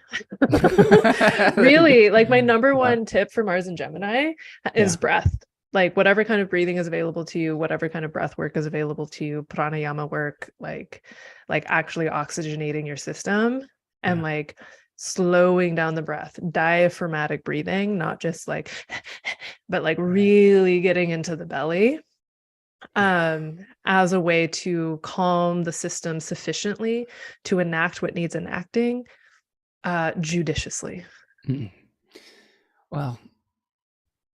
Really, like my number one tip for Mars and Gemini is breath. Like whatever kind of breathing is available to you, whatever kind of breath work is available to you, pranayama work, like actually oxygenating your system and like slowing down the breath, diaphragmatic breathing, not just like, but like really getting into the belly. As a way to calm the system sufficiently to enact what needs enacting judiciously. Well,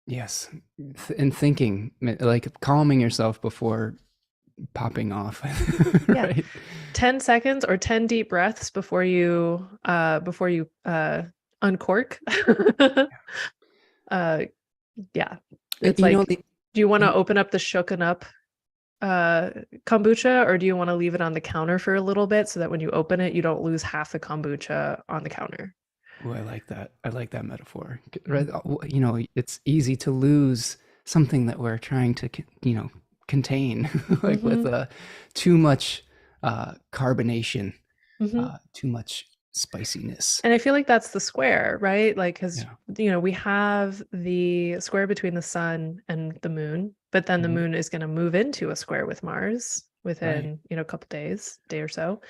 yes. And thinking, like calming yourself before popping off. Right? 10 seconds or 10 deep breaths before you uncork. It's like, do you want to open up the shooken up kombucha, or do you want to leave it on the counter for a little bit so that when you open it, you don't lose half the kombucha on the counter? Oh, I like that. I like that metaphor. Right? It's easy to lose something that we're trying to, contain, like with too much carbonation, too much spiciness. And I feel like that's the square, right? Like, because, we have the square between the sun and the moon, but then the moon is going to move into a square with Mars within, a couple days, day or so.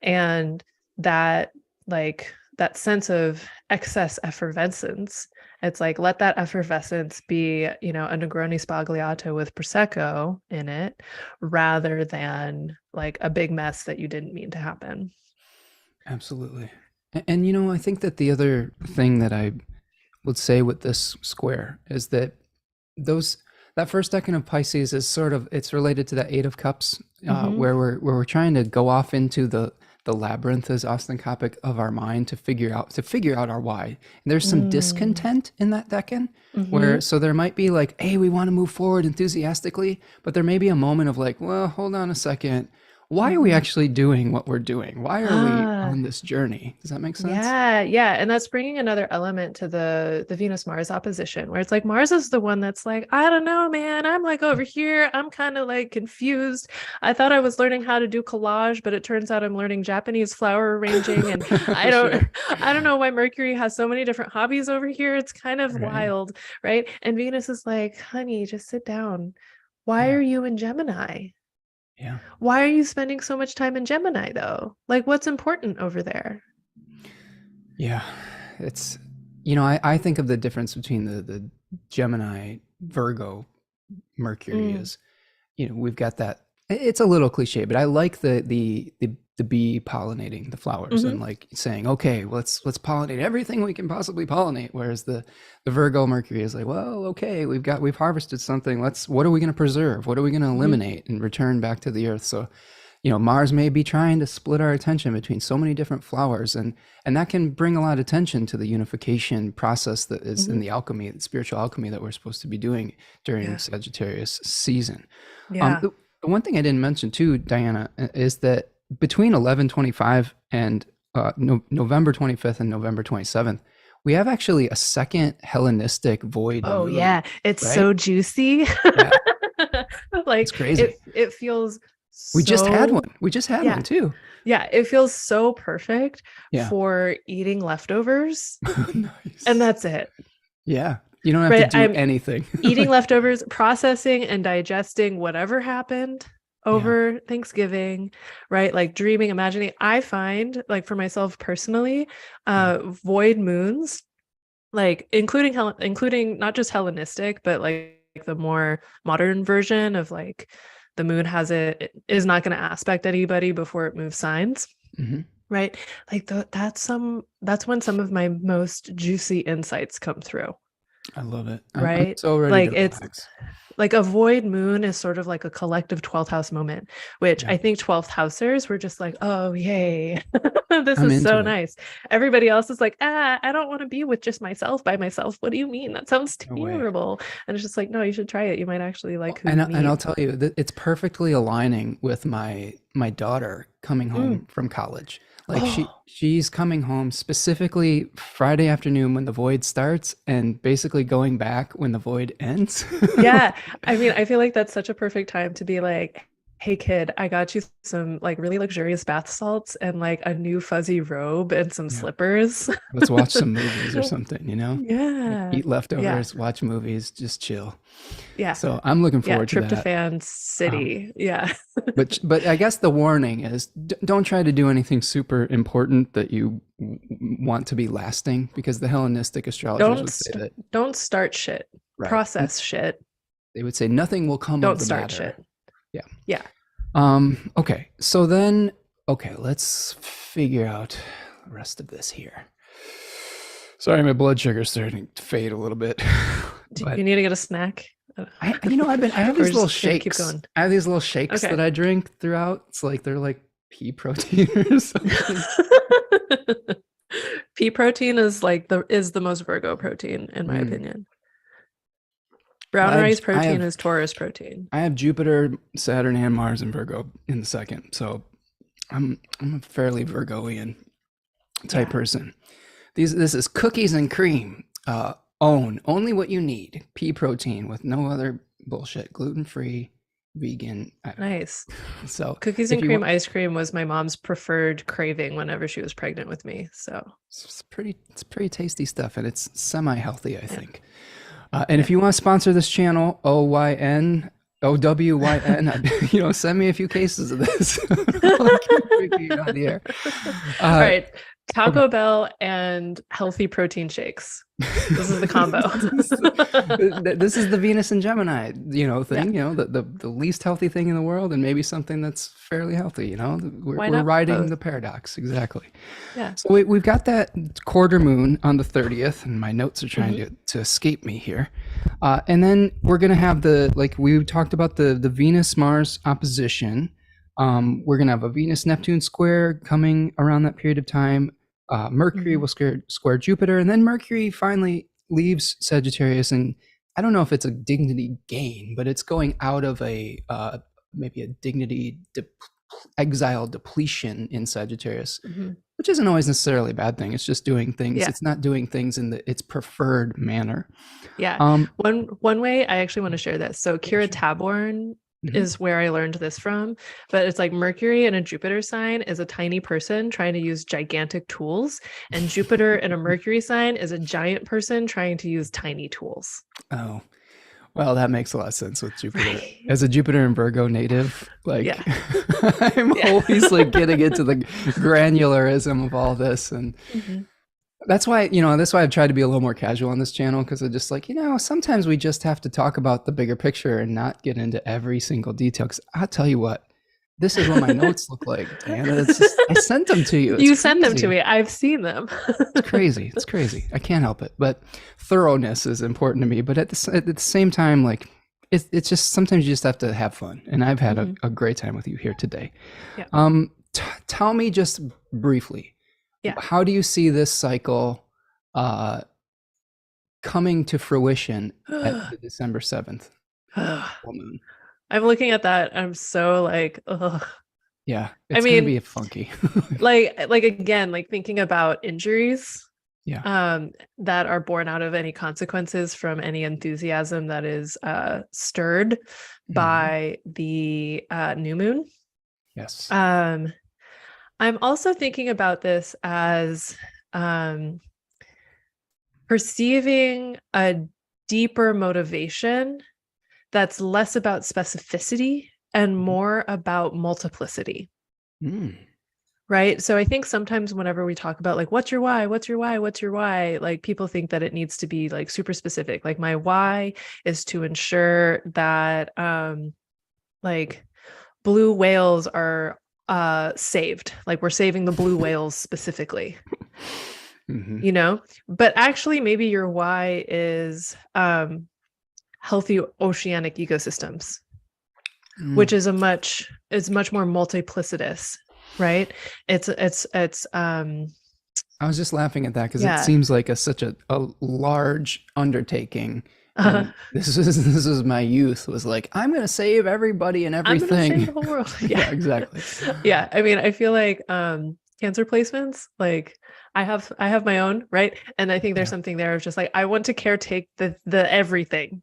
And that, like, that sense of excess effervescence, it's like, let that effervescence be, a Negroni Spagliato with Prosecco in it, rather than like a big mess that you didn't mean to happen. Absolutely. And I think that the other thing that I would say with this square is that that first decan of Pisces is it's related to that Eight of Cups, where we're trying to go off into the labyrinth, as Austin Coppock, of our mind to figure out our why. And there's some discontent in that decan, so there might be like, hey, we want to move forward enthusiastically, but there may be a moment of like, well, hold on a second. Why are we actually doing what we're doing? Why are we on this journey? Does that make sense? Yeah. And that's bringing another element to the Venus-Mars opposition, where it's like Mars is the one that's like, I don't know, man. I'm like over here. I'm kind of like confused. I thought I was learning how to do collage, but it turns out I'm learning Japanese flower arranging. And I don't know why Mercury has so many different hobbies over here. It's kind of wild, right? And Venus is like, honey, just sit down. Why are you in Gemini? Yeah. Why are you spending so much time in Gemini though? Like, what's important over there? Yeah. It's, I think of the difference between the Gemini, Virgo, Mercury is, we've got that. It's a little cliche, but I like the the bee pollinating the flowers Mhm. and like saying, okay, let's pollinate everything we can possibly pollinate. Whereas the Virgo Mercury is like, well, okay, we've harvested something. What are we going to preserve? What are we going to Mhm. eliminate and return back to the earth? So, Mars may be trying to split our attention between so many different flowers, and that can bring a lot of attention to the unification process that is in Mhm. the alchemy, the spiritual alchemy that we're supposed to be doing during Yeah. Sagittarius season. Yeah. The one thing I didn't mention too, Diana, is that between 11/25 and November 25th and November 27th, we have actually a second Hellenistic void Oh moon, yeah, it's right? so juicy. Yeah, it's Like crazy. it feels We just had so, one. We just had yeah. one too. Yeah, it feels so perfect Yeah. for eating leftovers, and Nice. that's it. Yeah. You don't have to Right? do I'm anything. eating leftovers, processing and digesting whatever happened Yeah. over Thanksgiving, right? Like dreaming, imagining. I find, like, for myself personally, Yeah. void moons, like including not just Hellenistic, but like the more modern version of like the moon it is not going to aspect anybody before it moves signs, Hmm. right? Like that's when some of my most juicy insights come through, I love it. I'm right? so ready Like to it's relax. like a void moon is sort of like a collective 12th house moment, which Yeah. I think 12th housers were just like, oh, yay. This I'm is so into it. nice. Everybody else is like, I don't want to be with just myself by myself. What do you mean? That sounds No way. terrible. And it's just like, no, you should try it. You might actually like who And you and I'll meet. tell you that it's perfectly aligning with my daughter coming Mm. home from college. Like Oh, she's coming home specifically Friday afternoon when the void starts and basically going back when the void ends. yeah. I mean, I feel like that's such a perfect time to be like, hey kid, I got you some like really luxurious bath salts and like a new fuzzy robe and some Yeah. slippers. Let's watch some movies or something. Like Yeah. eat Yeah. leftovers, watch movies, just chill. Yeah. So I'm looking Yeah. forward to that. Tryptophan Um, City. Yeah. but I guess the warning is don't try to do anything super important that you want to be lasting, because the Hellenistic astrologers Don't would say that, don't start shit. right? Process shit. They would say nothing will come of Don't the start matter. shit. Yeah. Yeah. Okay. So then, okay, let's figure out the rest of this here. Sorry, my blood sugar's starting to fade a little bit, Do but you need to get a snack? I have Or these little just gonna keep shakes. going. I have these little shakes Okay. that I drink throughout. It's like they're like pea protein or something. Pea protein is like the most Virgo protein, in my Mm. opinion. Well, Brown rice protein is Taurus protein. I have Jupiter, Saturn, and Mars in Virgo in the second, so I'm a fairly Virgoian type Yeah. person. This is cookies and cream. Own only what you need. Pea protein with no other bullshit. Gluten free, vegan. I don't Nice. know. So Cookies if and you cream want, ice cream was my mom's preferred craving whenever she was pregnant with me. So, it's pretty tasty stuff, and it's semi healthy, I yeah. think. And if you want to sponsor this channel, OWYN, send me a few cases of this. I'll keep drinking it on the air. All right. Okay. Taco Bell and healthy protein shakes. This is the combo. This is the Venus and Gemini, thing, Yeah. the least healthy thing in the world, and maybe something that's fairly healthy, Why we're not riding both? the paradox. Exactly. Yeah. So we've got that quarter moon on the 30th, and my notes are trying Mhm. to escape me here. And then we're going to have we talked about the Venus Mars opposition. We're going to have a Venus Neptune square coming around that period of time. Mercury Mhm. will square Jupiter, and then Mercury finally leaves Sagittarius. And I don't know if it's a dignity gain, but it's going out of maybe a dignity exile depletion in Sagittarius, Mhm. which isn't always necessarily a bad thing. It's just doing things. Yeah. It's not doing things in its preferred manner. Yeah. Um, One way I actually want to share this. So Kira sure. Taborn Mhm. is where I learned this from, but it's like Mercury in a Jupiter sign is a tiny person trying to use gigantic tools, and Jupiter in a Mercury sign is a giant person trying to use tiny tools. Oh, well, that makes a lot of sense with Jupiter. Right. As a Jupiter and Virgo native, Yeah. I'm Yeah. always like getting into the granularism of all this. And Mhm. that's why I've tried to be a little more casual on this channel, because I just like, sometimes we just have to talk about the bigger picture and not get into every single detail. Because I'll tell you what, this is what my notes look like, Diana. It's just, I sent them to you. It's You crazy. sent them to me. I've seen them. It's crazy. It's crazy. I can't help it. But thoroughness is important to me. But at the same time, like it's just sometimes you just have to have fun. And I've had a great time with you here today. Yeah. Tell me just briefly, how do you see this cycle coming to fruition at the December 7th full moon? I'm looking at that. I'm so like, ugh. Yeah, it's gonna be funky. like again, like thinking about injuries, yeah, that are born out of any consequences from any enthusiasm that is stirred by the new moon. Yes. I'm also thinking about this as perceiving a deeper motivation that's less about specificity and more about multiplicity. Right. So I think sometimes whenever we talk about like, what's your why? What's your why? What's your why? Like people think that it needs to be like super specific. Like my why is to ensure that like blue whales are saved. Like we're saving the blue whales specifically. You know, but actually maybe your why is healthy oceanic ecosystems, which is much more multiplicitous, right? It's I was just laughing at that because it seems like such a large undertaking. This is my youth was like, I'm gonna save everybody and everything. I'm gonna save the whole world. Yeah, exactly. Yeah, I mean, I feel like cancer placements, like I have my own, right? And I think there's something there of just like I want to caretake the everything.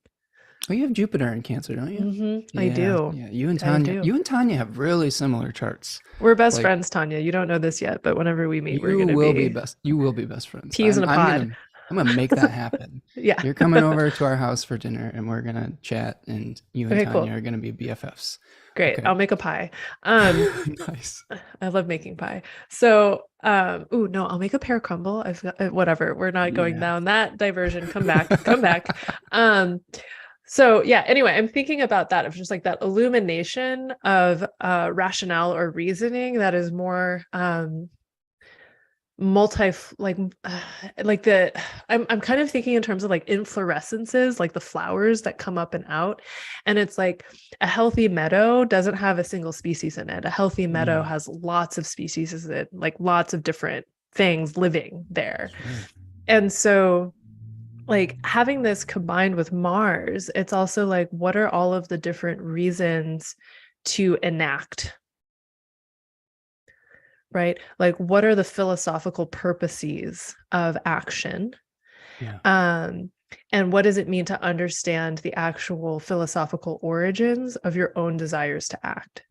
Oh, you have Jupiter in Cancer, don't you? I do. Yeah, you and Tanya have really similar charts. We're best friends, Tanya. You don't know this yet, but whenever we meet, we're gonna be best. You will be best friends. Peas in a pod. I'm gonna make that happen. Yeah, you're coming over to our house for dinner, and we're gonna chat, and you and Tanya are gonna be BFFs. Great. Okay. I'll make a pie. Nice. I love making pie. So, no, I'll make a pear crumble. I've got whatever. We're not going down that diversion. Come back. Come back. So yeah, anyway, I'm thinking about that of just like that illumination of rationale or reasoning that is more I'm kind of thinking in terms of like inflorescences, like the flowers that come up and out. And it's like a healthy meadow doesn't have a single species in it. A healthy meadow has lots of species in it, like lots of different things living there. And so like having this combined with Mars, it's also like, what are all of the different reasons to enact? Right? Like, what are the philosophical purposes of action? And what does it mean to understand the actual philosophical origins of your own desires to act?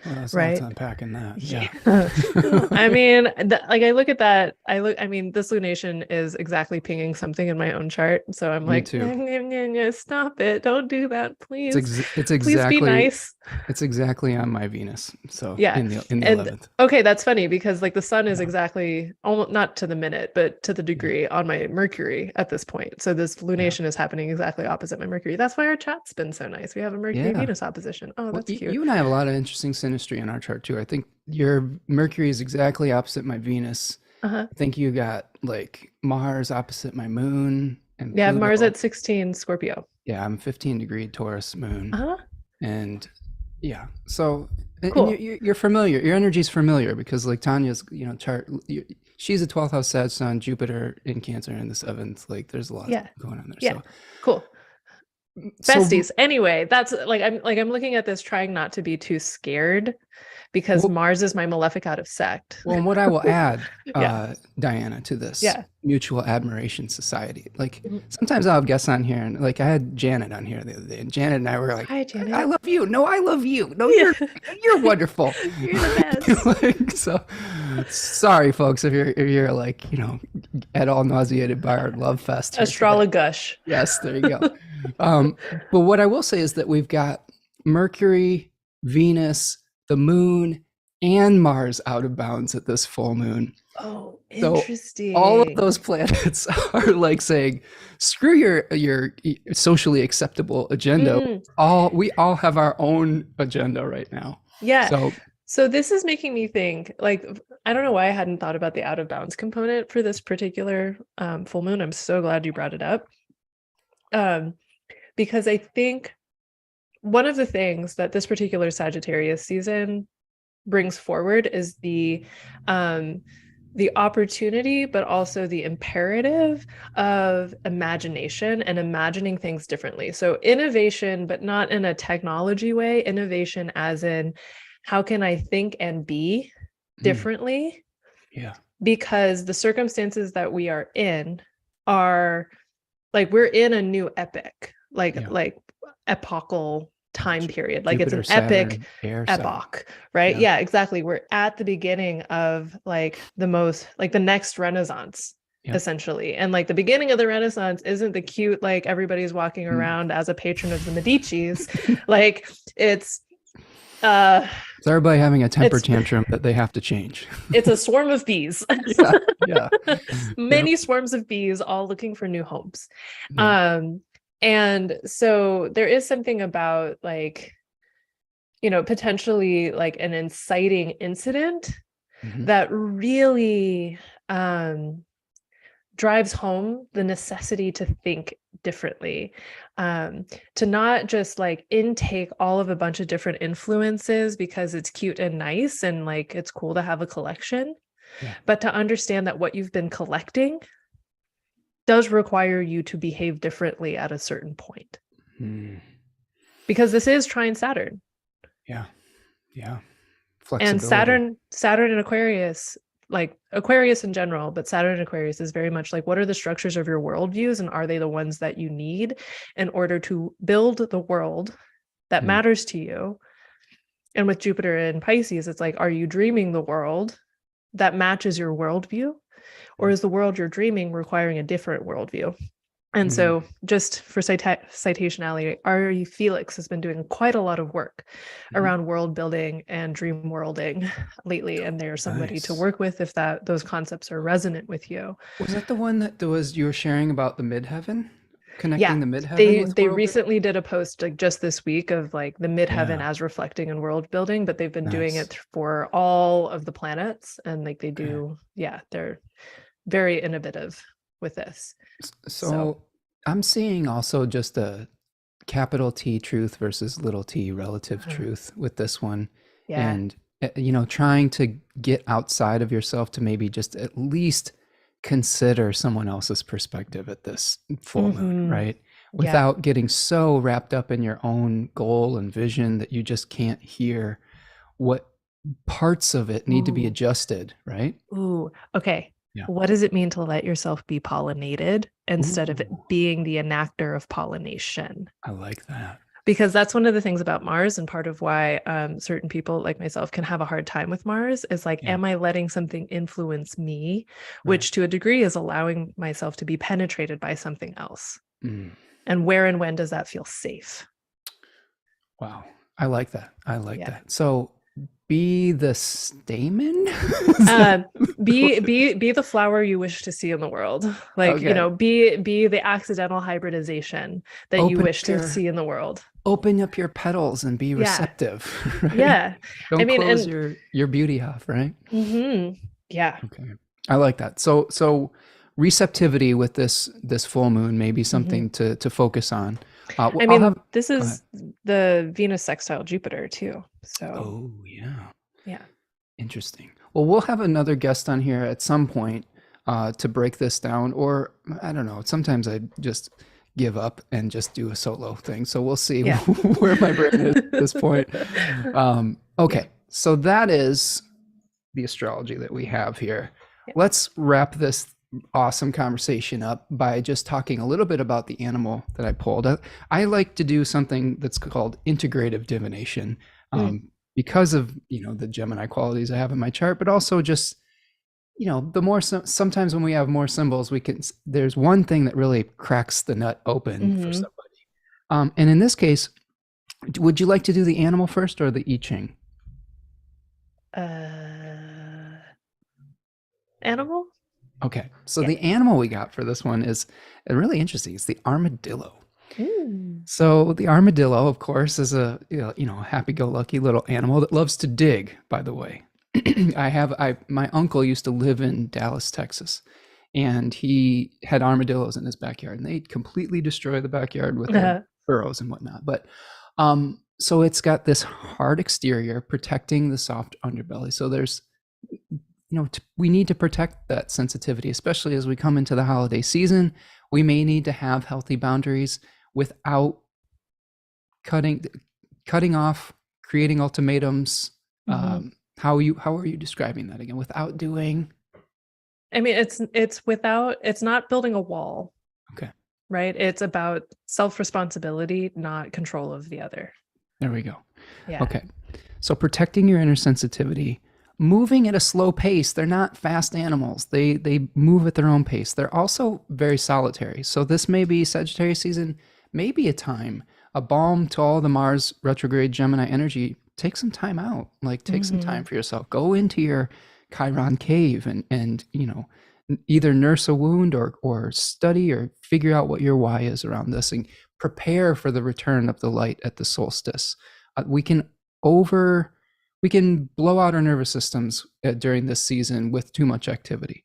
Well, that's right. Lots unpacking that. Yeah. I mean, like I look at that. I mean, this lunation is exactly pinging something in my own chart. So I'm like, stop it. Don't do that, please. It's exactly, please be nice. It's exactly on my Venus. So yeah. in the 11th. Okay, that's funny because like the sun is exactly almost not to the minute, but to the degree on my Mercury at this point. So this lunation is happening exactly opposite my Mercury. That's why our chat's been so nice. We have a Mercury Venus opposition. Oh, that's cute. You and I have a lot of interesting Sinistry in our chart too. I think your Mercury is exactly opposite my Venus. I think you got like Mars opposite my moon. And Pluto. Mars at 16 Scorpio. Yeah, I'm 15-degree Taurus moon. And yeah, so cool. You're familiar. Your energy's familiar because like Tanya's, chart. She's a 12th house Sag Sun, Jupiter in Cancer in the 7th. Like there's a lot going on there. Yeah, so cool. Besties. Anyway, that's I'm looking at this trying not to be too scared because Mars is my malefic out of sect. Well, and what I will add, Diana, to this mutual admiration society. Like sometimes I'll have guests on here, and like I had Janet on here the other day, and Janet and I were like, "Hi, Janet. I love you. No, I love you. No, you're wonderful. You're the best." Like, so sorry, folks, if you're like at all nauseated by our love fest. Astrologush. Yes, there you go. But what I will say is that we've got Mercury, Venus, the moon, and Mars out of bounds at this full moon. Oh, So all of interesting. those planets are like saying, screw your socially acceptable agenda. Mm, We all have our own agenda right now. yeah. So So this is making me think, like, I don't know why I hadn't thought about the out of bounds component for this particular full moon. I'm so glad you brought it up. Because I think one of the things that this particular Sagittarius season brings forward is the opportunity, but also the imperative of imagination and imagining things differently. So innovation, but not in a technology way, innovation as in how can I think and be differently? yeah. Because the circumstances that we are in are like we're in a new epic, like epochal time period. Like Jupiter, it's an epic Saturn, air epoch, right? Yeah, exactly. We're at the beginning of like the next Renaissance, essentially. And like the beginning of the Renaissance isn't the cute, like everybody's walking around as a patron of the Medicis. Like it's everybody having a temper tantrum that they have to change. It's a swarm of bees. Yeah. Many swarms of bees all looking for new homes. And so there is something about like, potentially like an inciting incident that really drives home the necessity to think differently, to not just like intake all of a bunch of different influences because it's cute and nice and like it's cool to have a collection, but to understand that what you've been collecting does require you to behave differently at a certain point. Because this is trine Saturn. Yeah. And Saturn in Aquarius, like Aquarius in general, but Saturn in Aquarius is very much like, what are the structures of your worldviews, and are they the ones that you need in order to build the world that matters to you? And with Jupiter in Pisces, it's like, are you dreaming the world that matches your worldview, or is the world you're dreaming requiring a different worldview? And so just for citationality, Ari Felix has been doing quite a lot of work around world building and dream worlding lately. And they're somebody to work with if those concepts are resonant with you. Was that the one that you were sharing about the midheaven? Connecting the midheaven? They recently did a post like just this week of like the midheaven as reflecting in world building, but they've been doing it for all of the planets. And like they do, they're very innovative with this. So I'm seeing also just a capital T truth versus little t relative truth with this one. And, trying to get outside of yourself to maybe just at least consider someone else's perspective at this full moon, right? Without getting so wrapped up in your own goal and vision that you just can't hear what parts of it need to be adjusted, right? Okay. What does it mean to let yourself be pollinated instead of it being the enactor of pollination? I like that. Because that's one of the things about Mars, and part of why certain people like myself can have a hard time with Mars is like, am I letting something influence me, which to a degree is allowing myself to be penetrated by something else? And where and when does that feel safe? Wow. I like that. That. So be the stamen? Be the flower you wish to see in the world. Like, be the accidental hybridization that you wish to see in the world. Open up your petals and be receptive. Right? Yeah. Don't close your beauty off, right? Yeah. Okay. I like that. So receptivity with this full moon may be something to focus on. This is the Venus sextile Jupiter too. So. Yeah. Interesting. Well, we'll have another guest on here at some point to break this down, or I don't know. Sometimes I just give up and just do a solo thing. So we'll see where my brain is at this point. Okay. So that is the astrology that we have here. Let's wrap this awesome conversation up by just talking a little bit about the animal that I pulled. I like to do something that's called integrative divination because of the Gemini qualities I have in my chart, but also just the more sometimes when we have more symbols, there's one thing that really cracks the nut open for somebody. And in this case, would you like to do the animal first or the I-Ching? Animal. Okay, so Yeah. the animal we got for this one is really interesting. It's the armadillo. Mm. So the armadillo, of course, is a happy-go-lucky little animal that loves to dig. By the way, my uncle used to live in Dallas, Texas, and he had armadillos in his backyard, and they completely destroy the backyard with their burrows and whatnot. But so it's got this hard exterior protecting the soft underbelly. So there's we need to protect that sensitivity, especially as we come into the holiday season. We may need to have healthy boundaries without cutting off, creating ultimatums. Mm-hmm. How are you describing that again? Without doing. I mean, it's not building a wall. Okay. Right. It's about self-responsibility, not control of the other. There we go. Yeah. Okay. So protecting your inner sensitivity, moving at a slow pace. They're not fast animals. They move at their own pace. They're also very solitary. So this may be Sagittarius season, maybe a balm to all the Mars retrograde Gemini energy. Take some time out. Like take some time for yourself. Go into your Chiron cave and either nurse a wound or study or figure out what your why is around this and prepare for the return of the light at the solstice. We can blow out our nervous systems during this season with too much activity.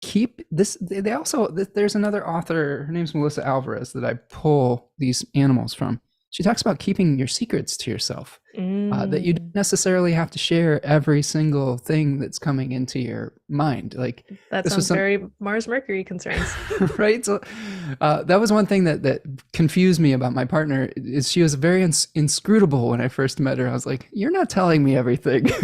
Keep this. There's another author, her name's Melissa Alvarez, that I pull these animals from. She talks about keeping your secrets to yourself, that you don't necessarily have to share every single thing that's coming into your mind. Like that sounds very Mars Mercury concerns. Right. So that was one thing that confused me about my partner, is she was very inscrutable when I first met her. I was like, you're not telling me everything. But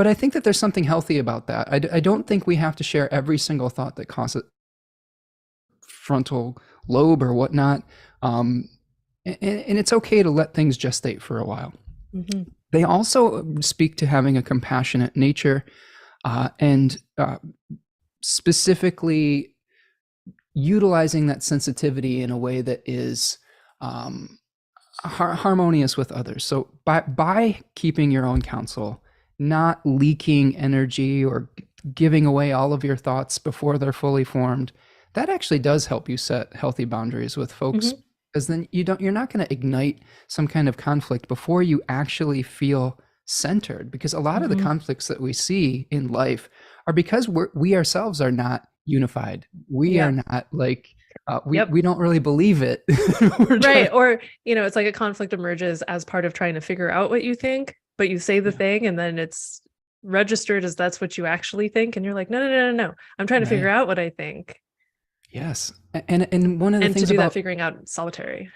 I think that there's something healthy about that. I don't think we have to share every single thought that causes frontal lobe or whatnot. And it's okay to let things gestate for a while. They also speak to having a compassionate nature, and specifically utilizing that sensitivity in a way that is harmonious with others. So by keeping your own counsel, not leaking energy or giving away all of your thoughts before they're fully formed, that actually does help you set healthy boundaries with folks, because then you're not going to ignite some kind of conflict before you actually feel centered, because a lot of the conflicts that we see in life are because we ourselves are not unified. We are not like we don't really believe it. Right. Or it's like a conflict emerges as part of trying to figure out what you think, but you say the thing and then it's registered as that's what you actually think, and you're like, no, I'm trying to figure out what I think. Yes. And one of the things to do that, figuring out solitary.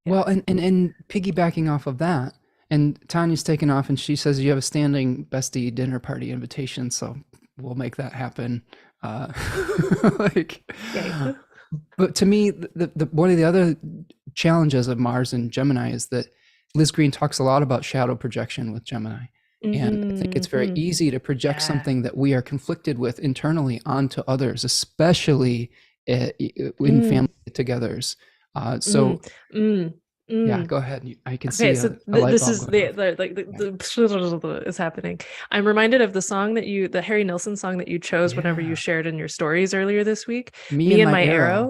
Well, and piggybacking off of that, and Tanya's taken off and she says you have a standing bestie dinner party invitation, so we'll make that happen. But to me, the one of the other challenges of Mars and Gemini is that Liz Green talks a lot about shadow projection with Gemini. And I think it's very easy to project something that we are conflicted with internally onto others, especially in family get-togethers. Yeah, go ahead. I can see. So this is the is happening. I'm reminded of the song the Harry Nilsson song that you chose whenever you shared in your stories earlier this week. Me and my arrow,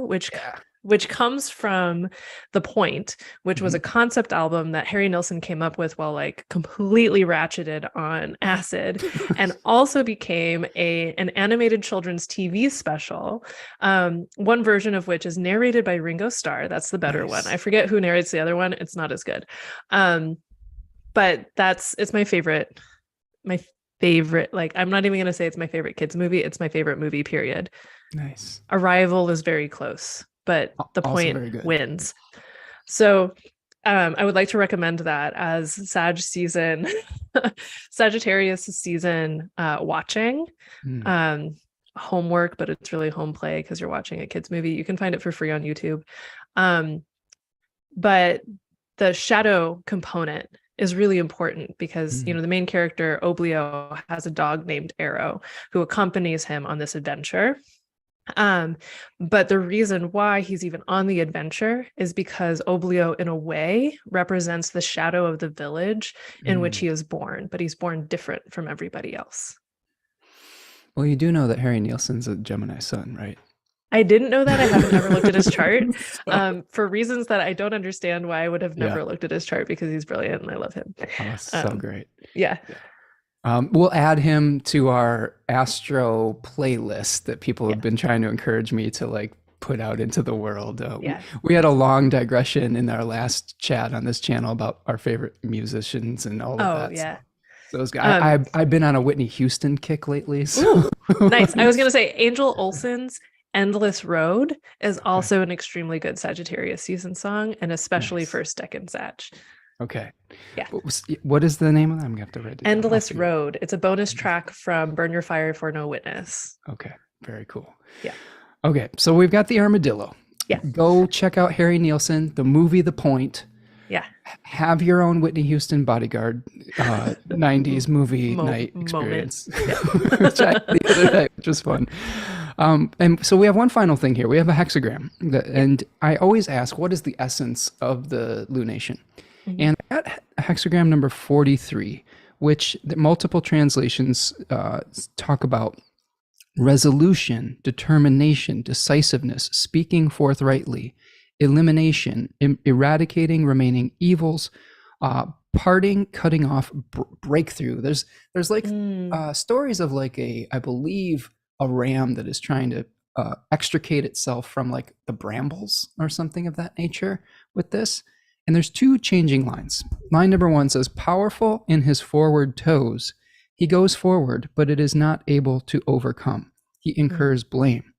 which comes from The Point, which was a concept album that Harry Nilsson came up with while like completely ratcheted on acid, and also became an animated children's TV special, one version of which is narrated by Ringo Starr. That's the better one. I forget who narrates the other one. It's not as good. But it's my favorite, like, I'm not even going to say it's my favorite kids movie. It's my favorite movie, period. Nice. Arrival is very close, but The Point wins. So I would like to recommend that as Sagittarius season watching. Homework, but it's really home play because you're watching a kids movie. You can find it for free on YouTube. But the shadow component is really important because the main character Oblio has a dog named Arrow who accompanies him on this adventure. But the reason why he's even on the adventure is because Oblio, in a way, represents the shadow of the village in which he is born, but he's born different from everybody else. Well, you do know that Harry Nielsen's a Gemini sun, right? I didn't know that. I haven't ever looked at his chart, So, for reasons that I don't understand why I would have yeah. never looked at his chart, because he's brilliant and I love him. Oh, so great. Yeah. We'll add him to our Astro playlist that people have Yeah. been trying to encourage me to like put out into the world. Yeah. We had a long digression in our last chat on this channel about our favorite musicians and all of Oh, that. yeah. So those guys, I've been on a Whitney Houston kick lately. So. Ooh, nice. I was going to say Angel Olsen's Endless Road is also an extremely good Sagittarius season song, and especially first decan Sag. Okay. Yeah. What is the name of that? I'm going to have to write it down. Endless Road. It's a bonus track from Burn Your Fire for No Witness. Okay. Very cool. Yeah. Okay. So we've got the armadillo. Yeah. Go check out Harry Nielsen, the movie The Point. Yeah. Have your own Whitney Houston bodyguard 90s movie night experience. Which I did the other night, which was fun. And so we have one final thing here. We have a hexagram. And I always ask, what is the essence of the lunation? And I got hexagram number 43, which the multiple translations talk about resolution, determination, decisiveness, speaking forthrightly, elimination, eradicating remaining evils, parting, cutting off, breakthrough. There's like stories of like I believe a ram that is trying to extricate itself from like the brambles or something of that nature with this. And there's two changing lines. Line number 1 says, powerful in his forward toes, he goes forward, but it is not able to overcome. He incurs blame.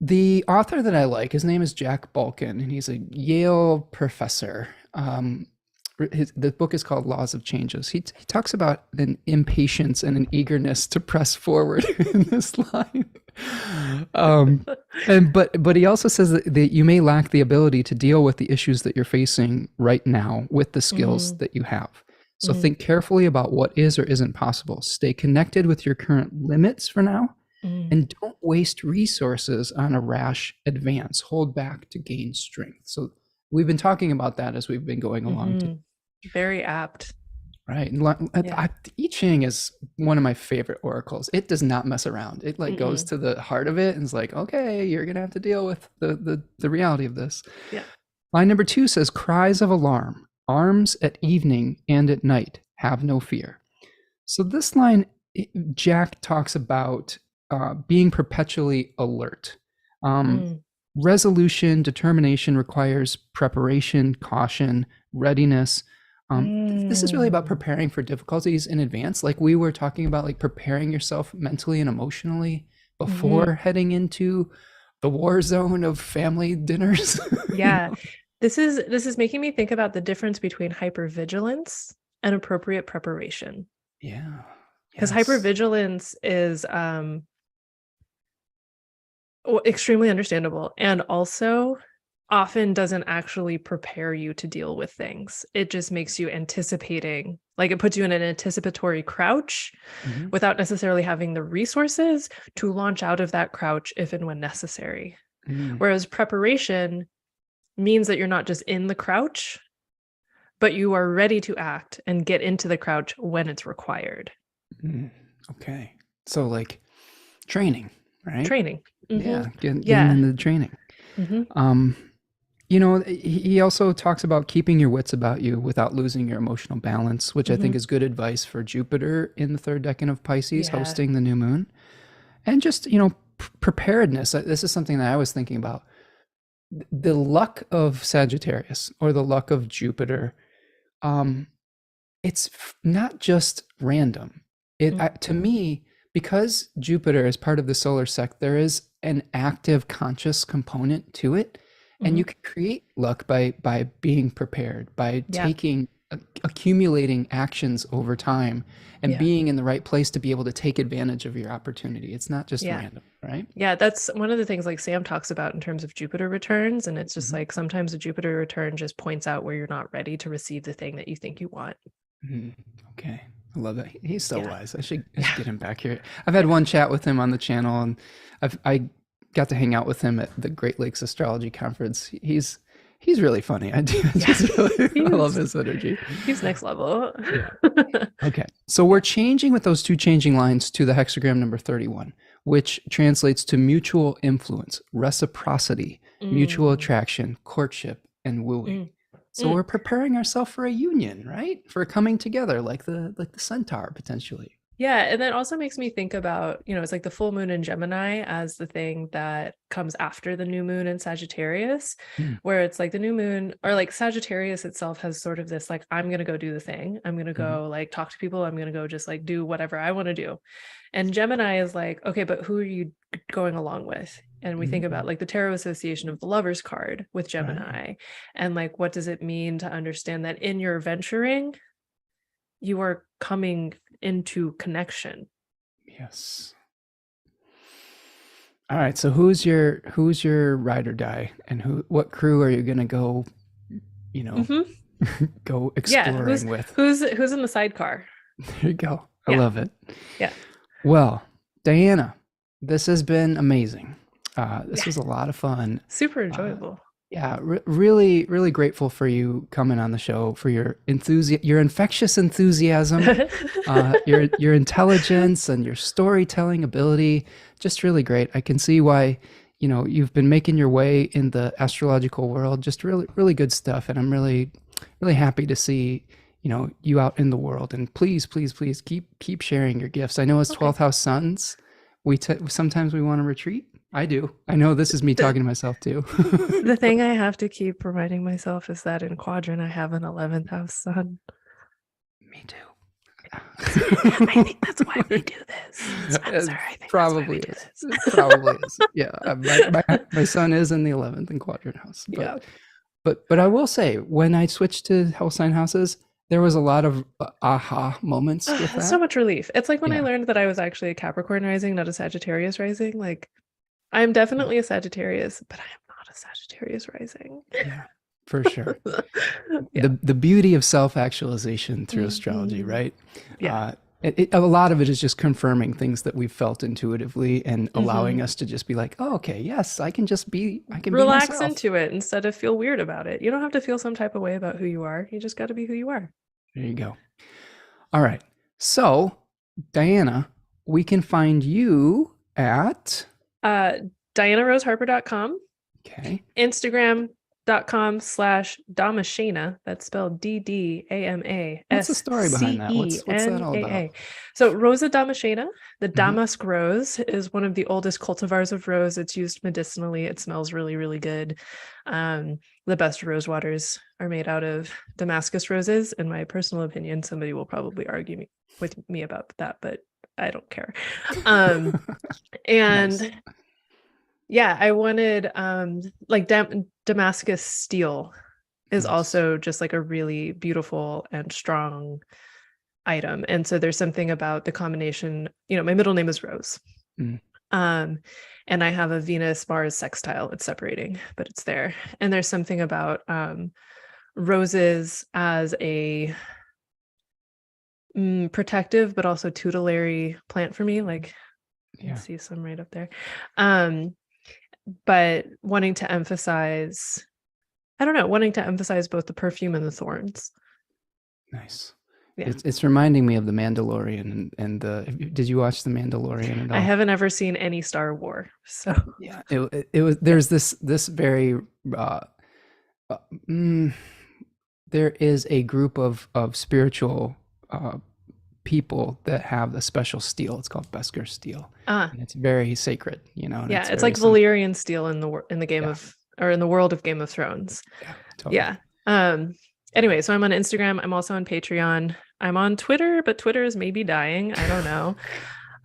The author that I like, his name is Jack Balkin, and he's a Yale professor. The book is called Laws of Changes. He talks about an impatience and an eagerness to press forward in this line. But he also says that you may lack the ability to deal with the issues that you're facing right now with the skills that you have. So think carefully about what is or isn't possible. Stay connected with your current limits for now. And don't waste resources on a rash advance. Hold back to gain strength. So we've been talking about that as we've been going along. Very apt. Right. I-Ching is one of my favorite oracles. It does not mess around. It like goes to the heart of it and is like, okay, you're going to have to deal with the reality of this. Yeah. Line number 2 says, cries of alarm, arms at evening and at night, have no fear. So this line, Jack talks about being perpetually alert. Resolution, determination requires preparation, caution, readiness. This is really about preparing for difficulties in advance. Like we were talking about, like preparing yourself mentally and emotionally before heading into the war zone of family dinners. Yeah. This is making me think about the difference between hypervigilance and appropriate preparation. Yeah. Because hypervigilance is extremely understandable, and also often doesn't actually prepare you to deal with things. It just makes you anticipating, like it puts you in an anticipatory crouch without necessarily having the resources to launch out of that crouch if and when necessary. Whereas preparation means that you're not just in the crouch, but you are ready to act and get into the crouch when it's required. Okay. So like training, right? Training. Yeah. Getting into the training. You know, he also talks about keeping your wits about you without losing your emotional balance, which I think is good advice for Jupiter in the third decan of Pisces, hosting the new moon. And just, you know, preparedness. This is something that I was thinking about. The luck of Sagittarius or the luck of Jupiter, it's not just random. To me, because Jupiter is part of the solar sect, there is an active conscious component to it. And you can create luck by being prepared, by taking, accumulating actions over time and being in the right place to be able to take advantage of your opportunity. It's not just random, right? Yeah, that's one of the things like Sam talks about in terms of Jupiter returns. And it's just like sometimes a Jupiter return just points out where you're not ready to receive the thing that you think you want. Okay. I love it. He's so Yeah. wise. I should get him back here. I've had one chat with him on the channel, and I got to hang out with him at the Great Lakes Astrology Conference. He's really funny. I do just really I love his energy. He's next level. Yeah. Okay. So we're changing with those two changing lines to the hexagram number 31, which translates to mutual influence, reciprocity, mutual attraction, courtship, and wooing. So we're preparing ourselves for a union, right? For coming together like the centaur potentially. Yeah, and that also makes me think about, it's like the full moon in Gemini as the thing that comes after the new moon in Sagittarius, where it's like the new moon, or like Sagittarius itself has sort of this like, I'm going to go do the thing. I'm going to go like talk to people. I'm going to go just like do whatever I want to do. And Gemini is like, okay, but who are you going along with? And we think about like the tarot association of the Lover's card with Gemini, and like, what does it mean to understand that in your venturing, you are coming into connection. Yes. All right. So who's your ride or die, and what crew are you gonna go, go exploring with? Who's in the sidecar? There you go. I love it. Yeah. Well, Diana, this has been amazing. This was a lot of fun. Super enjoyable. Really, really grateful for you coming on the show, for your your infectious enthusiasm, your intelligence, and your storytelling ability. Just really great. I can see why, you've been making your way in the astrological world. Just really, really good stuff. And I'm really, really happy to see, you out in the world. And please, please, please keep sharing your gifts. I know as 12th house suns, sometimes we want to retreat. I do. I know this is me talking to myself too. The thing I have to keep reminding myself is that in quadrant, I have an 11th house sun. Me too. I think that's why we do this. Spencer, I think probably that's is. why we do this. Probably is. Yeah. My son is in the 11th in quadrant house. But I will say, when I switched to whole sign houses, there was a lot of aha moments with that. So much relief. It's like when I learned that I was actually a Capricorn rising, not a Sagittarius rising. Like, I'm definitely a Sagittarius, but I am not a Sagittarius rising. Yeah, for sure. The beauty of self-actualization through astrology, right? Yeah. A lot of it is just confirming things that we've felt intuitively and allowing us to just be like, oh, okay, yes, I can relax be myself. into it instead of feel weird about it. You don't have to feel some type of way about who you are. You just got to be who you are. There you go. All right. So, Diana, we can find you at DianaRoseHarper.com. Okay. Instagram.com/Damashena. That's spelled DDAMA. What's the story behind that? What's that all about? So Rosa Damashena, the damask rose, is one of the oldest cultivars of rose. It's used medicinally. It smells really, really good. The best rose waters are made out of Damascus roses. In my personal opinion, somebody will probably argue with me about that, but I don't care. And Nice. yeah, I wanted like Damascus steel is also just like a really beautiful and strong item. And so there's something about the combination, my middle name is Rose. And I have a Venus-Mars sextile. It's separating, but it's there. And there's something about roses as a protective but also tutelary plant for me. Like, you can see some right up there. But wanting to emphasize both the perfume and the thorns. Nice. Yeah. It's reminding me of the Mandalorian and did you watch the Mandalorian at all? I haven't ever seen any Star Wars, so yeah, it was. There's this very there is a group of spiritual people that have a special steel. It's called Beskar steel, and it's very sacred. And it's like Valyrian steel in the game of, or in the world of Game of Thrones. Yeah, totally. Anyway, so I'm on Instagram. I'm also on Patreon. I'm on Twitter, but Twitter is maybe dying. I don't know.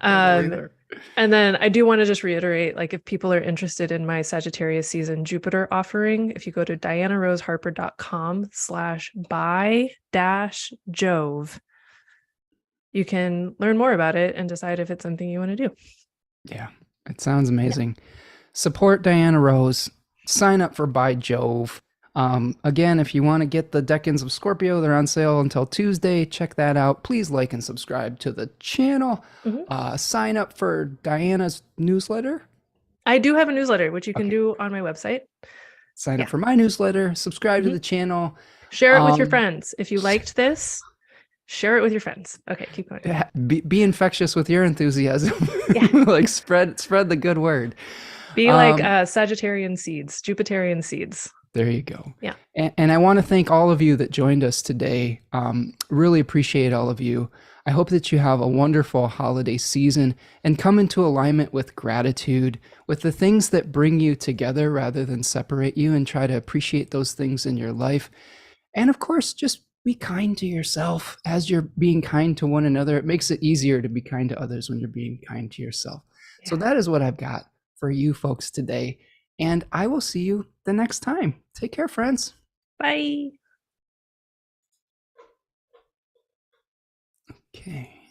And then I do want to just reiterate, like, if people are interested in my Sagittarius season Jupiter offering, if you go to dianaroseharper.com/buy-Jove, you can learn more about it and decide if it's something you want to do. Yeah, it sounds amazing. Support Diana Rose. Sign up for Buy Jove. Again, if you want to get the Decans of Scorpio, they're on sale until Tuesday. Check that out. Please like and subscribe to the channel. Sign up for Diana's newsletter. I do have a newsletter, which you can do on my website. Sign up for my newsletter. Subscribe to the channel. Share it with your friends. If you liked this, share it with your friends. Okay, keep going. Be infectious with your enthusiasm. Like spread the good word. Be like Sagittarian seeds, Jupiterian seeds. There you go. Yeah. And I want to thank all of you that joined us today. Really appreciate all of you. I hope that you have a wonderful holiday season and come into alignment with gratitude, with the things that bring you together rather than separate you, and try to appreciate those things in your life. And of course, just be kind to yourself as you're being kind to one another. It makes it easier to be kind to others when you're being kind to yourself. Yeah. So that is what I've got for you folks today. And I will see you the next time. Take care, friends. Bye. Okay.